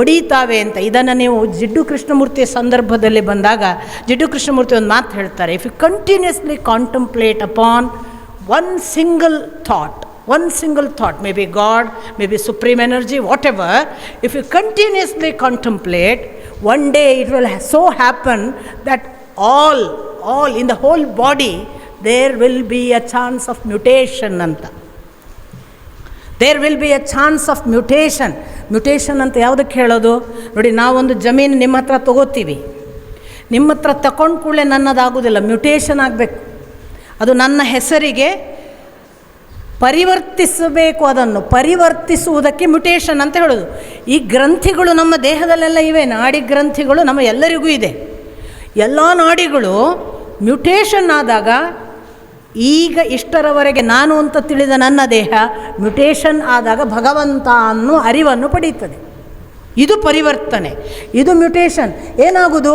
ಒಡೀತಾವೆ ಅಂತ. ಇದನ್ನು ನೀವು ಜಿಡ್ಡು ಕೃಷ್ಣಮೂರ್ತಿಯ ಸಂದರ್ಭದಲ್ಲಿ ಬಂದಾಗ ಜಿಡ್ಡು ಕೃಷ್ಣಮೂರ್ತಿ ಒಂದು ಮಾತು ಹೇಳ್ತಾರೆ, if you continuously contemplate upon one single thought, maybe God, maybe supreme energy, whatever, if you continuously contemplate, one day it will so happen that all in the whole body there will be a chance of mutation anta. There will be a chance of mutation ಅಂತ ಯಾವುದಕ್ಕೆ ಹೇಳೋದು? ನೋಡಿ, ನಾವೊಂದು ಜಮೀನು ನಿಮ್ಮ ಹತ್ರ ತಗೋತೀವಿ, ನಿಮ್ಮ ಹತ್ರ ತಗೊಂಡು ಕೂಡಲೇ ನನ್ನದಾಗೋದಿಲ್ಲ, ಮ್ಯುಟೇಷನ್ ಆಗಬೇಕು. ಅದು ನನ್ನ ಹೆಸರಿಗೆ ಪರಿವರ್ತಿಸಬೇಕು. ಅದನ್ನು ಪರಿವರ್ತಿಸುವುದಕ್ಕೆ ಮ್ಯುಟೇಷನ್ ಅಂತ ಹೇಳೋದು. ಈ ಗ್ರಂಥಿಗಳು ನಮ್ಮ ದೇಹದಲ್ಲೆಲ್ಲ ಇವೆ, ನಾಡಿ ಗ್ರಂಥಿಗಳು ನಮ್ಮ ಎಲ್ಲರಿಗೂ ಇದೆ. ಎಲ್ಲ ನಾಡಿಗಳು ಮ್ಯುಟೇಷನ್ ಆದಾಗ, ಈಗ ಇಷ್ಟರವರೆಗೆ ನಾನು ಅಂತ ತಿಳಿದ ನನ್ನ ದೇಹ ಮ್ಯುಟೇಷನ್ ಆದಾಗ ಭಗವಂತ ಅನ್ನೋ ಅರಿವನ್ನು ಪಡೀತದೆ. ಇದು ಪರಿವರ್ತನೆ, ಇದು ಮ್ಯುಟೇಷನ್. ಏನಾಗುವುದು?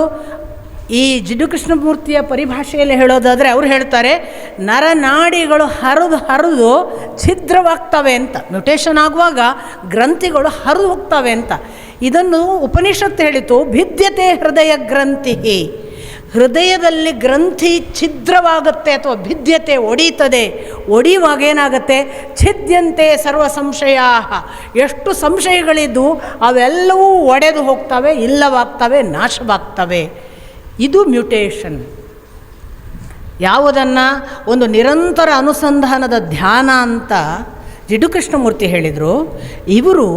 ಈ ಜಿಡ್ಡು ಕೃಷ್ಣಮೂರ್ತಿಯ ಪರಿಭಾಷೆಯಲ್ಲಿ ಹೇಳೋದಾದರೆ ಅವರು ಹೇಳ್ತಾರೆ, ನರನಾಡಿಗಳು ಹರಿದು ಛಿದ್ರವಾಗ್ತವೆ ಅಂತ. ಮ್ಯುಟೇಷನ್ ಆಗುವಾಗ ಗ್ರಂಥಿಗಳು ಹರಿದು ಹೋಗ್ತವೆ ಅಂತ. ಇದನ್ನು ಉಪನಿಷತ್ತು ಹೇಳಿತು, ಭಿದ್ಯತೆ ಹೃದಯ ಗ್ರಂಥಿ. ಹೃದಯದಲ್ಲಿ ಗ್ರಂಥಿ ಛಿದ್ರವಾಗುತ್ತೆ ಅಥವಾ ಭಿದ್ಯತೆ ಒಡೀತದೆ. ಒಡೆಯುವಾಗ ಏನಾಗುತ್ತೆ? ಛಿದ್ಯಂತೆ ಸರ್ವ ಸಂಶಯಾ, ಎಷ್ಟು ಸಂಶಯಗಳಿದ್ದು ಅವೆಲ್ಲವೂ ಒಡೆದು ಹೋಗ್ತವೆ, ಇಲ್ಲವಾಗ್ತವೆ, ನಾಶವಾಗ್ತವೆ. ಇದು ಮ್ಯುಟೇಷನ್. ಯಾವುದನ್ನು ಒಂದು ನಿರಂತರ ಅನುಸಂಧಾನದ ಧ್ಯಾನ ಅಂತ ಜಿಡ್ಡು ಕೃಷ್ಣಮೂರ್ತಿ ಹೇಳಿದರು. ಇವರು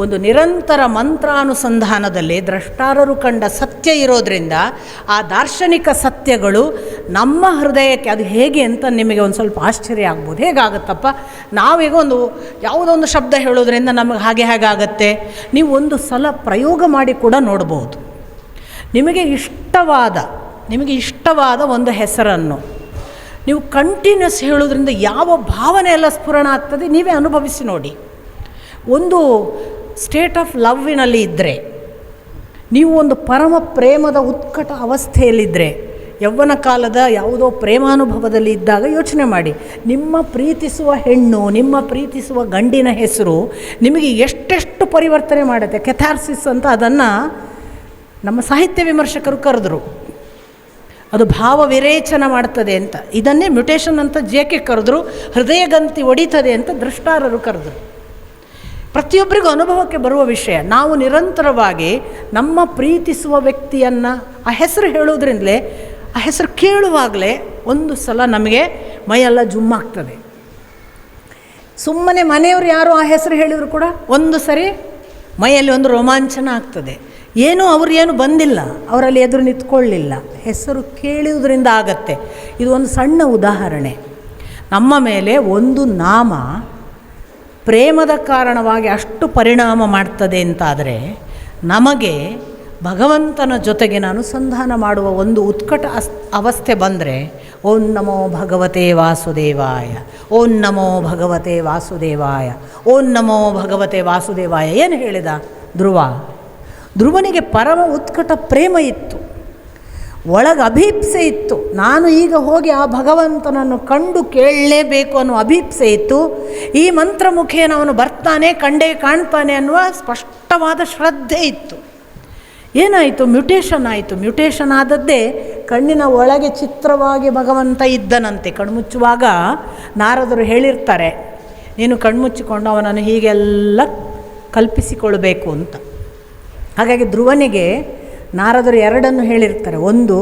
ಒಂದು ನಿರಂತರ ಮಂತ್ರಾನುಸಂಧಾನದಲ್ಲಿ ದ್ರಷ್ಟಾರರು ಕಂಡ ಸತ್ಯ ಇರೋದರಿಂದ ಆ ದಾರ್ಶನಿಕ ಸತ್ಯಗಳು ನಮ್ಮ ಹೃದಯಕ್ಕೆ, ಅದು ಹೇಗೆ ಅಂತ ನಿಮಗೆ ಒಂದು ಸ್ವಲ್ಪ ಆಶ್ಚರ್ಯ ಆಗ್ಬೋದು. ಹೇಗಾಗುತ್ತಪ್ಪ, ನಾವೀಗ ಯಾವುದೋ ಒಂದು ಶಬ್ದ ಹೇಳೋದ್ರಿಂದ ನಮಗೆ ಹಾಗಾಗತ್ತೆ. ನೀವು ಒಂದು ಸಲ ಪ್ರಯೋಗ ಮಾಡಿ ಕೂಡ ನೋಡ್ಬೋದು. ನಿಮಗೆ ಇಷ್ಟವಾದ ಒಂದು ಹೆಸರನ್ನು ನೀವು ಕಂಟಿನ್ಯೂಸ್ ಹೇಳೋದ್ರಿಂದ ಯಾವ ಭಾವನೆ ಎಲ್ಲ ಸ್ಫುರಣ ಆಗ್ತದೆ ನೀವೇ ಅನುಭವಿಸಿ ನೋಡಿ. ಒಂದು ಸ್ಟೇಟ್ ಆಫ್ ಲವ್ವಿನಲ್ಲಿ ಇದ್ದರೆ, ನೀವು ಒಂದು ಪರಮ ಪ್ರೇಮದ ಉತ್ಕಟ ಅವಸ್ಥೆಯಲ್ಲಿದ್ದರೆ, ಯೌವನ ಕಾಲದ ಯಾವುದೋ ಪ್ರೇಮಾನುಭವದಲ್ಲಿ ಇದ್ದಾಗ ಯೋಚನೆ ಮಾಡಿ, ನಿಮ್ಮ ಪ್ರೀತಿಸುವ ಹೆಣ್ಣು, ನಿಮ್ಮ ಪ್ರೀತಿಸುವ ಗಂಡಿನ ಹೆಸರು ನಿಮಗೆ ಎಷ್ಟೆಷ್ಟು ಪರಿವರ್ತನೆ ಮಾಡುತ್ತೆ. ಕೆಥಾರ್ಸಿಸ್ ಅಂತ ಅದನ್ನು ನಮ್ಮ ಸಾಹಿತ್ಯ ವಿಮರ್ಶಕರು ಕರೆದರು. ಅದು ಭಾವ ವಿರೇಚನ ಮಾಡ್ತದೆ ಅಂತ. ಇದನ್ನೇ ಮ್ಯುಟೇಷನ್ ಅಂತ ಜೇಕೆ ಕರೆದ್ರು. ಹೃದಯ ಗ್ರಂಥಿ ಒಡೀತದೆ ಅಂತ ದ್ರಷ್ಟಾರರು ಕರೆದರು. ಪ್ರತಿಯೊಬ್ಬರಿಗೂ ಅನುಭವಕ್ಕೆ ಬರುವ ವಿಷಯ. ನಾವು ನಿರಂತರವಾಗಿ ನಮ್ಮ ಪ್ರೀತಿಸುವ ವ್ಯಕ್ತಿಯನ್ನು ಆ ಹೆಸರು ಹೇಳೋದ್ರಿಂದಲೇ, ಆ ಹೆಸರು ಕೇಳುವಾಗಲೇ ಒಂದು ಸಲ ನಮಗೆ ಮೈಯೆಲ್ಲ ಜುಮ್ಮಾಗ್ತದೆ. ಸುಮ್ಮನೆ ಮನೆಯವರು ಯಾರು ಆ ಹೆಸರು ಹೇಳಿದ್ರು ಕೂಡ ಒಂದು ಸರಿ ಮೈಯಲ್ಲಿ ಒಂದು ರೋಮಾಂಚನ ಆಗ್ತದೆ. ಏನೂ ಅವ್ರಿಗೇನು ಬಂದಿಲ್ಲ, ಅವರಲ್ಲಿ ಎದುರು ನಿಂತ್ಕೊಳ್ಳಿಲ್ಲ, ಹೆಸರು ಕೇಳುವುದರಿಂದ ಆಗತ್ತೆ. ಇದು ಒಂದು ಸಣ್ಣ ಉದಾಹರಣೆ. ನಮ್ಮ ಮೇಲೆ ಒಂದು ನಾಮ ಪ್ರೇಮದ ಕಾರಣವಾಗಿ ಅಷ್ಟು ಪರಿಣಾಮ ಮಾಡ್ತದೆ ಅಂತಾದರೆ, ನಮಗೆ ಭಗವಂತನ ಜೊತೆಗಿನ ಅನುಸಂಧಾನ ಮಾಡುವ ಒಂದು ಉತ್ಕಟ ಅವಸ್ಥೆ ಬಂದರೆ, ಓಂ ನಮೋ ಭಗವತೆ ವಾಸುದೇವಾಯ, ಓಂ ನಮೋ ಭಗವತೆ ವಾಸುದೇವಾಯ, ಓಂ ನಮೋ ಭಗವತೆ ವಾಸುದೇವಾಯ. ಏನು ಹೇಳಿದ ಧ್ರುವನಿಗೆ ಪರಮ ಉತ್ಕಟ ಪ್ರೇಮ ಇತ್ತು, ಒಳಗೆ ಅಭೀಪ್ಸೆ ಇತ್ತು. ನಾನು ಈಗ ಹೋಗಿ ಆ ಭಗವಂತನನ್ನು ಕಂಡು ಕೇಳಲೇಬೇಕು ಅನ್ನುವ ಅಭೀಪ್ಸೆ ಇತ್ತು. ಈ ಮಂತ್ರ ಮುಖೇನ ಅವನು ಬರ್ತಾನೆ, ಕಂಡೇ ಕಾಣ್ತಾನೆ ಅನ್ನುವ ಸ್ಪಷ್ಟವಾದ ಶ್ರದ್ಧೆ ಇತ್ತು. ಏನಾಯಿತು? ಮ್ಯೂಟೇಷನ್ ಆಯಿತು. ಮ್ಯೂಟೇಷನ್ ಆದದ್ದೇ ಕಣ್ಣಿನ ಒಳಗೆ ಚಿತ್ರವಾಗಿ ಭಗವಂತ ಇದ್ದನಂತೆ. ಕಣ್ಮುಚ್ಚುವಾಗ ನಾರದರು ಹೇಳಿರ್ತಾರೆ, ನೀನು ಕಣ್ಮುಚ್ಚಿಕೊಂಡು ಅವನನ್ನು ಹೀಗೆಲ್ಲ ಕಲ್ಪಿಸಿಕೊಳ್ಬೇಕು ಅಂತ. ಹಾಗಾಗಿ ಧ್ರುವನಿಗೆ ನಾರದರು ಎರಡನ್ನು ಹೇಳಿರ್ತಾರೆ. ಒಂದು,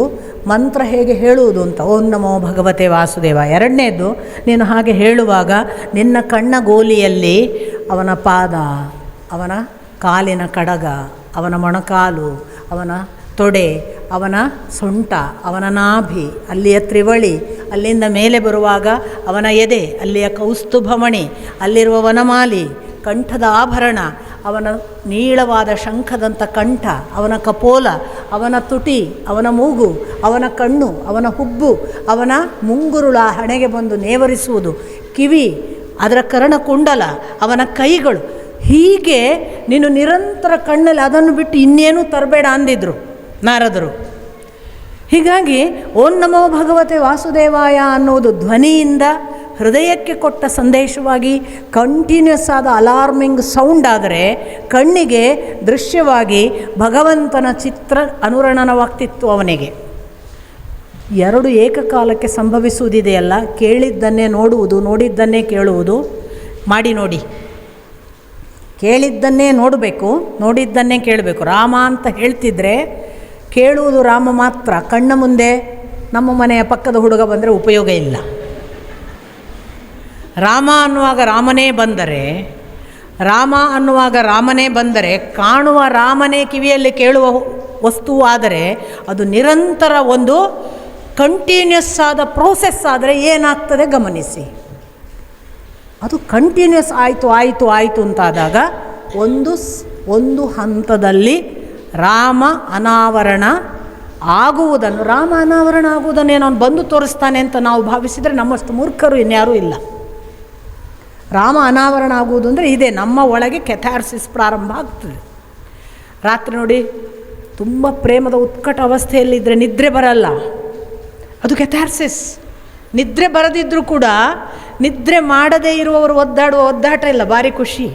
ಮಂತ್ರ ಹೇಗೆ ಹೇಳುವುದು ಅಂತ, ಓಂ ನಮೋ ಭಗವತೆ ವಾಸುದೇವ. ಎರಡನೇದು, ನೀನು ಹಾಗೆ ಹೇಳುವಾಗ ನಿನ್ನ ಕಣ್ಣ ಗೋಲಿಯಲ್ಲಿ ಅವನ ಪಾದ, ಅವನ ಕಾಲಿನ ಕಡಗ, ಅವನ ಮೊಣಕಾಲು, ಅವನ ತೊಡೆ, ಅವನ ಸೊಂಟ, ಅವನ ನಾಭಿ, ಅಲ್ಲಿಯ ತ್ರಿವಳಿ, ಅಲ್ಲಿಂದ ಮೇಲೆ ಬರುವಾಗ ಅವನ ಎದೆ, ಅಲ್ಲಿಯ ಕೌಸ್ತುಭಮಣಿ, ಅಲ್ಲಿರುವ ವನಮಾಲಿ, ಕಂಠದ ಆಭರಣ, ಅವನ ನೀಳವಾದ ಶಂಖದಂಥ ಕಂಠ, ಅವನ ಕಪೋಲ, ಅವನ ತುಟಿ, ಅವನ ಮೂಗು, ಅವನ ಕಣ್ಣು, ಅವನ ಹುಬ್ಬು, ಅವನ ಮುಂಗುರುಳ ಹಣೆಗೆ ಬಂದು ನೇವರಿಸುವುದು, ಕಿವಿ, ಅದರ ಕರ್ಣಕುಂಡಲ, ಅವನ ಕೈಗಳು. ಹೀಗೆ ನೀನು ನಿರಂತರ ಕಣ್ಣಲ್ಲಿ ಅದನ್ನು ಬಿಟ್ಟು ಇನ್ನೇನೂ ತರಬೇಡ ಅಂದಿದ್ರು ನಾರದರು. ಹೀಗಾಗಿ ಓಂ ನಮೋ ಭಗವತೆ ವಾಸುದೇವಾಯ ಅನ್ನುವುದು ಧ್ವನಿಯಿಂದ ಹೃದಯಕ್ಕೆ ಕೊಟ್ಟ ಸಂದೇಶವಾಗಿ ಕಂಟಿನ್ಯೂಸ್ ಆದ ಅಲಾರ್ಮಿಂಗ್ ಸೌಂಡ್ ಆದರೆ, ಕಣ್ಣಿಗೆ ದೃಶ್ಯವಾಗಿ ಭಗವಂತನ ಚಿತ್ರ ಅನುರಣನವಾಗ್ತಿತ್ತು ಅವನಿಗೆ. ಎರಡು ಏಕಕಾಲಕ್ಕೆ ಸಂಭವಿಸುವುದಿದೆಯಲ್ಲ, ಕೇಳಿದ್ದನ್ನೇ ನೋಡುವುದು, ನೋಡಿದ್ದನ್ನೇ ಕೇಳುವುದು. ಮಾಡಿ ನೋಡಿ, ಕೇಳಿದ್ದನ್ನೇ ನೋಡಬೇಕು, ನೋಡಿದ್ದನ್ನೇ ಕೇಳಬೇಕು. ರಾಮ ಅಂತ ಹೇಳ್ತಿದ್ರೆ ಕೇಳುವುದು ರಾಮ ಮಾತ್ರ. ಕಣ್ಣ ಮುಂದೆ ನಮ್ಮ ಮನೆಯ ಪಕ್ಕದ ಹುಡುಗ ಬಂದರೆ ಉಪಯೋಗ ಇಲ್ಲ. ರಾಮ ಅನ್ನುವಾಗ ರಾಮನೇ ಬಂದರೆ, ರಾಮ ಅನ್ನುವಾಗ ರಾಮನೇ ಬಂದರೆ, ಕಾಣುವ ರಾಮನೇ ಕಿವಿಯಲ್ಲಿ ಕೇಳುವ ವಸ್ತು ಆದರೆ, ಅದು ನಿರಂತರ ಒಂದು ಕಂಟಿನ್ಯೂಸ್ ಆದ ಪ್ರೋಸೆಸ್ ಆದರೆ ಏನಾಗ್ತದೆ ಗಮನಿಸಿ. ಅದು ಕಂಟಿನ್ಯೂಸ್ ಆಯಿತು ಅಂತಾದಾಗ ಒಂದು ಹಂತದಲ್ಲಿ ರಾಮ ಅನಾವರಣ ಆಗುವುದನ್ನೇ ನಾನು ಬಂದು ತೋರಿಸ್ತಾನೆ ಅಂತ ನಾವು ಭಾವಿಸಿದರೆ ನಮ್ಮಷ್ಟು ಮೂರ್ಖರು ಇನ್ಯಾರೂ ಇಲ್ಲ. ರಾಮ ಅನಾವರಣ ಆಗುವುದು ಅಂದರೆ ಇದೇ, ನಮ್ಮ ಒಳಗೆ ಕೆಥಾರ್ಸಿಸ್ ಪ್ರಾರಂಭ ಆಗ್ತದೆ. ರಾತ್ರಿ ನೋಡಿ, ತುಂಬ ಪ್ರೇಮದ ಉತ್ಕಟ ಅವಸ್ಥೆಯಲ್ಲಿದ್ದರೆ ನಿದ್ರೆ ಬರಲ್ಲ, ಅದು ಕೆಥಾರ್ಸಿಸ್. ನಿದ್ರೆ ಬರದಿದ್ದರೂ ಕೂಡ ನಿದ್ರೆ ಮಾಡದೇ ಇರುವವರು ಒದ್ದಾಡುವ ಒದ್ದಾಟ ಇಲ್ಲ, ಭಾರಿ ಖುಷಿ.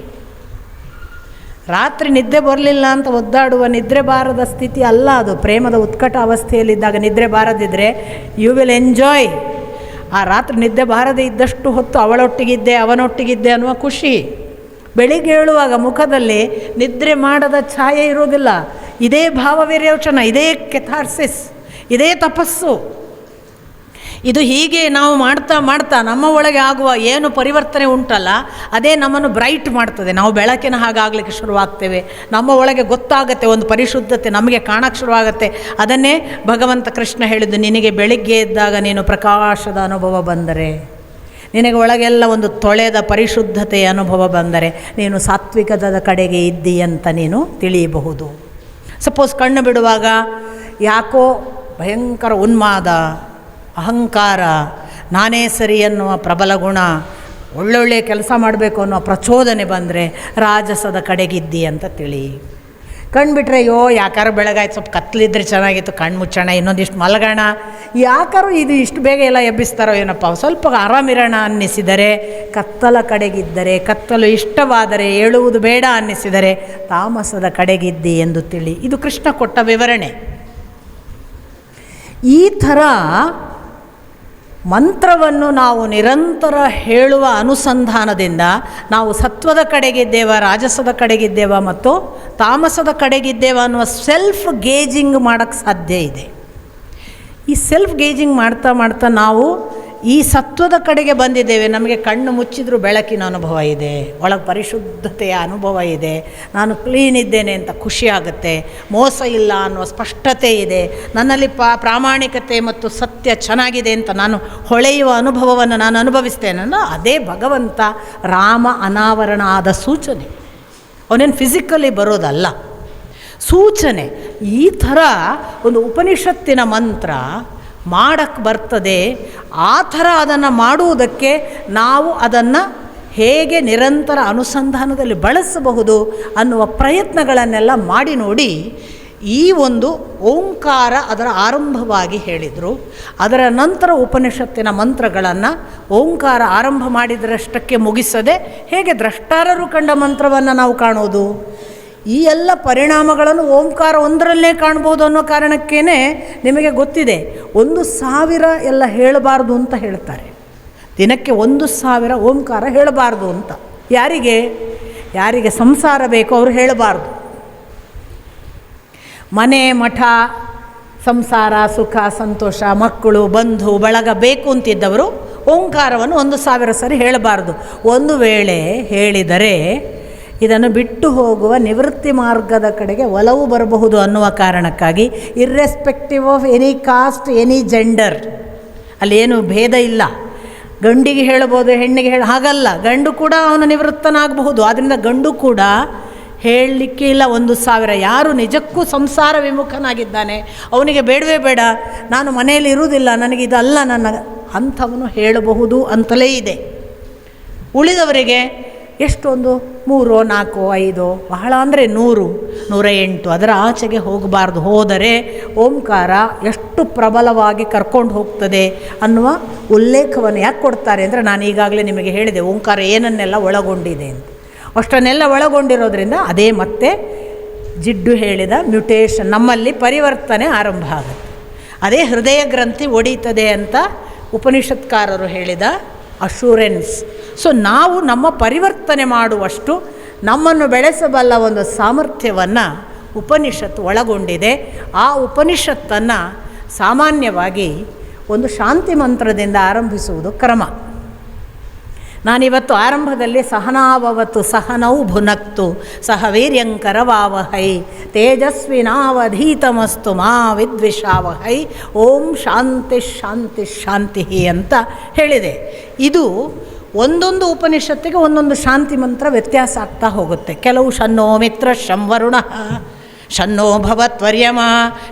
ರಾತ್ರಿ ನಿದ್ದೆ ಬರಲಿಲ್ಲ ಅಂತ ಒದ್ದಾಡುವ ನಿದ್ರೆ ಬಾರದ ಸ್ಥಿತಿ ಅಲ್ಲ ಅದು. ಪ್ರೇಮದ ಉತ್ಕಟ ಅವಸ್ಥೆಯಲ್ಲಿದ್ದಾಗ ನಿದ್ರೆ ಬಾರದಿದ್ದರೆ ಯು ವಿಲ್ ಎಂಜಾಯ್. ಆ ರಾತ್ರಿ ನಿದ್ದೆ ಬಾರದೇ ಇದ್ದಷ್ಟು ಹೊತ್ತು ಅವನೊಟ್ಟಿಗಿದ್ದೆ ಅನ್ನುವ ಖುಷಿ. ಬೆಳಿಗ್ಗೆ ಏಳುವಾಗ ಮುಖದಲ್ಲಿ ನಿದ್ರೆ ಮಾಡದ ಛಾಯೆ ಇರೋದಿಲ್ಲ. ಇದೇ ಭಾವವಿರೇಚನ, ಇದೇ ಕೆಥಾರ್ಸಿಸ್, ಇದೇ ತಪಸ್ಸು. ಇದು ಹೀಗೆ ನಾವು ಮಾಡ್ತಾ ನಮ್ಮ ಒಳಗೆ ಆಗುವ ಏನು ಪರಿವರ್ತನೆ ಉಂಟಲ್ಲ, ಅದೇ ನಮ್ಮನ್ನು ಬ್ರೈಟ್ ಮಾಡ್ತದೆ. ನಾವು ಬೆಳಕಿನ ಹಾಗಾಗಲಿಕ್ಕೆ ಶುರುವಾಗ್ತೇವೆ. ನಮ್ಮ ಒಳಗೆ ಗೊತ್ತಾಗತ್ತೆ, ಒಂದು ಪರಿಶುದ್ಧತೆ ನಮಗೆ ಕಾಣಕ್ಕೆ ಶುರುವಾಗತ್ತೆ. ಅದನ್ನೇ ಭಗವಂತ ಕೃಷ್ಣ ಹೇಳಿದ್ದು, ನಿನಗೆ ಬೆಳಿಗ್ಗೆ ಎದ್ದಾಗ ನೀನು ಪ್ರಕಾಶದ ಅನುಭವ ಬಂದರೆ, ನಿನಗೆ ಒಳಗೆಲ್ಲ ಒಂದು ತೊಳೆದ ಪರಿಶುದ್ಧತೆಯ ಅನುಭವ ಬಂದರೆ, ನೀನು ಸಾತ್ವಿಕದ ಕಡೆಗೆ ಇದ್ದಿ ಅಂತ ನೀನು ತಿಳಿಯಬಹುದು. ಸಪೋಸ್ ಕಣ್ಣು ಬಿಡುವಾಗ ಯಾಕೋ ಭಯಂಕರ ಉನ್ಮಾದ, ಅಹಂಕಾರ, ನಾನೇ ಸರಿ ಅನ್ನುವ ಪ್ರಬಲ ಗುಣ, ಒಳ್ಳೊಳ್ಳೆ ಕೆಲಸ ಮಾಡಬೇಕು ಅನ್ನೋ ಪ್ರಚೋದನೆ ಬಂದರೆ ರಾಜಸದ ಕಡೆಗಿದ್ದಿ ಅಂತ ತಿಳಿ. ಕಣ್ಬಿಟ್ರೆ ಅಯ್ಯೋ ಯಾಕಾರು ಬೆಳಗಾಯ್ತು, ಸ್ವಲ್ಪ ಕತ್ತಲಿದ್ರೆ ಚೆನ್ನಾಗಿತ್ತು, ಕಣ್ಣು ಮುಚ್ಚೋಣ, ಇನ್ನೊಂದಿಷ್ಟು ಮಲಗೋಣ, ಯಾಕಾರು ಇದು ಇಷ್ಟು ಬೇಗ ಎಲ್ಲ ಎಬ್ಬಿಸ್ತಾರೋ ಏನಪ್ಪ, ಸ್ವಲ್ಪ ಆರಾಮಿರೋಣ ಅನ್ನಿಸಿದರೆ, ಕತ್ತಲ ಕಡೆಗಿದ್ದರೆ, ಕತ್ತಲು ಇಷ್ಟವಾದರೆ, ಏಳುವುದು ಬೇಡ ಅನ್ನಿಸಿದರೆ ತಾಮಸದ ಕಡೆಗಿದ್ದಿ ಎಂದು ತಿಳಿ. ಇದು ಕೃಷ್ಣ ಕೊಟ್ಟ ವಿವರಣೆ. ಈ ಥರ ಮಂತ್ರವನ್ನು ನಾವು ನಿರಂತರ ಹೇಳುವ ಅನುಸಂಧಾನದಿಂದ ನಾವು ಸತ್ವದ ಕಡೆಗಿದ್ದೇವ, ರಾಜಸದ ಕಡೆಗಿದ್ದೇವ ಮತ್ತು ತಾಮಸದ ಕಡೆಗಿದ್ದೇವ ಅನ್ನುವ ಸೆಲ್ಫ್ ಗೇಜಿಂಗ್ ಮಾಡೋಕ್ಕೆ ಸಾಧ್ಯ ಇದೆ. ಈ ಸೆಲ್ಫ್ ಗೇಜಿಂಗ್ ಮಾಡ್ತಾ ನಾವು ಈ ಸತ್ವದ ಕಡೆಗೆ ಬಂದಿದ್ದೇವೆ. ನಮಗೆ ಕಣ್ಣು ಮುಚ್ಚಿದ್ರೂ ಬೆಳಕಿನ ಅನುಭವ ಇದೆ, ಒಳಗೆ ಪರಿಶುದ್ಧತೆಯ ಅನುಭವ ಇದೆ, ನಾನು ಕ್ಲೀನ್ ಇದ್ದೇನೆ ಅಂತ ಖುಷಿಯಾಗುತ್ತೆ, ಮೋಸ ಇಲ್ಲ ಅನ್ನುವ ಸ್ಪಷ್ಟತೆ ಇದೆ, ನನ್ನಲ್ಲಿ ಪ್ರಾಮಾಣಿಕತೆ ಮತ್ತು ಸತ್ಯ ಚೆನ್ನಾಗಿದೆ ಅಂತ ನಾನು ಹೊಳೆಯುವ ಅನುಭವವನ್ನು ನಾನು ಅನುಭವಿಸ್ತೇನಲ್ಲ, ಅದೇ ಭಗವಂತ ರಾಮ ಅನಾವರಣ ಆದ ಸೂಚನೆ. ಅವನೇನು ಫಿಸಿಕಲಿ ಬರೋದಲ್ಲ, ಸೂಚನೆ. ಈ ಥರ ಒಂದು ಉಪನಿಷತ್ತಿನ ಮಂತ್ರ ಮಾಡಕ್ಕೆ ಬರ್ತದೆ. ಆ ಥರ ಅದನ್ನು ಮಾಡುವುದಕ್ಕೆ ನಾವು ಅದನ್ನು ಹೇಗೆ ನಿರಂತರ ಅನುಸಂಧಾನದಲ್ಲಿ ಬಳಸಬಹುದು ಅನ್ನುವ ಪ್ರಯತ್ನಗಳನ್ನೆಲ್ಲ ಮಾಡಿ ನೋಡಿ ಈ ಒಂದು ಓಂಕಾರ ಅದರ ಆರಂಭವಾಗಿ ಹೇಳಿದರು. ಅದರ ನಂತರ ಉಪನಿಷತ್ತಿನ ಮಂತ್ರಗಳನ್ನು ಓಂಕಾರ ಆರಂಭ ಮಾಡಿದರಷ್ಟಕ್ಕೆ ಮುಗಿಸದೆ ಹೇಗೆ ದ್ರಷ್ಟಾರರು ಕಂಡ ಮಂತ್ರವನ್ನು ನಾವು ಕಾಣೋದು, ಈ ಎಲ್ಲ ಪರಿಣಾಮಗಳನ್ನು ಓಂಕಾರ ಒಂದರಲ್ಲೇ ಕಾಣ್ಬೋದು ಅನ್ನೋ ಕಾರಣಕ್ಕೇ ನಿಮಗೆ ಗೊತ್ತಿದೆ 1000 ಎಲ್ಲ ಹೇಳಬಾರ್ದು ಅಂತ ಹೇಳ್ತಾರೆ. ದಿನಕ್ಕೆ 1000 ಓಂಕಾರ ಹೇಳಬಾರ್ದು ಅಂತ. ಯಾರಿಗೆ ಸಂಸಾರ ಬೇಕೋ ಅವರು ಹೇಳಬಾರ್ದು. ಮನೆ ಮಠ ಸಂಸಾರ ಸುಖ ಸಂತೋಷ ಮಕ್ಕಳು ಬಂಧು ಬಳಗ ಬೇಕು ಅಂತಿದ್ದವರು ಓಂಕಾರವನ್ನು 1000 ಸರಿ ಹೇಳಬಾರ್ದು. ಒಂದು ವೇಳೆ ಹೇಳಿದರೆ ಇದನ್ನು ಬಿಟ್ಟು ಹೋಗುವ ನಿವೃತ್ತಿ ಮಾರ್ಗದ ಕಡೆಗೆ ಒಲವು ಬರಬಹುದು ಅನ್ನುವ ಕಾರಣಕ್ಕಾಗಿ irrespective of any cost any gender, ಅಲ್ಲೇನು ಭೇದ ಇಲ್ಲ. ಗಂಡಿಗೆ ಹೇಳ್ಬೋದು, ಹೆಣ್ಣಿಗೆ ಹಾಗಲ್ಲ, ಗಂಡು ಕೂಡ ಅವನು ನಿವೃತ್ತನಾಗಬಹುದು. ಆದ್ದರಿಂದ ಗಂಡು ಕೂಡ ಹೇಳಲಿಕ್ಕೆ ಇಲ್ಲ 1000. ಯಾರು ನಿಜಕ್ಕೂ ಸಂಸಾರ ವಿಮುಖನಾಗಿದ್ದಾನೆ, ಅವನಿಗೆ ಬೇಡವೇ ಬೇಡ, ನಾನು ಮನೆಯಲ್ಲಿ ಇರುವುದಿಲ್ಲ, ನನಗಿದಲ್ಲ ನನ್ನ, ಅಂಥವನು ಹೇಳಬಹುದು ಅಂತಲೇ ಇದೆ. ಉಳಿದವರಿಗೆ ಎಷ್ಟೊಂದು 3, 4, 5 ಬಹಳ ಅಂದರೆ 100, 108 ಅದರ ಆಚೆಗೆ ಹೋಗಬಾರ್ದು. ಹೋದರೆ ಓಂಕಾರ ಎಷ್ಟು ಪ್ರಬಲವಾಗಿ ಕರ್ಕೊಂಡು ಹೋಗ್ತದೆ ಅನ್ನುವ ಉಲ್ಲೇಖವನ್ನು ಯಾಕೆ ಕೊಡ್ತಾರೆ ಅಂದರೆ, ನಾನು ಈಗಾಗಲೇ ನಿಮಗೆ ಹೇಳಿದೆ ಓಂಕಾರ ಏನನ್ನೆಲ್ಲ ಒಳಗೊಂಡಿದೆ ಅಂತ. ಅಷ್ಟನ್ನೆಲ್ಲ ಒಳಗೊಂಡಿರೋದ್ರಿಂದ ಅದೇ ಮತ್ತೆ ಜಿಡ್ಡು ಹೇಳಿದ ಮ್ಯುಟೇಷನ್, ನಮ್ಮಲ್ಲಿ ಪರಿವರ್ತನೆ ಆರಂಭ ಆಗುತ್ತೆ. ಅದೇ ಹೃದಯ ಗ್ರಂಥಿ ಒಡೀತದೆ ಅಂತ ಉಪನಿಷತ್ಕಾರರು ಹೇಳಿದ ಅಶೂರೆನ್ಸ್. ಸೊ ನಾವು ನಮ್ಮ ಪರಿವರ್ತನೆ ಮಾಡುವಷ್ಟು ನಮ್ಮನ್ನು ಬೆಳೆಸಬಲ್ಲ ಒಂದು ಸಾಮರ್ಥ್ಯವನ್ನು ಉಪನಿಷತ್ತು ಒಳಗೊಂಡಿದೆ. ಆ ಉಪನಿಷತ್ತನ್ನು ಸಾಮಾನ್ಯವಾಗಿ ಒಂದು ಶಾಂತಿ ಮಂತ್ರದಿಂದ ಆರಂಭಿಸುವುದು ಕ್ರಮ. ನಾನಿವತ್ತು ಆರಂಭದಲ್ಲಿ ಸಹನಾವವತು ಸಹನೌ ಭುನಕ್ತು ಸಹ ವೀರ್ಯಂಕರವಾವಹೈ ತೇಜಸ್ವಿನಾವಧೀತಮಸ್ತು ಮಾ ವಿದ್ವಿಷಾವಹೈ ಓಂ ಶಾಂತಿ ಶಾಂತಿ ಶಾಂತಿ ಅಂತ ಹೇಳಿದೆ. ಇದು ಒಂದೊಂದು ಉಪನಿಷತ್ತಿಗೆ ಒಂದೊಂದು ಶಾಂತಿ ಮಂತ್ರ ವ್ಯತ್ಯಾಸ ಆಗ್ತಾ ಹೋಗುತ್ತೆ. ಕೆಲವು ಶನ್ನೋ ಮಿತ್ರ ಶಂ ವರುಣ ಶನ್ನೋ ಭವತ್ವರ್ಯಮ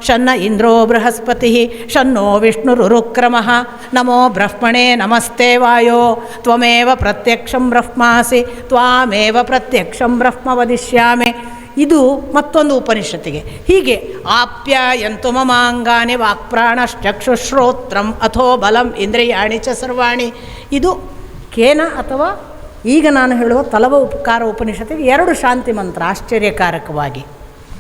ಶನ್ನ ಇಂದ್ರೋ ಬೃಹಸ್ಪತಿ ಶನ್ನೋ ವಿಷ್ಣುರುರುಕ್ರಮ ನಮೋ ಬ್ರಹ್ಮಣೇ ನಮಸ್ತೆ ವಾಯೋ ತ್ವಮೇವ ಪ್ರತ್ಯಕ್ಷಂ ಬ್ರಹ್ಮಾಸಿ ತ್ವಾಮೇವ ಪ್ರತ್ಯಕ್ಷಂ ಬ್ರಹ್ಮ ವದಿಷ್ಯಾಮೆ. ಇದು ಮತ್ತೊಂದು ಉಪನಿಷತ್ತಿಗೆ. ಹೀಗೆ ಆಪ್ಯಾಯಂತು ಮಮಾಂಗಾನಿ ವಾಕ್ಪ್ರಾಣಶ್ಚಕ್ಷುಶ್ರೋತ್ರಂ ಅಥೋ ಬಲಂ ಇಂದ್ರಿಯಾಣಿ ಚ ಸರ್ವಾಣಿ. ಇದು ಕೇನ ಅಥವಾ ಈಗ ನಾನು ಹೇಳುವ ತಲವ ಉಪಕಾರ ಉಪನಿಷತ್ತಿಗೆ 2 ಶಾಂತಿ ಮಂತ್ರ ಆಶ್ಚರ್ಯಕಾರಕವಾಗಿ.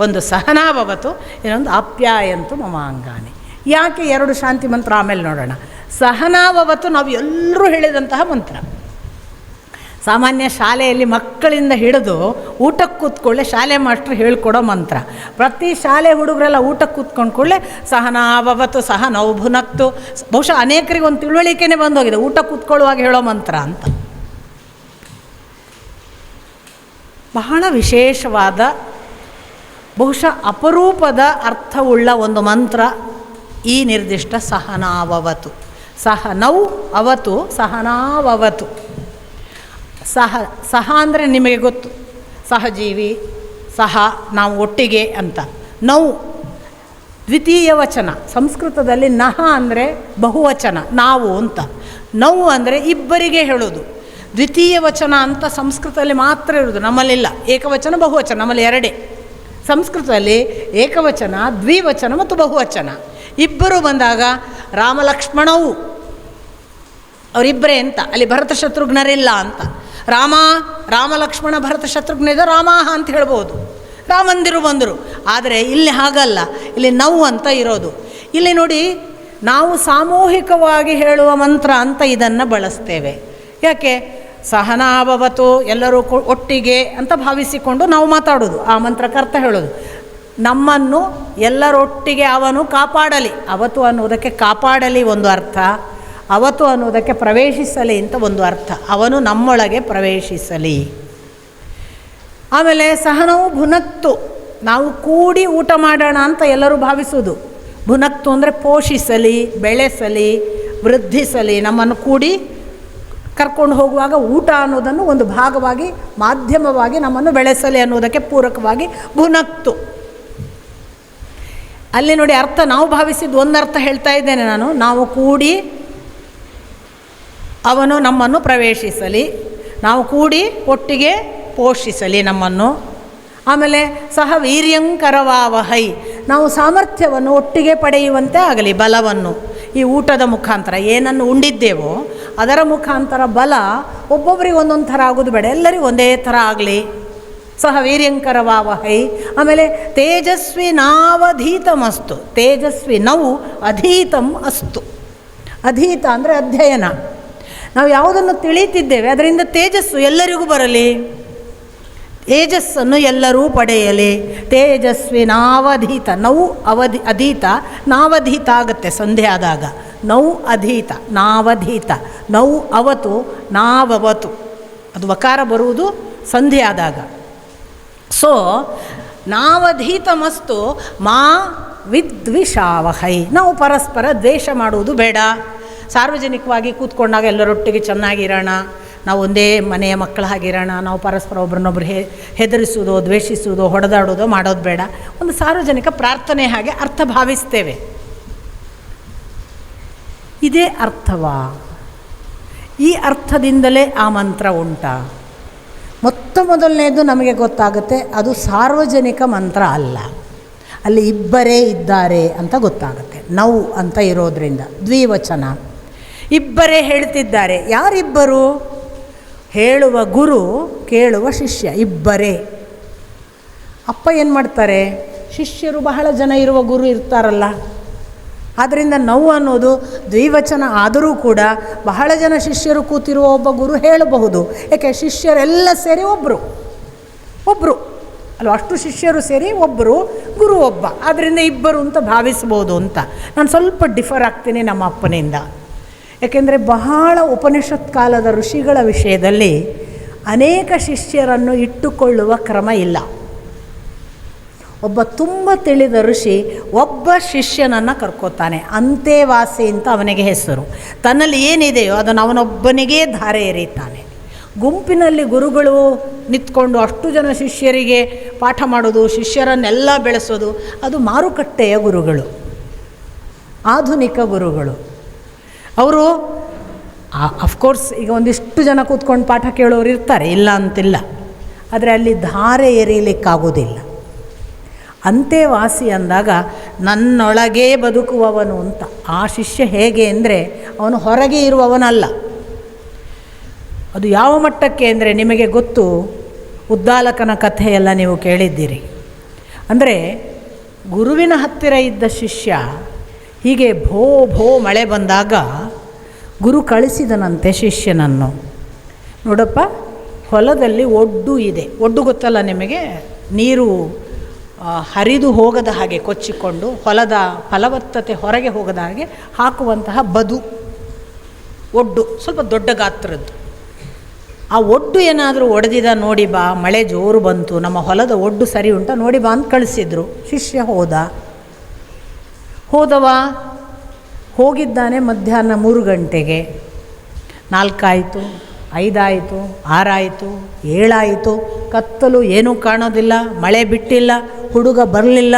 ಒಂದು ಸಹನಾಭವತು, ಇನ್ನೊಂದು ಆಪ್ಯಾಯಂತು ಮಮಾಂಗಾನಿ. ಯಾಕೆ 2 ಶಾಂತಿ ಮಂತ್ರ ಆಮೇಲೆ ನೋಡೋಣ. ಸಹನಾಭವತು ನಾವು ಎಲ್ಲರೂ ಹೇಳಿದಂತಹ ಮಂತ್ರ. ಸಾಮಾನ್ಯ ಶಾಲೆಯಲ್ಲಿ ಮಕ್ಕಳಿಂದ ಹಿಡಿದು ಊಟಕ್ಕೆ ಕೂತ್ಕೊಳ್ಳೆ ಶಾಲೆ ಮಾಸ್ಟ್ರು ಹೇಳ್ಕೊಡೋ ಮಂತ್ರ. ಪ್ರತಿ ಶಾಲೆ ಹುಡುಗರೆಲ್ಲ ಊಟಕ್ಕೆ ಕೂತ್ಕೊಂಡು ಕೂಡಲೇ ಸಹನಾಭವತು ಸಹನೌ ಭುನಕ್ತು. ಬಹುಶಃ ಅನೇಕರಿಗೆ ಒಂದು ತಿಳುವಳಿಕೆನೇ ಬಂದೋಗಿದೆ ಊಟ ಕೂತ್ಕೊಳ್ಳುವಾಗ ಹೇಳೋ ಮಂತ್ರ ಅಂತ. ಬಹಳ ವಿಶೇಷವಾದ ಬಹುಶಃ ಅಪರೂಪದ ಅರ್ಥವುಳ್ಳ ಒಂದು ಮಂತ್ರ ಈ ನಿರ್ದಿಷ್ಟ ಸಹನಾವವತು. ಸಹನೌ ಅವತು ಸಹನಾವವತು. ಸಹ ಅಂದರೆ ನಿಮಗೆ ಗೊತ್ತು, ಸಹಜೀವಿ, ಸಹ ನಾವು ಒಟ್ಟಿಗೆ ಅಂತ. ನೌ ದ್ವಿತೀಯ ವಚನ. ಸಂಸ್ಕೃತದಲ್ಲಿ ನಹ ಅಂದರೆ ಬಹುವಚನ, ನಾವು ಅಂತ. ನೌ ಅಂದರೆ ಇಬ್ಬರಿಗೆ ಹೇಳೋದು. ದ್ವಿತೀಯ ವಚನ ಅಂತ ಸಂಸ್ಕೃತದಲ್ಲಿ ಮಾತ್ರ ಇರೋದು, ನಮ್ಮಲ್ಲಿಲ್ಲ. ಏಕವಚನ ಬಹುವಚನ ನಮ್ಮಲ್ಲಿ 2. ಸಂಸ್ಕೃತದಲ್ಲಿ ಏಕವಚನ, ದ್ವಿವಚನ ಮತ್ತು ಬಹುವಚನ. ಇಬ್ಬರು ಬಂದಾಗ ರಾಮಲಕ್ಷ್ಮಣವು ಅವರಿಬ್ಬರೇ ಅಂತ. ಅಲ್ಲಿ ಭರತ ಶತ್ರುಘ್ನರಿಲ್ಲ ಅಂತ. ರಾಮಲಕ್ಷ್ಮಣ ಭರತ ಶತ್ರುಘ್ನಿದ ರಾಮಾಹ ಅಂತ ಹೇಳ್ಬೋದು. ರಾಮಂದಿರು ಬಂದರು. ಆದರೆ ಇಲ್ಲಿ ಹಾಗಲ್ಲ, ಇಲ್ಲಿ ನೌ ಅಂತ ಇರೋದು. ಇಲ್ಲಿ ನೋಡಿ, ನಾವು ಸಾಮೂಹಿಕವಾಗಿ ಹೇಳುವ ಮಂತ್ರ ಅಂತ ಇದನ್ನು ಬಳಸ್ತೇವೆ. ಯಾಕೆ? ಸಹನಾಭವತು ಎಲ್ಲರೂ ಒಟ್ಟಿಗೆ ಅಂತ ಭಾವಿಸಿಕೊಂಡು ನಾವು ಮಾತಾಡೋದು. ಆ ಮಂತ್ರಕರ್ತ ಹೇಳೋದು ನಮ್ಮನ್ನು ಎಲ್ಲರೊಟ್ಟಿಗೆ ಅವನು ಕಾಪಾಡಲಿ. ಅವತು ಅನ್ನೋದಕ್ಕೆ ಕಾಪಾಡಲಿ ಒಂದು ಅರ್ಥ. ಅವತು ಅನ್ನೋದಕ್ಕೆ ಪ್ರವೇಶಿಸಲಿ ಅಂತ ಒಂದು ಅರ್ಥ. ಅವನು ನಮ್ಮೊಳಗೆ ಪ್ರವೇಶಿಸಲಿ. ಆಮೇಲೆ ಸಹನವು ಭುನಕ್ತು, ನಾವು ಕೂಡಿ ಊಟ ಮಾಡೋಣ ಅಂತ ಎಲ್ಲರೂ ಭಾವಿಸೋದು. ಭುನಕ್ತು ಅಂದರೆ ಪೋಷಿಸಲಿ, ಬೆಳೆಸಲಿ, ವೃದ್ಧಿಸಲಿ, ನಮ್ಮನ್ನು ಕೂಡಿ ಕರ್ಕೊಂಡು ಹೋಗುವಾಗ ಊಟ ಅನ್ನೋದನ್ನು ಒಂದು ಭಾಗವಾಗಿ, ಮಾಧ್ಯಮವಾಗಿ ನಮ್ಮನ್ನು ಬೆಳೆಸಲಿ ಅನ್ನೋದಕ್ಕೆ ಪೂರಕವಾಗಿ ಭುನಕ್ತು. ಅಲ್ಲಿ ನೋಡಿ ಅರ್ಥ ನಾವು ಭಾವಿಸಿದ್ದು ಒಂದು ಅರ್ಥ ಹೇಳ್ತಾ ಇದ್ದೇನೆ ನಾನು. ನಾವು ಕೂಡಿ ಅವನು ನಮ್ಮನ್ನು ಪ್ರವೇಶಿಸಲಿ, ನಾವು ಕೂಡಿ ಒಟ್ಟಿಗೆ ಪೋಷಿಸಲಿ ನಮ್ಮನ್ನು. ಆಮೇಲೆ ಸಹ ವೀರ್ಯಂಕರವಾವಹೈ, ನಾವು ಸಾಮರ್ಥ್ಯವನ್ನು ಒಟ್ಟಿಗೆ ಪಡೆಯುವಂತೆ ಆಗಲಿ, ಬಲವನ್ನು. ಈ ಊಟದ ಮುಖಾಂತರ ಏನನ್ನು ಉಂಡಿದ್ದೇವೋ ಅದರ ಮುಖಾಂತರ ಬಲ ಒಬ್ಬೊಬ್ಬರಿಗೆ ಒಂದೊಂದು ಥರ ಆಗೋದು ಬೇಡ, ಎಲ್ಲರಿಗೂ ಒಂದೇ ಥರ ಆಗಲಿ. ಸಹ ವೀರ್ಯಂಕರವಾವಹೈ. ಆಮೇಲೆ ತೇಜಸ್ವಿ ನಾವಧೀತಮಸ್ತು, ತೇಜಸ್ವಿ ನೌ ಅಧೀತಂ ಅಸ್ತು. ಅಧೀತ ಅಂದರೆ ಅಧ್ಯಯನ. ನಾವು ಯಾವುದನ್ನು ತಿಳಿಯುತ್ತಿದ್ದೇವೆ ಅದರಿಂದ ತೇಜಸ್ಸು ಎಲ್ಲರಿಗೂ ಬರಲಿ, ತೇಜಸ್ಸನ್ನು ಎಲ್ಲರೂ ಪಡೆಯಲಿ. ತೇಜಸ್ವಿ ನಾವಧೀತ, ನೌ ಅಧೀತ, ನಾವಧೀತ ಆಗುತ್ತೆ ಸಂಧೆ ಆದಾಗ. ನೌ ಅಧೀತ, ನಾವಧೀತ, ನೌ ಅವತು, ನಾವವತು, ಅದು ವಕಾರ ಬರುವುದು ಸಂಧೆ ಆದಾಗ. ಸೊ ನಾವಧೀತಮಸ್ತು ಮಾ ವಿದ್ವಿಷಾವಹೈ, ನಾವು ಪರಸ್ಪರ ದ್ವೇಷ ಮಾಡುವುದು ಬೇಡ. ಸಾರ್ವಜನಿಕವಾಗಿ ಕೂತ್ಕೊಂಡಾಗ ಎಲ್ಲರೊಟ್ಟಿಗೆ ಚೆನ್ನಾಗಿರೋಣ, ನಾವು ಒಂದೇ ಮನೆಯ ಮಕ್ಕಳ ಹಾಗಿರೋಣ. ನಾವು ಪರಸ್ಪರ ಒಬ್ರನ್ನೊಬ್ರು ಹೆದರಿಸೋದು, ದ್ವೇಷಿಸೋದು, ಹೊಡೆದಾಡೋದು ಮಾಡೋದು ಬೇಡ. ಒಂದು ಸಾರ್ವಜನಿಕ ಪ್ರಾರ್ಥನೆ ಹಾಗೆ ಅರ್ಥ ಭಾವಿಸ್ತೇವೆ. ಇದೇ ಅರ್ಥವಾ? ಈ ಅರ್ಥದಿಂದಲೇ ಆ ಮಂತ್ರ ಉಂಟಾ? ಮೊದಲನೇದು ನಮಗೆ ಗೊತ್ತಾಗುತ್ತೆ, ಅದು ಸಾರ್ವಜನಿಕ ಮಂತ್ರ ಅಲ್ಲ, ಅಲ್ಲಿ ಇಬ್ಬರೇ ಇದ್ದಾರೆ ಅಂತ ಗೊತ್ತಾಗುತ್ತೆ. ನೌ ಅಂತ ಇರೋದ್ರಿಂದ ದ್ವಿವಚನ, ಇಬ್ಬರೇ ಹೇಳ್ತಿದ್ದಾರೆ. ಯಾರಿಬ್ಬರು? ಹೇಳುವ ಗುರು, ಕೇಳುವ ಶಿಷ್ಯ, ಇಬ್ಬರೇ. ಅಪ್ಪ ಏನು ಮಾಡ್ತಾರೆ? ಶಿಷ್ಯರು ಬಹಳ ಜನ ಇರುವ ಗುರು ಇರ್ತಾರಲ್ಲ, ಆದ್ದರಿಂದ ನೌ ಅನ್ನೋದು ದ್ವಿವಚನ ಆದರೂ ಕೂಡ ಬಹಳ ಜನ ಶಿಷ್ಯರು ಕೂತಿರುವ ಒಬ್ಬ ಗುರು ಹೇಳಬಹುದು. ಏಕೆ? ಶಿಷ್ಯರೆಲ್ಲ ಸೇರಿ ಒಬ್ಬರು ಅಲ್ಲ, ಅಷ್ಟು ಶಿಷ್ಯರು ಸೇರಿ ಒಬ್ಬರು, ಗುರು ಒಬ್ಬ, ಆದ್ದರಿಂದ ಇಬ್ಬರು ಅಂತ ಭಾವಿಸ್ಬೋದು ಅಂತ. ನಾನು ಸ್ವಲ್ಪ ಡಿಫರ್ ಆಗ್ತೀನಿ ನಮ್ಮ ಅಪ್ಪನಿಂದ. ಏಕೆಂದರೆ ಬಹಳ ಉಪನಿಷತ್ ಕಾಲದ ಋಷಿಗಳ ವಿಷಯದಲ್ಲಿ ಅನೇಕ ಶಿಷ್ಯರನ್ನು ಇಟ್ಟುಕೊಳ್ಳುವ ಕ್ರಮ ಇಲ್ಲ. ಒಬ್ಬ ತುಂಬ ತಿಳಿದ ಋಷಿ ಒಬ್ಬ ಶಿಷ್ಯನನ್ನು ಕರ್ಕೋತಾನೆ, ಅಂತೇವಾಸಿ ಅಂತ ಅವನಿಗೆ ಹೆಸರು. ತನ್ನಲ್ಲಿ ಏನಿದೆಯೋ ಅದನ್ನು ಅವನೊಬ್ಬನಿಗೇ ಧಾರೆ ಎರೀತಾನೆ. ಗುಂಪಿನಲ್ಲಿ ಗುರುಗಳು ನಿಂತ್ಕೊಂಡು ಅಷ್ಟು ಜನ ಶಿಷ್ಯರಿಗೆ ಪಾಠ ಮಾಡೋದು, ಶಿಷ್ಯರನ್ನೆಲ್ಲ ಬೆಳೆಸೋದು, ಅದು ಮಾರುಕಟ್ಟೆಯ ಗುರುಗಳು, ಆಧುನಿಕ ಗುರುಗಳು. ಅವರು ಅಫ್ಕೋರ್ಸ್ ಈಗ ಒಂದಿಷ್ಟು ಜನ ಕೂತ್ಕೊಂಡು ಪಾಠ ಕೇಳೋರು ಇರ್ತಾರೆ, ಇಲ್ಲ ಅಂತಿಲ್ಲ, ಆದರೆ ಅಲ್ಲಿ ಧಾರೆ ಎರೀಲಿಕ್ಕಾಗೋದಿಲ್ಲ. ಅಂತೇವಾಸಿ ಅಂದಾಗ ನನ್ನೊಳಗೇ ಬದುಕುವವನು ಅಂತ. ಆ ಶಿಷ್ಯ ಹೇಗೆ ಅಂದರೆ ಅವನು ಹೊರಗೆ ಇರುವವನಲ್ಲ. ಅದು ಯಾವ ಮಟ್ಟಕ್ಕೆ ಅಂದರೆ ನಿಮಗೆ ಗೊತ್ತು, ಉದ್ದಾಲಕನ ಕಥೆಯೆಲ್ಲ ನೀವು ಕೇಳಿದ್ದೀರಿ. ಅಂದರೆ ಗುರುವಿನ ಹತ್ತಿರ ಇದ್ದ ಶಿಷ್ಯ ಹೀಗೆ ಭೋ ಮಳೆ ಬಂದಾಗ ಗುರು ಕಳಿಸಿದನಂತೆ ಶಿಷ್ಯನನ್ನು. ನೋಡಪ್ಪ, ಹೊಲದಲ್ಲಿ ಒಡ್ಡು ಇದೆ, ಒಡ್ಡು ಗೊತ್ತಲ್ಲ ನಿಮಗೆ, ನೀರು ಹರಿದು ಹೋಗದ ಹಾಗೆ ಕೊಚ್ಚಿಕೊಂಡು ಹೊಲದ ಫಲವತ್ತತೆ ಹೊರಗೆ ಹೋಗದ ಹಾಗೆ ಹಾಕುವಂತಹ ಬದು ಒಡ್ಡು, ಸ್ವಲ್ಪ ದೊಡ್ಡ ಗಾತ್ರದ್ದು. ಆ ಒಡ್ಡು ಏನಾದರೂ ಒಡೆದಿದ, ನೋಡಿ ಬಾ, ಮಳೆ ಜೋರು ಬಂತು, ನಮ್ಮ ಹೊಲದ ಒಡ್ಡು ಸರಿ ಉಂಟ ನೋಡಿ ಬಾ ಅಂತ ಕಳಿಸಿದ್ರು. ಶಿಷ್ಯ ಹೋದವ ಹೋಗಿದ್ದಾನೆ. ಮಧ್ಯಾಹ್ನ 3 ಗಂಟೆಗೆ, 4 ಆಯಿತು, 5 ಆಯಿತು, 6 ಆಯಿತು, 7 ಆಯಿತು, ಕತ್ತಲು, ಏನೂ ಕಾಣೋದಿಲ್ಲ, ಮಳೆ ಬಿಟ್ಟಿಲ್ಲ, ಹುಡುಗ ಬರಲಿಲ್ಲ.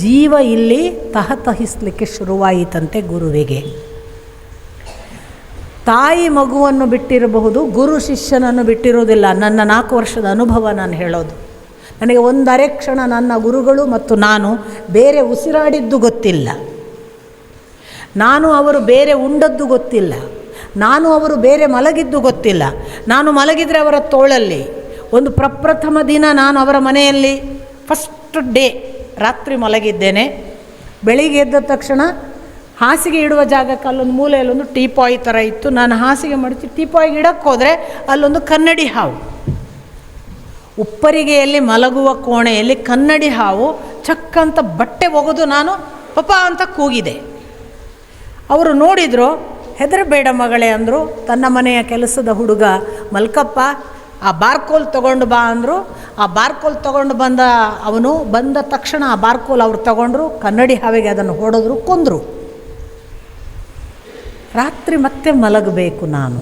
ಜೀವ ಇಲ್ಲಿ ತಹತಹಿಸಲಿಕ್ಕೆ ಶುರುವಾಯಿತಂತೆ ಗುರುವಿಗೆ. ತಾಯಿ ಮಗುವನ್ನು ಬಿಟ್ಟಿರಬಹುದು, ಗುರು ಶಿಷ್ಯನನ್ನು ಬಿಟ್ಟಿರೋದಿಲ್ಲ. ನನ್ನ 4 ವರ್ಷದ ಅನುಭವ ನಾನು ಹೇಳೋದು. ನನಗೆ ಒಂದರೆ ಕ್ಷಣ ನನ್ನ ಗುರುಗಳು ಮತ್ತು ನಾನು ಬೇರೆ ಉಸಿರಾಡಿದ್ದು ಗೊತ್ತಿಲ್ಲ, ನಾನು ಅವರು ಬೇರೆ ಉಂಡದ್ದು ಗೊತ್ತಿಲ್ಲ, ನಾನು ಅವರು ಬೇರೆ ಮಲಗಿದ್ದು ಗೊತ್ತಿಲ್ಲ. ನಾನು ಮಲಗಿದರೆ ಅವರ ತೋಳಲ್ಲಿ, ಒಂದು ಪ್ರಪ್ರಥಮ ದಿನ ನಾನು ಅವರ ಮನೆಯಲ್ಲಿ ಫಸ್ಟ್ ಡೇ ರಾತ್ರಿ ಮಲಗಿದ್ದೇನೆ. ಬೆಳಿಗ್ಗೆ ಎದ್ದ ತಕ್ಷಣ ಹಾಸಿಗೆ ಇಡುವ ಜಾಗಕ್ಕೆ ಅಲ್ಲೊಂದು ಮೂಲೆಯಲ್ಲೊಂದು ಟೀಪಾಯ್ ಥರ ಇತ್ತು. ನಾನು ಹಾಸಿಗೆ ಮಡಚಿ ಟೀಪಾಯ್ಗೆ ಇಡಕ್ಕೆ ಹೋದರೆ ಅಲ್ಲೊಂದು ಕನ್ನಡಿ ಹಾವು, ಉಪ್ಪರಿಗೆಯಲ್ಲಿ ಮಲಗುವ ಕೋಣೆಯಲ್ಲಿ ಕನ್ನಡಿ ಹಾವು ಚಕ್ಕಂತ ಬಟ್ಟೆ ಒಗೆದು ನಾನು ಪಪ್ಪ ಅಂತ ಕೂಗಿದೆ. ಅವರು ನೋಡಿದರು, ಹೆದರಬೇಡ ಮಗಳೇ ಅಂದರು. ತನ್ನ ಮನೆಯ ಕೆಲಸದ ಹುಡುಗ ಮಲ್ಕಪ್ಪ ಆ ಬಾರ್ಕೋಲ್ ತೊಗೊಂಡು ಬಾ ಅಂದರು. ಆ ಬಾರ್ಕೋಲ್ ತೊಗೊಂಡು ಅವನು ಬಂದ ತಕ್ಷಣ ಆ ಬಾರ್ಕೋಲ್ ಅವ್ರು ತಗೊಂಡ್ರು, ಕನ್ನಡಿ ಹಾವಿಗೆ ಅದನ್ನು ಹೊಡೆದ್ರು, ಕೊಂದರು. ರಾತ್ರಿ ಮತ್ತೆ ಮಲಗಬೇಕು ನಾನು.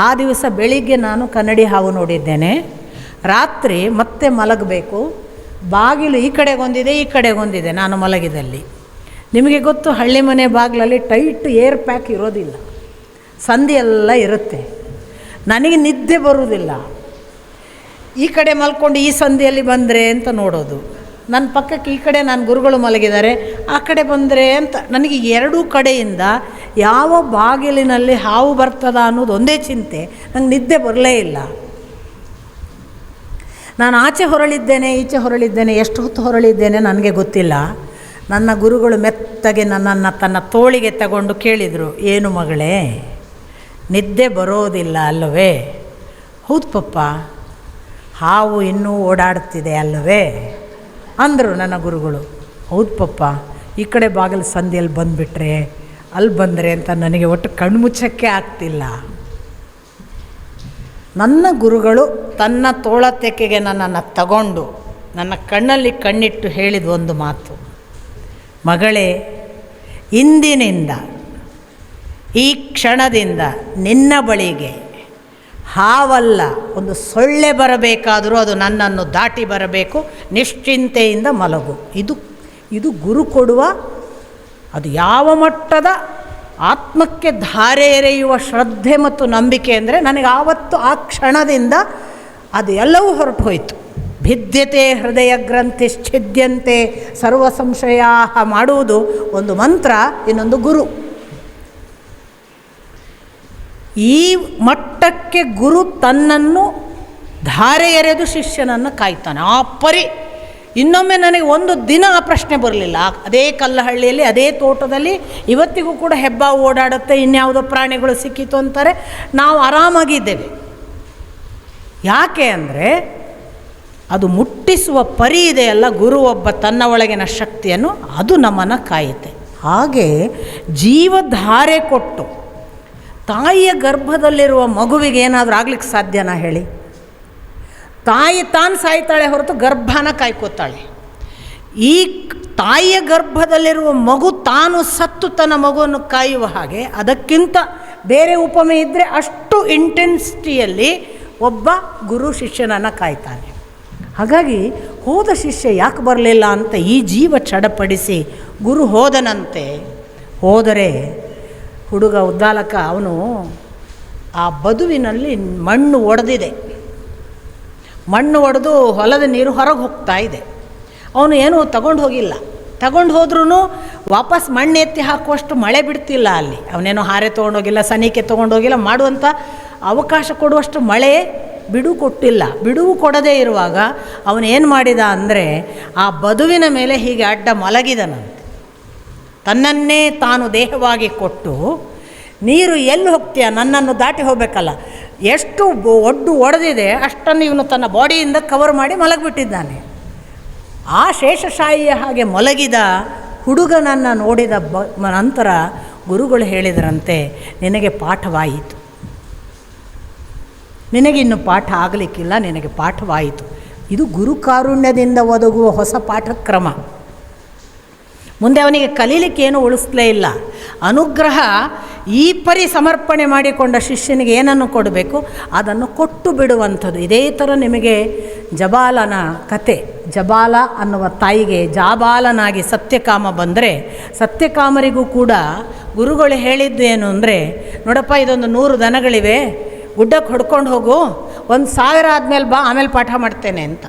ಆ ದಿವಸ ಬೆಳಿಗ್ಗೆ ನಾನು ಕನ್ನಡಿ ಹಾವು ನೋಡಿದ್ದೇನೆ. ರಾತ್ರಿ ಮತ್ತೆ ಮಲಗಬೇಕು. ಬಾಗಿಲು ಈ ಕಡೆಗೊಂದಿದೆ, ಈ ಕಡೆಗೊಂದಿದೆ ನಾನು ಮಲಗಿದಲ್ಲಿ. ನಿಮಗೆ ಗೊತ್ತು, ಹಳ್ಳಿ ಮನೆ ಬಾಗಿಲಲ್ಲಿ ಟೈಟ್ ಏರ್ ಪ್ಯಾಕ್ ಇರೋದಿಲ್ಲ, ಸಂಧಿ ಎಲ್ಲ ಇರುತ್ತೆ. ನನಗೆ ನಿದ್ದೆ ಬರುವುದಿಲ್ಲ. ಈ ಕಡೆ ಮಲ್ಕೊಂಡು ಈ ಸಂಧಿಯಲ್ಲಿ ಬಂದರೆ ಅಂತ ನೋಡೋದು. ನನ್ನ ಪಕ್ಕಕ್ಕೆ ಈ ಕಡೆ ನನ್ನ ಗುರುಗಳು ಮಲಗಿದ್ದಾರೆ, ಆ ಕಡೆ ಬಂದರೆ ಅಂತ. ನನಗೆ ಎರಡೂ ಕಡೆಯಿಂದ ಯಾವ ಬಾಗಿಲಿನಲ್ಲಿ ಹಾವು ಬರ್ತದ ಅನ್ನೋದು ಒಂದೇ ಚಿಂತೆ. ನಂಗೆ ನಿದ್ದೆ ಬರಲೇ ಇಲ್ಲ. ನಾನು ಆಚೆ ಹೊರಳಿದ್ದೇನೆ, ಈಚೆ ಹೊರಳಿದ್ದೇನೆ, ಎಷ್ಟು ಹೊತ್ತು ಹೊರಳಿದ್ದೇನೆ ನನಗೆ ಗೊತ್ತಿಲ್ಲ. ನನ್ನ ಗುರುಗಳು ಮೆತ್ತಗೆ ನನ್ನನ್ನು ತನ್ನ ತೋಳಿಗೆ ತಗೊಂಡು ಕೇಳಿದರು, ಏನು ಮಗಳೇ, ನಿದ್ದೆ ಬರೋದಿಲ್ಲ ಅಲ್ಲವೇ? ಹೌದು ಪಪ್ಪ, ಹಾವು ಇನ್ನೂ ಓಡಾಡ್ತಿದೆ ಅಲ್ಲವೇ ಅಂದರು ನನ್ನ ಗುರುಗಳು. ಹೌದು ಪಪ್ಪ, ಈ ಕಡೆ ಬಾಗಿಲು ಸಂಧಿಯಲ್ಲಿ ಬಂದುಬಿಟ್ರೆ, ಅಲ್ಲಿ ಬಂದರೆ ಅಂತ ನನಗೆ ಒಟ್ಟು ಕಣ್ಮುಚ್ಚಕ್ಕೆ ಆಗ್ತಿಲ್ಲ. ನನ್ನ ಗುರುಗಳು ತನ್ನ ತೋಳ ತೆಕ್ಕೆಗೆ ನನ್ನನ್ನು ತಗೊಂಡು ನನ್ನ ಕಣ್ಣಲ್ಲಿ ಕಣ್ಣಿಟ್ಟು ಹೇಳಿದ ಒಂದು ಮಾತು, ಮಗಳೇ, ಇಂದಿನಿಂದ ಈ ಕ್ಷಣದಿಂದ ನಿನ್ನ ಬಳಿಗೆ ಹಾವಲ್ಲ, ಒಂದು ಸೊಳ್ಳೆ ಬರಬೇಕಾದರೂ ಅದು ನನ್ನನ್ನು ದಾಟಿ ಬರಬೇಕು, ನಿಶ್ಚಿಂತೆಯಿಂದ ಮಲಗು. ಇದು ಗುರು ಕೊಡುವ, ಅದು ಯಾವ ಮಟ್ಟದ ಆತ್ಮಕ್ಕೆ ಧಾರೆ ಎರೆಯುವ ಶ್ರದ್ಧೆ ಮತ್ತು ನಂಬಿಕೆ ಅಂದರೆ, ನನಗೆ ಆವತ್ತು ಆ ಕ್ಷಣದಿಂದ ಅದು ಎಲ್ಲವೂ ಹೊರಟು ಹೋಯಿತು. ಭಿದ್ಯತೆ ಹೃದಯ ಗ್ರಂಥಿಶ್ಛಿದ್ಯಂತೆ ಸರ್ವ ಸಂಶಯ ಮಾಡುವುದು ಒಂದು ಮಂತ್ರ, ಇನ್ನೊಂದು ಗುರು. ಈ ಮಟ್ಟಕ್ಕೆ ಗುರು ತನ್ನನ್ನು ಧಾರೆ ಎರೆದು ಶಿಷ್ಯನನ್ನು ಕಾಯ್ತಾನೆ. ಆ ಪರಿ ಇನ್ನೊಮ್ಮೆ ನನಗೆ ಒಂದು ದಿನ ಆ ಪ್ರಶ್ನೆ ಬರಲಿಲ್ಲ. ಅದೇ ಕಲ್ಲಹಳ್ಳಿಯಲ್ಲಿ, ಅದೇ ತೋಟದಲ್ಲಿ ಇವತ್ತಿಗೂ ಕೂಡ ಹೆಬ್ಬಾವು ಓಡಾಡುತ್ತೆ, ಇನ್ಯಾವುದೋ ಪ್ರಾಣಿಗಳು ಸಿಕ್ಕಿತು ಅಂತಾರೆ, ನಾವು ಆರಾಮಾಗಿದ್ದೇವೆ. ಯಾಕೆ ಅಂದರೆ ಅದು ಮುಟ್ಟಿಸುವ ಪರಿ ಇದೆಯಲ್ಲ, ಗುರು ಒಬ್ಬ ತನ್ನ ಒಳಗಿನ ಶಕ್ತಿಯನ್ನು, ಅದು ನಮ್ಮನ್ನು ಕಾಯುತ್ತೆ. ಹಾಗೆ ಜೀವಧಾರೆ ಕೊಟ್ಟು ತಾಯಿಯ ಗರ್ಭದಲ್ಲಿರುವ ಮಗುವಿಗೆ ಏನಾದರೂ ಆಗ್ಲಿಕ್ಕೆ ಸಾಧ್ಯನಾ ಹೇಳಿ? ತಾಯಿ ತಾನು ಸಾಯ್ತಾಳೆ ಹೊರತು ಗರ್ಭನ ಕಾಯ್ಕೋತಾಳೆ. ಈ ತಾಯಿಯ ಗರ್ಭದಲ್ಲಿರುವ ಮಗು ತಾನು ಸತ್ತು ತನ್ನ ಮಗುವನ್ನು ಕಾಯುವ ಹಾಗೆ, ಅದಕ್ಕಿಂತ ಬೇರೆ ಉಪಮೆ ಇದ್ದರೆ ಅಷ್ಟು ಇಂಟೆನ್ಸಿಟಿಯಲ್ಲಿ ಒಬ್ಬ ಗುರು ಶಿಷ್ಯನನ್ನು ಕಾಯ್ತಾನೆ. ಹಾಗಾಗಿ ಹೋದ ಶಿಷ್ಯ ಯಾಕೆ ಬರಲಿಲ್ಲ ಅಂತ ಈ ಜೀವ ಚಡಪಡಿಸಿ ಗುರು ಹೋದನಂತೆ. ಹೋದರೆ ಹುಡುಗ ಉದ್ದಾಲಕ ಅವನು ಆ ಬದುವಿನಲ್ಲಿ ಮಣ್ಣು ಒಡೆದಿದೆ, ಮಣ್ಣು ಒಡೆದು ಹೊಲದ ನೀರು ಹೊರಗೆ ಹೋಗ್ತಾ ಇದೆ. ಅವನು ಏನೂ ತಗೊಂಡು ಹೋಗಿಲ್ಲ. ತಗೊಂಡು ಹೋದ್ರೂ ವಾಪಸ್ ಮಣ್ಣು ಎತ್ತಿ ಹಾಕುವಷ್ಟು ಮಳೆ ಬಿಡ್ತಿಲ್ಲ ಅಲ್ಲಿ. ಅವನೇನೋ ಹಾರೆ ತೊಗೊಂಡೋಗಿಲ್ಲ, ಸನಿಕೆ ತೊಗೊಂಡೋಗಿಲ್ಲ, ಮಾಡುವಂಥ ಅವಕಾಶ ಕೊಡುವಷ್ಟು ಮಳೆ ಬಿಡುವು ಕೊಟ್ಟಿಲ್ಲ. ಬಿಡುವು ಕೊಡದೇ ಇರುವಾಗ ಅವನೇನು ಮಾಡಿದ ಅಂದರೆ, ಆ ಬದುವಿನ ಮೇಲೆ ಹೀಗೆ ಅಡ್ಡ ಮಲಗಿದನಂತೆ. ತನ್ನನ್ನೇ ತಾನು ದೇಹವಾಗಿ ಕೊಟ್ಟು, ನೀರು ಎಲ್ಲಿ ಹೋಗ್ತೀಯ, ನನ್ನನ್ನು ದಾಟಿ ಹೋಗಬೇಕಲ್ಲ, ಎಷ್ಟು ಒಡ್ಡು ಒಡೆದಿದೆ ಅಷ್ಟನ್ನು ಇವನು ತನ್ನ ಬಾಡಿಯಿಂದ ಕವರ್ ಮಾಡಿ ಮಲಗಿಬಿಟ್ಟಿದ್ದಾನೆ. ಆ ಶೇಷಶಾಹಿಯ ಹಾಗೆ ಮಲಗಿದ ಹುಡುಗನನ್ನು ನೋಡಿದ ನಂತರ ಗುರುಗಳು ಹೇಳಿದರಂತೆ, ನಿನಗೆ ಪಾಠವಾಯಿತು, ನಿನಗಿನ್ನು ಪಾಠ ಆಗಲಿಕ್ಕಿಲ್ಲ, ನಿನಗೆ ಪಾಠವಾಯಿತು. ಇದು ಗುರುಕಾರುಣ್ಯದಿಂದ ಒದಗುವ ಹೊಸ ಪಾಠಕ್ರಮ. ಮುಂದೆ ಅವನಿಗೆ ಕಲೀಲಿಕ್ಕೇನು ಉಳಿಸ್ಲೇ ಇಲ್ಲ. ಅನುಗ್ರಹ ಈ ಪರಿ ಸಮರ್ಪಣೆ ಮಾಡಿಕೊಂಡ ಶಿಷ್ಯನಿಗೆ ಏನನ್ನು ಕೊಡಬೇಕು ಅದನ್ನು ಕೊಟ್ಟು ಬಿಡುವಂಥದ್ದು. ಇದೇ ಥರ ನಿಮಗೆ ಜಬಾಲನ ಕತೆ. ಜಬಾಲ ಅನ್ನುವ ತಾಯಿಗೆ ಜಾಬಾಲನಾಗಿ ಸತ್ಯಕಾಮ ಬಂದರೆ, ಸತ್ಯಕಾಮರಿಗೂ ಕೂಡ ಗುರುಗಳು ಹೇಳಿದ್ದು ಏನು ಅಂದರೆ, ನೋಡಪ್ಪ, ಇದೊಂದು 100 ದನಗಳಿವೆ, ಗುಡ್ಡಕ್ಕೆ ಹೊಡ್ಕೊಂಡು ಹೋಗು, 1000 ಆದಮೇಲೆ ಬಾ, ಆಮೇಲೆ ಪಾಠ ಮಾಡ್ತೇನೆ ಅಂತ.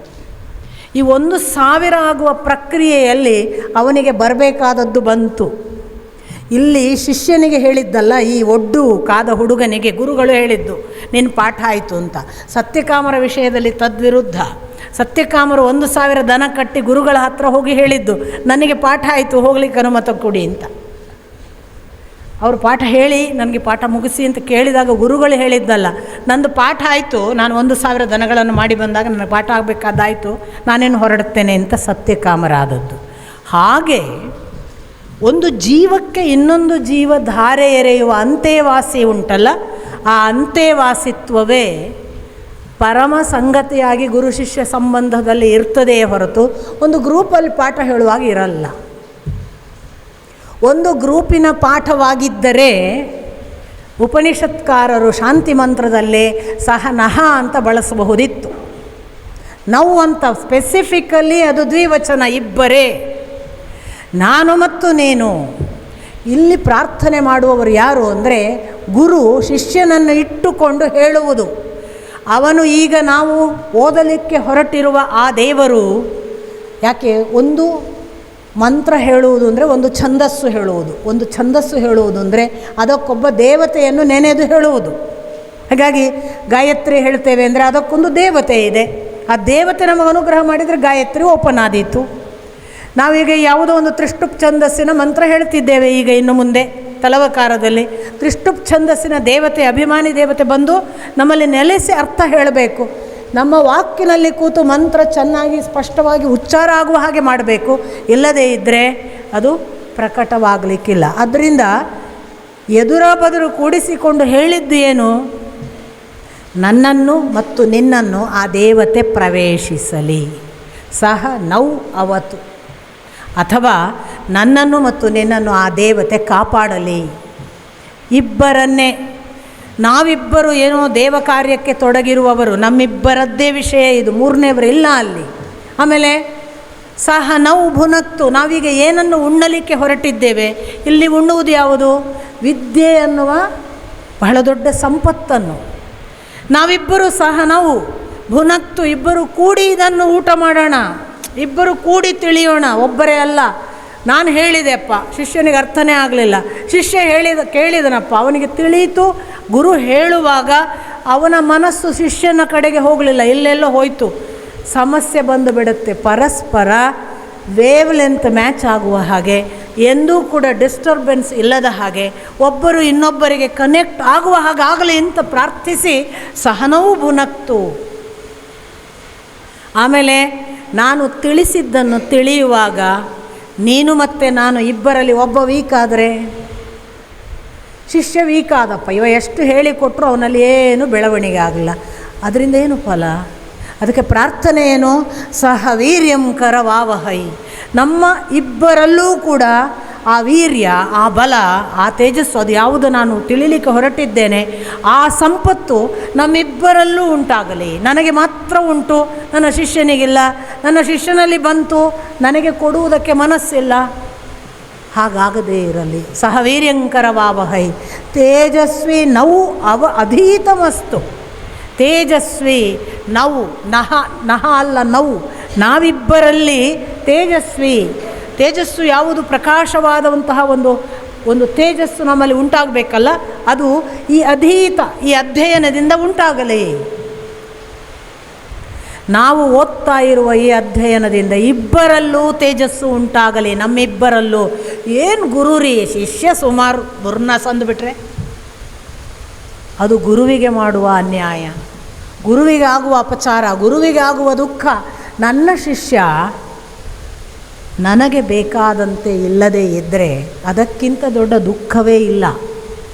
ಈ 1000 ಆಗುವ ಪ್ರಕ್ರಿಯೆಯಲ್ಲಿ ಅವನಿಗೆ ಬರಬೇಕಾದದ್ದು ಬಂತು. ಇಲ್ಲಿ ಶಿಷ್ಯನಿಗೆ ಹೇಳಿದ್ದಲ್ಲ, ಈ ಒಡ್ಡು ಕಾದ ಹುಡುಗನಿಗೆ ಗುರುಗಳು ಹೇಳಿದ್ದು, ನಿನ್ನ ಪಾಠ ಆಯಿತು ಅಂತ. ಸತ್ಯಕಾಮರ ವಿಷಯದಲ್ಲಿ ತದ್ವಿರುದ್ಧ. ಸತ್ಯಕಾಮರು 1000 ದನ ಕಟ್ಟಿ ಗುರುಗಳ ಹತ್ರ ಹೋಗಿ ಹೇಳಿದ್ದು, ನನಗೆ ಪಾಠ ಆಯಿತು, ಹೋಗ್ಲಿಕ್ಕೆ ಅನುಮತಿ ಕೊಡಿ ಅಂತ. ಅವರು ಪಾಠ ಹೇಳಿ ನನಗೆ ಪಾಠ ಮುಗಿಸಿ ಅಂತ ಕೇಳಿದಾಗ ಗುರುಗಳು ಹೇಳಿದ್ದಲ್ಲ, ನಂದು ಪಾಠ ಆಯಿತು, ನಾನು 1000 ದನಗಳನ್ನು ಮಾಡಿ ಬಂದಾಗ ನನಗೆ ಪಾಠ ಆಗಬೇಕಾದಾಯಿತು, ನಾನೇನು ಹೊರಡುತ್ತೇನೆ ಅಂತ ಸತ್ಯಕಾಮರಾದದ್ದು. ಹಾಗೆ ಒಂದು ಜೀವಕ್ಕೆ ಇನ್ನೊಂದು ಜೀವ ಧಾರೆ ಎರೆಯುವ ಅಂತೆವಾಸಿ ಉಂಟಲ್ಲ, ಆ ಅಂತೆವಾಸಿತ್ವವೇ ಪರಮ ಸಂಗತಿಯಾಗಿ ಗುರು ಶಿಷ್ಯ ಸಂಬಂಧದಲ್ಲಿ ಇರ್ತದೆಯೇ ಹೊರತು ಒಂದು ಗ್ರೂಪಲ್ಲಿ ಪಾಠ ಹೇಳುವಾಗ ಇರಲ್ಲ. ಒಂದು ಗ್ರೂಪಿನ ಪಾಠವಾಗಿದ್ದರೆ ಉಪನಿಷತ್ಕಾರರು ಶಾಂತಿ ಮಂತ್ರದಲ್ಲೇ ಸಹ ನಹ ಅಂತ ಬಳಸಬಹುದಿತ್ತು. ನಾವು ಅಂತ ಸ್ಪೆಸಿಫಿಕಲಿ ಅದು ದ್ವಿವಚನ, ಇಬ್ಬರೇ, ನಾನು ಮತ್ತು ನೀನು. ಇಲ್ಲಿ ಪ್ರಾರ್ಥನೆ ಮಾಡುವವರು ಯಾರು ಅಂದರೆ ಗುರು ಶಿಷ್ಯನನ್ನು ಇಟ್ಟುಕೊಂಡು ಹೇಳುವುದು. ಅವನು ಈಗ ನಾವು ಓದಲಿಕ್ಕೆ ಹೊರಟಿರುವ ಆ ದೇವರು, ಯಾಕೆ ಒಂದು ಮಂತ್ರ ಹೇಳುವುದು ಅಂದರೆ ಒಂದು ಛಂದಸ್ಸು ಹೇಳುವುದು, ಒಂದು ಛಂದಸ್ಸು ಹೇಳುವುದು ಅಂದರೆ ಅದಕ್ಕೊಬ್ಬ ದೇವತೆಯನ್ನು ನೆನೆದು ಹೇಳುವುದು. ಹಾಗಾಗಿ ಗಾಯತ್ರಿ ಹೇಳ್ತೇವೆ ಅಂದರೆ ಅದಕ್ಕೊಂದು ದೇವತೆ ಇದೆ, ಆ ದೇವತೆ ನಮಗೆ ಅನುಗ್ರಹ ಮಾಡಿದರೆ ಗಾಯತ್ರಿ ಓಪನ್ ಆದೀತು. ನಾವೀಗ ಯಾವುದೋ ಒಂದು ತ್ರಿಷ್ಟುಪ್ ಛಂದಸ್ಸಿನ ಮಂತ್ರ ಹೇಳ್ತಿದ್ದೇವೆ, ಈಗ ಇನ್ನು ಮುಂದೆ ತಲವಕಾರದಲ್ಲಿ ತ್ರಿಷ್ಟುಪ್ ಛಂದಸ್ಸಿನ ದೇವತೆ, ಅಭಿಮಾನಿ ದೇವತೆ ಬಂದು ನಮ್ಮಲ್ಲಿ ನೆಲೆಸಿ ಅರ್ಥ ಹೇಳಬೇಕು. ನಮ್ಮ ವಾಕ್ಕಿನಲ್ಲಿ ಕೂತು ಮಂತ್ರ ಚೆನ್ನಾಗಿ ಸ್ಪಷ್ಟವಾಗಿ ಉಚ್ಚಾರ ಆಗುವ ಹಾಗೆ ಮಾಡಬೇಕು, ಇಲ್ಲದೇ ಇದ್ದರೆ ಅದು ಪ್ರಕಟವಾಗಲಿಕ್ಕಿಲ್ಲ. ಆದ್ದರಿಂದ ಎದುರ ಬದುರು ಕೂಡಿಸಿಕೊಂಡು ಹೇಳಿದ್ದು ಏನು? ನನ್ನನ್ನು ಮತ್ತು ನಿನ್ನನ್ನು ಆ ದೇವತೆ ಪ್ರವೇಶಿಸಲಿ, ಸಹ ನೌ ಅವತು, ಅಥವಾ ನನ್ನನ್ನು ಮತ್ತು ನಿನ್ನನ್ನು ಆ ದೇವತೆ ಕಾಪಾಡಲಿ. ಇಬ್ಬರನ್ನೇ, ನಾವಿಬ್ಬರು ಏನೋ ದೇವ ಕಾರ್ಯಕ್ಕೆ ತೊಡಗಿರುವವರು, ನಮ್ಮಿಬ್ಬರದ್ದೇ ವಿಷಯ ಇದು, ಮೂರನೇವರು ಇಲ್ಲ ಅಲ್ಲಿ. ಆಮೇಲೆ ಸಹ ನೌ ಭುನಕ್ತು, ನಾವೀಗ ಏನನ್ನು ಉಣ್ಣಲಿಕ್ಕೆ ಹೊರಟಿದ್ದೇವೆ, ಇಲ್ಲಿ ಉಣ್ಣುವುದು ಯಾವುದು? ವಿದ್ಯೆ ಅನ್ನುವ ಬಹಳ ದೊಡ್ಡ ಸಂಪತ್ತನ್ನು. ನಾವಿಬ್ಬರು ಸಹ ನಾವು ಭುನಕ್ತು, ಇಬ್ಬರು ಕೂಡಿ ಇದನ್ನು ಊಟ ಮಾಡೋಣ, ಇಬ್ಬರು ಕೂಡಿ ತಿಳಿಯೋಣ, ಒಬ್ಬರೇ ಅಲ್ಲ. ನಾನು ಹೇಳಿದೆಪ್ಪ, ಶಿಷ್ಯನಿಗೆ ಅರ್ಥನೇ ಆಗಲಿಲ್ಲ, ಶಿಷ್ಯ ಕೇಳಿದನಪ್ಪ, ಅವನಿಗೆ ತಿಳಿಯಿತು. ಗುರು ಹೇಳುವಾಗ ಅವನ ಮನಸ್ಸು ಶಿಷ್ಯನ ಕಡೆಗೆ ಹೋಗಲಿಲ್ಲ, ಎಲ್ಲೆಲ್ಲೋ ಹೋಯಿತು. ಸಮಸ್ಯೆ ಬಂದು ಬಿಡುತ್ತೆ. ಪರಸ್ಪರ ವೇವ್ ಲೆಂತ್ ಮ್ಯಾಚ್ ಆಗುವ ಹಾಗೆ, ಎಂದೂ ಕೂಡ ಡಿಸ್ಟರ್ಬೆನ್ಸ್ ಇಲ್ಲದ ಹಾಗೆ, ಒಬ್ಬರು ಇನ್ನೊಬ್ಬರಿಗೆ ಕನೆಕ್ಟ್ ಆಗುವ ಹಾಗೆ ಆಗಲಿ ಅಂತ ಪ್ರಾರ್ಥಿಸಿ ಸಹನವೂ ಭುನಕ್ತು. ಆಮೇಲೆ ನಾನು ತಿಳಿಸಿದ್ದನ್ನು ತಿಳಿಯುವಾಗ ನೀನು ಮತ್ತು ನಾನು ಇಬ್ಬರಲ್ಲಿ ಒಬ್ಬ ವೀಕ್ ಆದರೆ, ಶಿಷ್ಯ ವೀಕ್ ಆದಪ್ಪ, ಇವ ಎಷ್ಟು ಹೇಳಿಕೊಟ್ರು ಅವನಲ್ಲಿ ಏನು ಬೆಳವಣಿಗೆ ಆಗಲ್ಲ, ಅದರಿಂದ ಏನು ಫಲ? ಅದಕ್ಕೆ ಪ್ರಾರ್ಥನೆ ಏನು? ಸಹ ವೀರ್ಯಂ ಕರವಾವಹೈ, ನಮ್ಮ ಇಬ್ಬರಲ್ಲೂ ಕೂಡ ಆ ವೀರ್ಯ, ಆ ಬಲ, ಆ ತೇಜಸ್ಸು, ಅದು ಯಾವುದು ನಾನು ತಿಳಿಲಿಕ್ಕೆ ಹೊರಟಿದ್ದೇನೆ, ಆ ಸಂಪತ್ತು ನಮ್ಮಿಬ್ಬರಲ್ಲೂ ಉಂಟಾಗಲಿ. ನನಗೆ ಮಾತ್ರ ಉಂಟು, ನನ್ನ ಶಿಷ್ಯನಿಗಿಲ್ಲ, ನನ್ನ ಶಿಷ್ಯನಲ್ಲಿ ಬಂತು, ನನಗೆ ಕೊಡುವುದಕ್ಕೆ ಮನಸ್ಸಿಲ್ಲ, ಹಾಗಾಗದೇ ಇರಲಿ. ಸಹ ವೀರ್ಯಂಕರವಾವಹೈ ತೇಜಸ್ವಿ ನೌ ಅಧೀತಮಸ್ತು. ತೇಜಸ್ವಿ ನೌ, ನಹ ಅಲ್ಲ ನೌ, ನಾವಿಬ್ಬರಲ್ಲಿ ತೇಜಸ್ವಿ. ತೇಜಸ್ಸು ಯಾವುದು? ಪ್ರಕಾಶವಾದಂತಹ ಒಂದು ತೇಜಸ್ಸು ನಮ್ಮಲ್ಲಿ ಉಂಟಾಗಬೇಕಲ್ಲ, ಅದು ಈ ಅಧೀತ, ಈ ಅಧ್ಯಯನದಿಂದ ಉಂಟಾಗಲಿ. ನಾವು ಓದ್ತಾ ಇರುವ ಈ ಅಧ್ಯಯನದಿಂದ ಇಬ್ಬರಲ್ಲೂ ತೇಜಸ್ಸು ಉಂಟಾಗಲಿ, ನಮ್ಮಿಬ್ಬರಲ್ಲೂ. ಏನು ಗುರುರಿ, ಶಿಷ್ಯ ಸುಮಾರು ಬುರ್ನ ಸಂದುಬಿಟ್ರೆ ಅದು ಗುರುವಿಗೆ ಮಾಡುವ ಅನ್ಯಾಯ, ಗುರುವಿಗೆ ಆಗುವ ಅಪಚಾರ, ಗುರುವಿಗೆ ಆಗುವ ದುಃಖ. ನನ್ನ ಶಿಷ್ಯ ನನಗೆ ಬೇಕಾದಂತೆ ಇಲ್ಲದೇ ಇದ್ದರೆ ಅದಕ್ಕಿಂತ ದೊಡ್ಡ ದುಃಖವೇ ಇಲ್ಲ.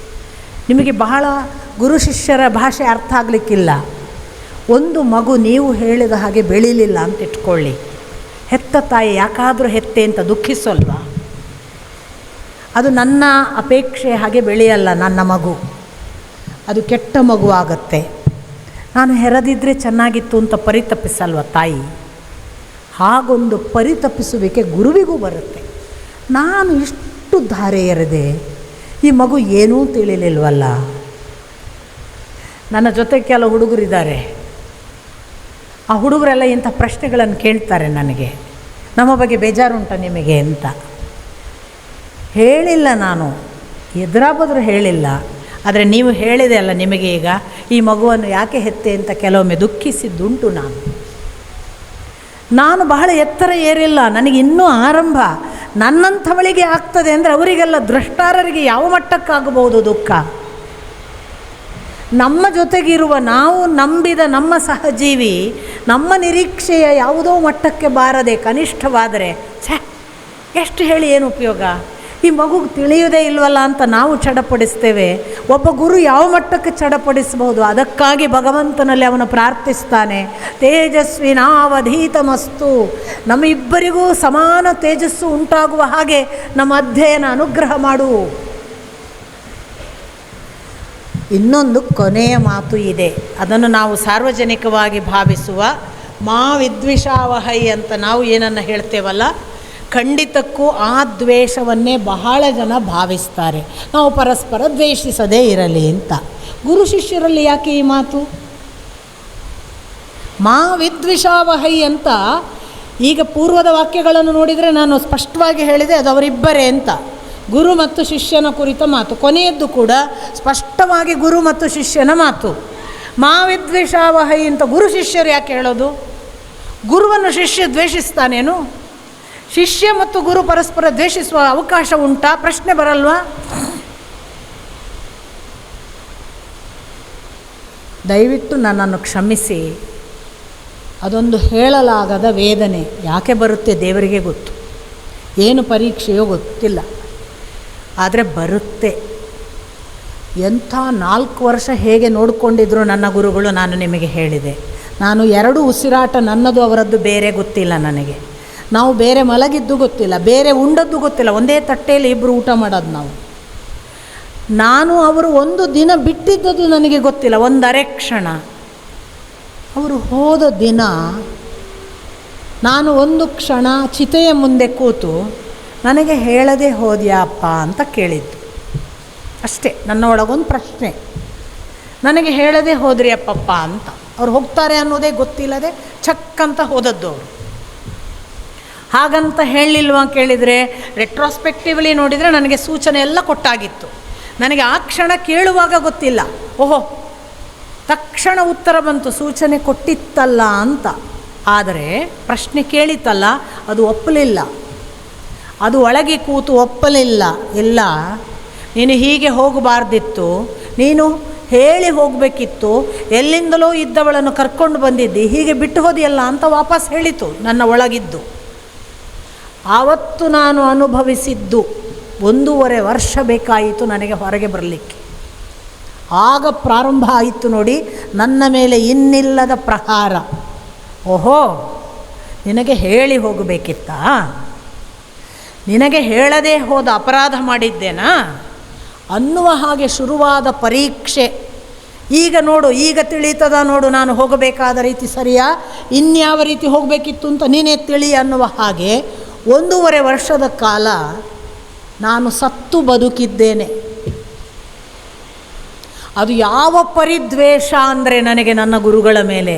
ನಿಮಗೆ ಬಹಳ ಗುರು ಶಿಷ್ಯರ ಭಾಷೆ ಅರ್ಥ ಆಗಲಿಕ್ಕಿಲ್ಲ. ಒಂದು ಮಗು ನೀವು ಹೇಳಿದ ಹಾಗೆ ಬೆಳೀಲಿಲ್ಲ ಅಂತ ಇಟ್ಕೊಳ್ಳಿ, ಹೆತ್ತ ತಾಯಿ ಯಾಕಾದರೂ ಹೆತ್ತೆ ಅಂತ ದುಃಖಿಸಲ್ವಾ? ಅದು ನನ್ನ ಅಪೇಕ್ಷೆ ಹಾಗೆ ಬೆಳೆಯಲ್ಲ ನನ್ನ ಮಗು, ಅದು ಕೆಟ್ಟ ಮಗು ಆಗುತ್ತೆ. ನಾನು ಹೆರದಿದ್ದರೆ ಚೆನ್ನಾಗಿತ್ತು ಅಂತ ಪರಿತಪಿಸಲ್ವ ತಾಯಿ? ಹಾಗೊಂದು ಪರಿತಪಿಸುವಿಕೆ ಗುರುವಿಗೂ ಬರುತ್ತೆ. ನಾನು ಇಷ್ಟು ಧಾರೆ ಎರೆದೆ, ಈ ಮಗು ಏನೂ ತಿಳಿಲಿಲ್ವಲ್ಲ. ನನ್ನ ಜೊತೆ ಕೆಲವು ಹುಡುಗರಿದ್ದಾರೆ, ಆ ಹುಡುಗರೆಲ್ಲ ಇಂಥ ಪ್ರಶ್ನೆಗಳನ್ನು ಕೇಳ್ತಾರೆ ನನಗೆ, ನಮ್ಮ ಬಗ್ಗೆ ಬೇಜಾರುಂಟ ನಿಮಗೆ ಅಂತ. ಹೇಳಿಲ್ಲ, ನಾನು ಎದುರಾಬದ್ರು ಹೇಳಿಲ್ಲ. ಆದರೆ ನೀವು ಹೇಳಿದೆ ಅಲ್ಲ, ನಿಮಗೆ ಈಗ ಈ ಮಗುವನ್ನು ಯಾಕೆ ಹೆತ್ತೆ ಅಂತ ಕೆಲವೊಮ್ಮೆ ದುಃಖಿಸಿದ್ದುಂಟು. ನಾನು ಬಹಳ ಎತ್ತರ ಏರಿಲ್ಲ, ನನಗೆ ಇನ್ನೂ ಆರಂಭ. ನನ್ನಂಥವಳಿಗೆ ಆಗ್ತದೆ ಅಂದರೆ ಅವರಿಗೆಲ್ಲ ದ್ರಷ್ಟಾರರಿಗೆ ಯಾವ ಮಟ್ಟಕ್ಕಾಗಬಹುದು ದುಃಖ? ನಮ್ಮ ಜೊತೆಗಿರುವ, ನಾವು ನಂಬಿದ ನಮ್ಮ ಸಹಜೀವಿ ನಮ್ಮ ನಿರೀಕ್ಷೆಯ ಯಾವುದೋ ಮಟ್ಟಕ್ಕೆ ಬಾರದೆ ಕನಿಷ್ಠವಾದರೆ ಎಷ್ಟು ಹೇಳಿ ಏನು ಉಪಯೋಗ? ಈ ಮಗುಗೆ ತಿಳಿಯುವುದೇ ಇಲ್ವಲ್ಲ ಅಂತ ನಾವು ಚಡಪಡಿಸ್ತೇವೆ. ಒಬ್ಬ ಗುರು ಯಾವ ಮಟ್ಟಕ್ಕೆ ಚಡಪಡಿಸಬಹುದು? ಅದಕ್ಕಾಗಿ ಭಗವಂತನಲ್ಲಿ ಅವನು ಪ್ರಾರ್ಥಿಸ್ತಾನೆ, ತೇಜಸ್ವಿನಾವಧೀತಮಸ್ತು, ನಮ್ಮಿಬ್ಬರಿಗೂ ಸಮಾನ ತೇಜಸ್ಸು ಉಂಟಾಗುವ ಹಾಗೆ ನಮ್ಮ ಅಧ್ಯಯನ ಅನುಗ್ರಹ ಮಾಡು. ಇನ್ನೊಂದು ಕೊನೆಯ ಮಾತು ಇದೆ, ಅದನ್ನು ನಾವು ಸಾರ್ವಜನಿಕವಾಗಿ ಭಾವಿಸುವ ಮಾ ವಿದ್ವಿಷಾವಹೈ ಅಂತ ನಾವು ಏನನ್ನು ಹೇಳ್ತೇವಲ್ಲ, ಖಂಡಿತಕ್ಕೂ ಆ ದ್ವೇಷವನ್ನೇ ಬಹಳ ಜನ ಭಾವಿಸ್ತಾರೆ. ನಾವು ಪರಸ್ಪರ ದ್ವೇಷಿಸದೇ ಇರಲಿ ಅಂತ. ಗುರು ಶಿಷ್ಯರಲ್ಲಿ ಯಾಕೆ ಈ ಮಾತು? ಮಾ ವಿದ್ವಿಷಾವಹೈ ಅಂತ ಈಗ ಪೂರ್ವದ ವಾಕ್ಯಗಳನ್ನು ನೋಡಿದರೆ ನಾನು ಸ್ಪಷ್ಟವಾಗಿ ಹೇಳಿದೆ, ಅದು ಅವರಿಬ್ಬರೇ ಅಂತ. ಗುರು ಮತ್ತು ಶಿಷ್ಯನ ಕುರಿತ ಮಾತು. ಕೊನೆಯದ್ದು ಕೂಡ ಸ್ಪಷ್ಟವಾಗಿ ಗುರು ಮತ್ತು ಶಿಷ್ಯನ ಮಾತು. ಮಾ ವಿದ್ವಿಷಾವಹೈ ಅಂತ ಗುರು ಶಿಷ್ಯರು ಯಾಕೆ ಹೇಳೋದು? ಗುರುವನ್ನು ಶಿಷ್ಯ ದ್ವೇಷಿಸ್ತಾನೇನು? ಶಿಷ್ಯ ಮತ್ತು ಗುರು ಪರಸ್ಪರ ದ್ವೇಷಿಸುವ ಅವಕಾಶ ಉಂಟಾ? ಪ್ರಶ್ನೆ ಬರಲ್ವಾ? ದಯವಿಟ್ಟು ನನ್ನನ್ನು ಕ್ಷಮಿಸಿ, ಅದೊಂದು ಹೇಳಲಾಗದ ವೇದನೆ. ಯಾಕೆ ಬರುತ್ತೆ ದೇವರಿಗೆ ಗೊತ್ತು, ಏನು ಪರೀಕ್ಷೆಯೋ ಗೊತ್ತಿಲ್ಲ, ಆದರೆ ಬರುತ್ತೆ. ಎಂಥ 4 ವರ್ಷ ಹೇಗೆ ನೋಡಿಕೊಂಡಿದ್ರು ನನ್ನ ಗುರುಗಳು, ನಾನು ನಿಮಗೆ ಹೇಳಿದೆ. ನಾನು 2 ಉಸಿರಾಟ ನನ್ನದು ಅವರದ್ದು ಬೇರೆ ಗೊತ್ತಿಲ್ಲ ನನಗೆ. ನಾವು ಬೇರೆ ಮಲಗಿದ್ದು ಗೊತ್ತಿಲ್ಲ, ಬೇರೆ ಉಂಡದ್ದು ಗೊತ್ತಿಲ್ಲ, ಒಂದೇ ತಟ್ಟೆಯಲ್ಲಿ ಇಬ್ಬರು ಊಟ ಮಾಡೋದು ನಾವು. ನಾನು ಅವರು ಒಂದು ದಿನ ಬಿಟ್ಟಿದ್ದದ್ದು ನನಗೆ ಗೊತ್ತಿಲ್ಲ, ಒಂದರೆ ಕ್ಷಣ. ಅವರು ಹೋದ ದಿನ ನಾನು ಒಂದು ಕ್ಷಣ ಚಿತೆಯ ಮುಂದೆ ಕೂತು ನನಗೆ ಹೇಳದೆ ಹೋದ್ಯಾಪ್ಪ ಅಂತ ಕೇಳಿದ್ದು ಅಷ್ಟೇ. ನನ್ನ ಒಳಗೊಂದು ಪ್ರಶ್ನೆ, ನನಗೆ ಹೇಳದೆ ಹೋದ್ರಿ ಅಪ್ಪಪ್ಪ ಅಂತ. ಅವ್ರು ಹೋಗ್ತಾರೆ ಅನ್ನೋದೇ ಗೊತ್ತಿಲ್ಲದೆ ಚಕ್ಕಂತ ಹೋದದ್ದು ಅವರು. ಹಾಗಂತ ಹೇಳಲಿಲ್ವ ಕೇಳಿದರೆ, ರೆಟ್ರೋಸ್ಪೆಕ್ಟಿವ್ಲಿ ನೋಡಿದರೆ ನನಗೆ ಸೂಚನೆ ಎಲ್ಲ ಕೊಟ್ಟಾಗಿತ್ತು. ನನಗೆ ಆ ಕ್ಷಣ ಕೇಳುವಾಗ ಗೊತ್ತಿಲ್ಲ, ಓಹೋ ತಕ್ಷಣ ಉತ್ತರ ಬಂತು, ಸೂಚನೆ ಕೊಟ್ಟಿತ್ತಲ್ಲ ಅಂತ. ಆದರೆ ಪ್ರಶ್ನೆ ಕೇಳಿತಲ್ಲ, ಅದು ಒಪ್ಪಲಿಲ್ಲ. ಅದು ಒಳಗೆ ಕೂತು ಒಪ್ಪಲಿಲ್ಲ. ಇಲ್ಲ, ನೀನು ಹೀಗೆ ಹೋಗಬಾರ್ದಿತ್ತು, ನೀನು ಹೇಳಿ ಹೋಗಬೇಕಿತ್ತು, ಎಲ್ಲಿಂದಲೋ ಇದ್ದವಳನ್ನು ಕರ್ಕೊಂಡು ಬಂದಿದ್ದಿ, ಹೀಗೆ ಬಿಟ್ಟು ಹೋದಿಯಲ್ಲ ಅಂತ ವಾಪಸ್ ಹೇಳಿತು ನನ್ನ ಒಳಗಿದ್ದು. ಆವತ್ತು ನಾನು ಅನುಭವಿಸಿದ್ದು 1.5 ವರ್ಷ ಬೇಕಾಯಿತು ನನಗೆ ಹೊರಗೆ ಬರಲಿಕ್ಕೆ. ಆಗ ಪ್ರಾರಂಭ ಆಯಿತು ನೋಡಿ ನನ್ನ ಮೇಲೆ ಇನ್ನಿಲ್ಲದ ಪ್ರಹಾರ. ಓಹೋ, ನಿನಗೆ ಹೇಳಿ ಹೋಗಬೇಕಿತ್ತಾ? ನಿನಗೆ ಹೇಳದೇ ಹೋದ ಅಪರಾಧ ಮಾಡಿದ್ದೇನಾ ಅನ್ನುವ ಹಾಗೆ ಶುರುವಾದ ಪರೀಕ್ಷೆ. ಈಗ ನೋಡು, ಈಗ ತಿಳಿತದ ನೋಡು, ನಾನು ಹೋಗಬೇಕಾದ ರೀತಿ ಸರಿಯಾ, ಇನ್ಯಾವ ರೀತಿ ಹೋಗಬೇಕಿತ್ತು ಅಂತ ನೀನೇ ತಿಳಿ ಅನ್ನುವ ಹಾಗೆ 1.5 ವರ್ಷದ ಕಾಲ ನಾನು ಸತ್ತು ಬದುಕಿದ್ದೇನೆ. ಅದು ಯಾವ ಪರಿದ್ವೇಷ ಅಂದರೆ ನನಗೆ ನನ್ನ ಗುರುಗಳ ಮೇಲೆ.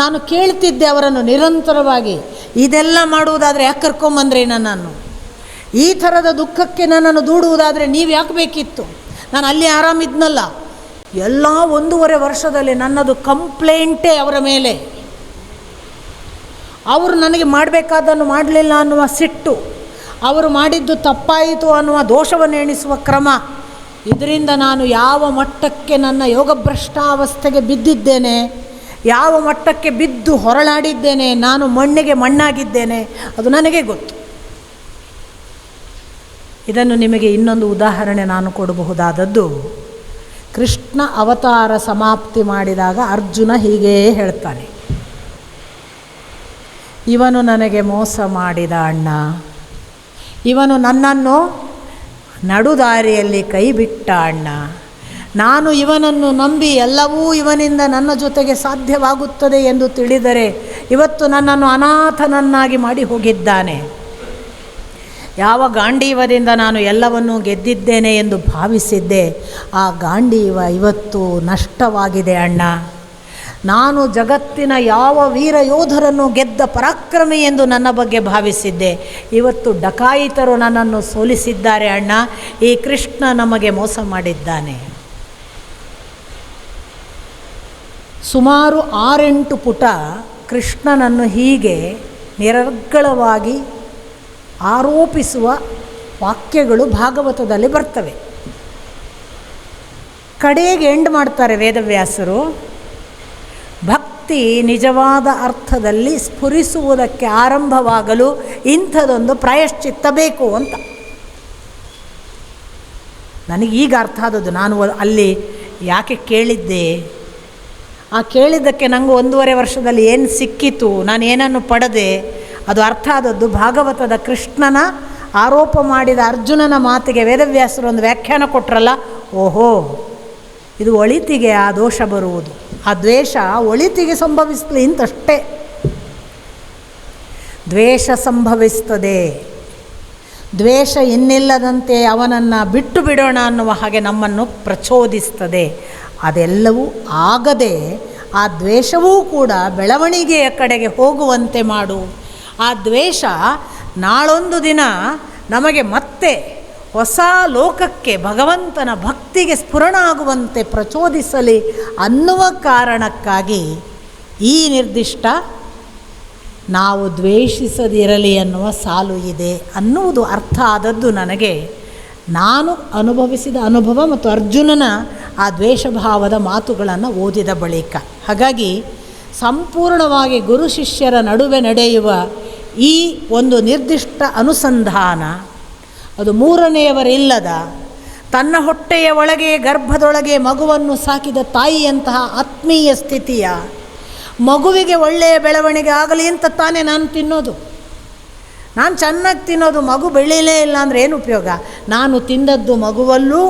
ನಾನು ಕೇಳ್ತಿದ್ದೆ ಅವರನ್ನು ನಿರಂತರವಾಗಿ, ಇದೆಲ್ಲ ಮಾಡುವುದಾದರೆ ಯಾಕೆ ಕರ್ಕೊಂಬಂದ್ರಿ ನನ್ನನ್ನು? ಈ ಥರದ ದುಃಖಕ್ಕೆ ನನ್ನನ್ನು ದೂಡುವುದಾದರೆ ನೀವು ಯಾಕೆ ಬೇಕಿತ್ತು? ನಾನು ಅಲ್ಲಿ ಆರಾಮಿದ್ನಲ್ಲ. ಎಲ್ಲ 1.5 ವರ್ಷದಲ್ಲಿ ನನ್ನದು ಕಂಪ್ಲೇಂಟೇ ಅವರ ಮೇಲೆ. ಅವರು ನನಗೆ ಮಾಡಬೇಕಾದನ್ನು ಮಾಡಲಿಲ್ಲ ಅನ್ನುವ ಸಿಟ್ಟು, ಅವರು ಮಾಡಿದ್ದು ತಪ್ಪಾಯಿತು ಅನ್ನುವ ದೋಷವನ್ನು ಎಣಿಸುವ ಕ್ರಮ. ಇದರಿಂದ ನಾನು ಯಾವ ಮಟ್ಟಕ್ಕೆ ನನ್ನ ಯೋಗಭ್ರಷ್ಟಾವಸ್ಥೆಗೆ ಬಿದ್ದಿದ್ದೇನೆ, ಯಾವ ಮಟ್ಟಕ್ಕೆ ಬಿದ್ದು ಹೊರಳಾಡಿದ್ದೇನೆ, ನಾನು ಮಣ್ಣಿಗೆ ಮಣ್ಣಾಗಿದ್ದೇನೆ, ಅದು ನನಗೆ ಗೊತ್ತು. ಇದನ್ನು ನಿಮಗೆ ಇನ್ನೊಂದು ಉದಾಹರಣೆ ನಾನು ಕೊಡಬಹುದಾದದ್ದು, ಕೃಷ್ಣ ಅವತಾರ ಸಮಾಪ್ತಿ ಮಾಡಿದಾಗ ಅರ್ಜುನ ಹೀಗೇ ಹೇಳ್ತಾನೆ, ಇವನು ನನಗೆ ಮೋಸ ಮಾಡಿದ ಅಣ್ಣ, ಇವನು ನನ್ನನ್ನು ನಡುದಾರಿಯಲ್ಲಿ ಕೈ ಬಿಟ್ಟ ಅಣ್ಣ, ನಾನು ಇವನನ್ನು ನಂಬಿ ಎಲ್ಲವೂ ಇವನಿಂದ ನನ್ನ ಜೊತೆಗೆ ಸಾಧ್ಯವಾಗುತ್ತದೆ ಎಂದು ತಿಳಿದರೆ ಇವತ್ತು ನನ್ನನ್ನು ಅನಾಥನನ್ನಾಗಿ ಮಾಡಿ ಹೋಗಿದ್ದಾನೆ. ಯಾವ ಗಾಂಡೀವದಿಂದ ನಾನು ಎಲ್ಲವನ್ನೂ ಗೆದ್ದಿದ್ದೇನೆ ಎಂದು ಭಾವಿಸಿದ್ದೆ, ಆ ಗಾಂಡೀವ ಇವತ್ತು ನಷ್ಟವಾಗಿದೆ ಅಣ್ಣ. ನಾನು ಜಗತ್ತಿನ ಯಾವ ವೀರ ಯೋಧರನ್ನು ಗೆದ್ದ ಪರಾಕ್ರಮಿ ಎಂದು ನನ್ನ ಬಗ್ಗೆ ಭಾವಿಸಿದ್ದೆ, ಇವತ್ತು ಡಕಾಯಿತರು ನನ್ನನ್ನು ಸೋಲಿಸಿದ್ದಾರೆ ಅಣ್ಣ. ಈ ಕೃಷ್ಣ ನಮಗೆ ಮೋಸ ಮಾಡಿದ್ದಾನೆ. ಸುಮಾರು 6-8 ಪುಟ ಕೃಷ್ಣನನ್ನು ಹೀಗೆ ನಿರರ್ಗಳವಾಗಿ ಆರೋಪಿಸುವ ವಾಕ್ಯಗಳು ಭಾಗವತದಲ್ಲಿ ಬರ್ತವೆ. ಕಡೆಗೆ ಎಂಡ್ ಮಾಡ್ತಾರೆ ವೇದವ್ಯಾಸರು, ಭಕ್ತಿ ನಿಜವಾದ ಅರ್ಥದಲ್ಲಿ ಸ್ಫುರಿಸುವುದಕ್ಕೆ ಆರಂಭವಾಗಲು ಇಂಥದೊಂದು ಪ್ರಾಯಶ್ಚಿತ್ತ ಬೇಕು ಅಂತ. ನನಗೀಗ ಅರ್ಥ ಆದದ್ದು. ನಾನು ಅಲ್ಲಿ ಯಾಕೆ ಕೇಳಿದ್ದೆ, ಆ ಕೇಳಿದ್ದಕ್ಕೆ ನನಗೂ 1.5 ವರ್ಷದಲ್ಲಿ ಏನು ಸಿಕ್ಕಿತು, ನಾನು ಏನನ್ನು ಪಡೆದೆ, ಅದು ಅರ್ಥ ಆದದ್ದು ಭಾಗವತದ ಕೃಷ್ಣನ ಆರೋಪ ಮಾಡಿದ ಅರ್ಜುನನ ಮಾತಿಗೆ ವೇದವ್ಯಾಸರು ಒಂದು ವ್ಯಾಖ್ಯಾನ ಕೊಟ್ಟರಲ್ಲ. ಓಹೋ, ಇದು ಒಳಿತಿಗೆ ಆ ದೋಷ ಬರುವುದು, ಆ ದ್ವೇಷ ಒಳಿತಿಗೆ ಸಂಭವಿಸಲಿ ಅಂತಷ್ಟೇ. ದ್ವೇಷ ಸಂಭವಿಸ್ತದೆ, ದ್ವೇಷ ಇನ್ನಿಲ್ಲದಂತೆ ಅವನನ್ನು ಬಿಟ್ಟು ಬಿಡೋಣ ಅನ್ನುವ ಹಾಗೆ ನಮ್ಮನ್ನು ಪ್ರಚೋದಿಸ್ತದೆ. ಅದೆಲ್ಲವೂ ಆಗದೆ ಆ ದ್ವೇಷವೂ ಕೂಡ ಬೆಳವಣಿಗೆಯ ಕಡೆಗೆ ಹೋಗುವಂತೆ ಮಾಡು. ಆ ದ್ವೇಷ ನಾಳೊಂದು ದಿನ ನಮಗೆ ಮತ್ತೆ ಹೊಸ ಲೋಕಕ್ಕೆ ಭಗವಂತನ ಭಕ್ತಿಗೆ ಸ್ಫುರಣ ಆಗುವಂತೆ ಪ್ರಚೋದಿಸಲಿ ಅನ್ನುವ ಕಾರಣಕ್ಕಾಗಿ ಈ ನಿರ್ದಿಷ್ಟ ನಾವು ದ್ವೇಷಿಸದಿರಲಿ ಅನ್ನುವ ಸಾಲು ಇದೆ ಅನ್ನುವುದು ಅರ್ಥ ಆದದ್ದು ನನಗೆ ನಾನು ಅನುಭವಿಸಿದ ಅನುಭವ ಮತ್ತು ಅರ್ಜುನನ ಆ ದ್ವೇಷಭಾವದ ಮಾತುಗಳನ್ನು ಓದಿದ ಬಳಿಕ. ಹಾಗಾಗಿ ಸಂಪೂರ್ಣವಾಗಿ ಗುರು ಶಿಷ್ಯರ ನಡುವೆ ನಡೆಯುವ ಈ ಒಂದು ನಿರ್ದಿಷ್ಟ ಅನುಸಂಧಾನ, ಅದು ಮೂರನೆಯವರಿಲ್ಲದ ತನ್ನ ಹೊಟ್ಟೆಯ ಒಳಗೆ ಗರ್ಭದೊಳಗೆ ಮಗುವನ್ನು ಸಾಕಿದ ತಾಯಿಯಂತಹ ಆತ್ಮೀಯ ಸ್ಥಿತಿಯ ಮಗುವಿಗೆ ಒಳ್ಳೆಯ ಬೆಳವಣಿಗೆ ಆಗಲಿ ಅಂತ ತಾನೇ ನಾನು ತಿನ್ನೋದು. ನಾನು ಚೆನ್ನಾಗಿ ತಿನ್ನೋದು, ಮಗು ಬೆಳೀಲೇ ಇಲ್ಲ ಅಂದರೆ ಏನು ಉಪಯೋಗ? ನಾನು ತಿಂದದ್ದು ಮಗುವಲ್ಲೂ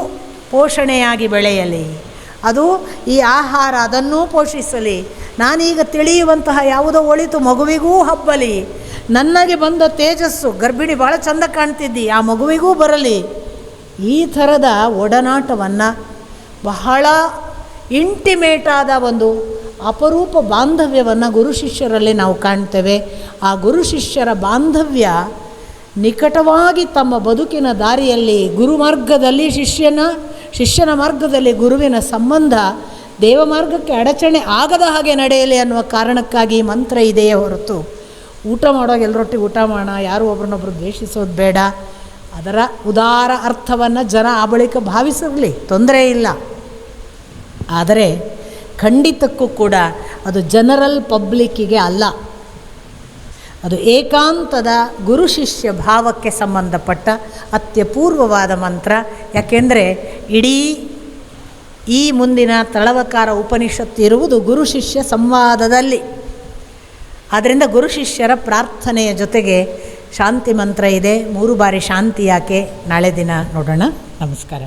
ಪೋಷಣೆಯಾಗಿ ಬೆಳೆಯಲಿ, ಅದು ಈ ಆಹಾರ ಅದನ್ನೂ ಪೋಷಿಸಲಿ, ನಾನೀಗ ತಿಳಿಯುವಂತಹ ಯಾವುದೋ ಒಳಿತು ಮಗುವಿಗೂ ಹಬ್ಬಲಿ, ನನಗೆ ಬಂದ ತೇಜಸ್ಸು ಗರ್ಭಿಣಿ ಭಾಳ ಚಂದ ಕಾಣ್ತಿದ್ದಿ ಆ ಮಗುವಿಗೂ ಬರಲಿ. ಈ ಥರದ ಒಡನಾಟವನ್ನು, ಬಹಳ ಇಂಟಿಮೇಟ್ ಆದ ಒಂದು ಅಪರೂಪ ಬಾಂಧವ್ಯವನ್ನು ಗುರು ಶಿಷ್ಯರಲ್ಲಿ ನಾವು ಕಾಣ್ತೇವೆ. ಆ ಗುರು ಶಿಷ್ಯರ ಬಾಂಧವ್ಯ ನಿಕಟವಾಗಿ ತಮ್ಮ ಬದುಕಿನ ದಾರಿಯಲ್ಲಿ ಗುರುಮಾರ್ಗದಲ್ಲಿ ಶಿಷ್ಯನ ಮಾರ್ಗದಲ್ಲಿ ಗುರುವಿನ ಸಂಬಂಧ ದೇವಮಾರ್ಗಕ್ಕೆ ಅಡಚಣೆ ಆಗದ ಹಾಗೆ ನಡೆಯಲಿ ಅನ್ನುವ ಕಾರಣಕ್ಕಾಗಿ ಮಂತ್ರ ಇದೆಯೇ ಹೊರತು ಊಟ ಮಾಡೋವಾಗ ಎಲ್ಲರೊಟ್ಟಿಗೆ ಊಟ ಮಾಡೋಣ, ಯಾರು ಒಬ್ರನ್ನೊಬ್ರು ದ್ವೇಷಿಸೋದು ಬೇಡ, ಅದರ ಉದಾರ ಅರ್ಥವನ್ನು ಜನ ಆ ಬಳಿಕ ಭಾವಿಸಿರಲಿ, ತೊಂದರೆ ಇಲ್ಲ. ಆದರೆ ಖಂಡಿತಕ್ಕೂ ಕೂಡ ಅದು ಜನರಲ್ ಪಬ್ಲಿಕ್ಕಿಗೆ ಅಲ್ಲ, ಅದು ಏಕಾಂತದ ಗುರು ಶಿಷ್ಯ ಭಾವಕ್ಕೆ ಸಂಬಂಧಪಟ್ಟ ಅತ್ಯಪೂರ್ವವಾದ ಮಂತ್ರ. ಯಾಕೆಂದರೆ ಇಡೀ ಈ ಮುಂದಿನ ತಳವಕಾರ ಉಪನಿಷತ್ತು ಇರುವುದು ಗುರು ಶಿಷ್ಯ ಸಂವಾದದಲ್ಲಿ. ಆದ್ದರಿಂದ ಗುರು ಶಿಷ್ಯರ ಪ್ರಾರ್ಥನೆಯ ಜೊತೆಗೆ ಶಾಂತಿ ಮಂತ್ರ ಇದೆ. 3 ಬಾರಿ ಶಾಂತಿ ಯಾಕೆ ನಾಳೆ ದಿನ ನೋಡೋಣ. ನಮಸ್ಕಾರ.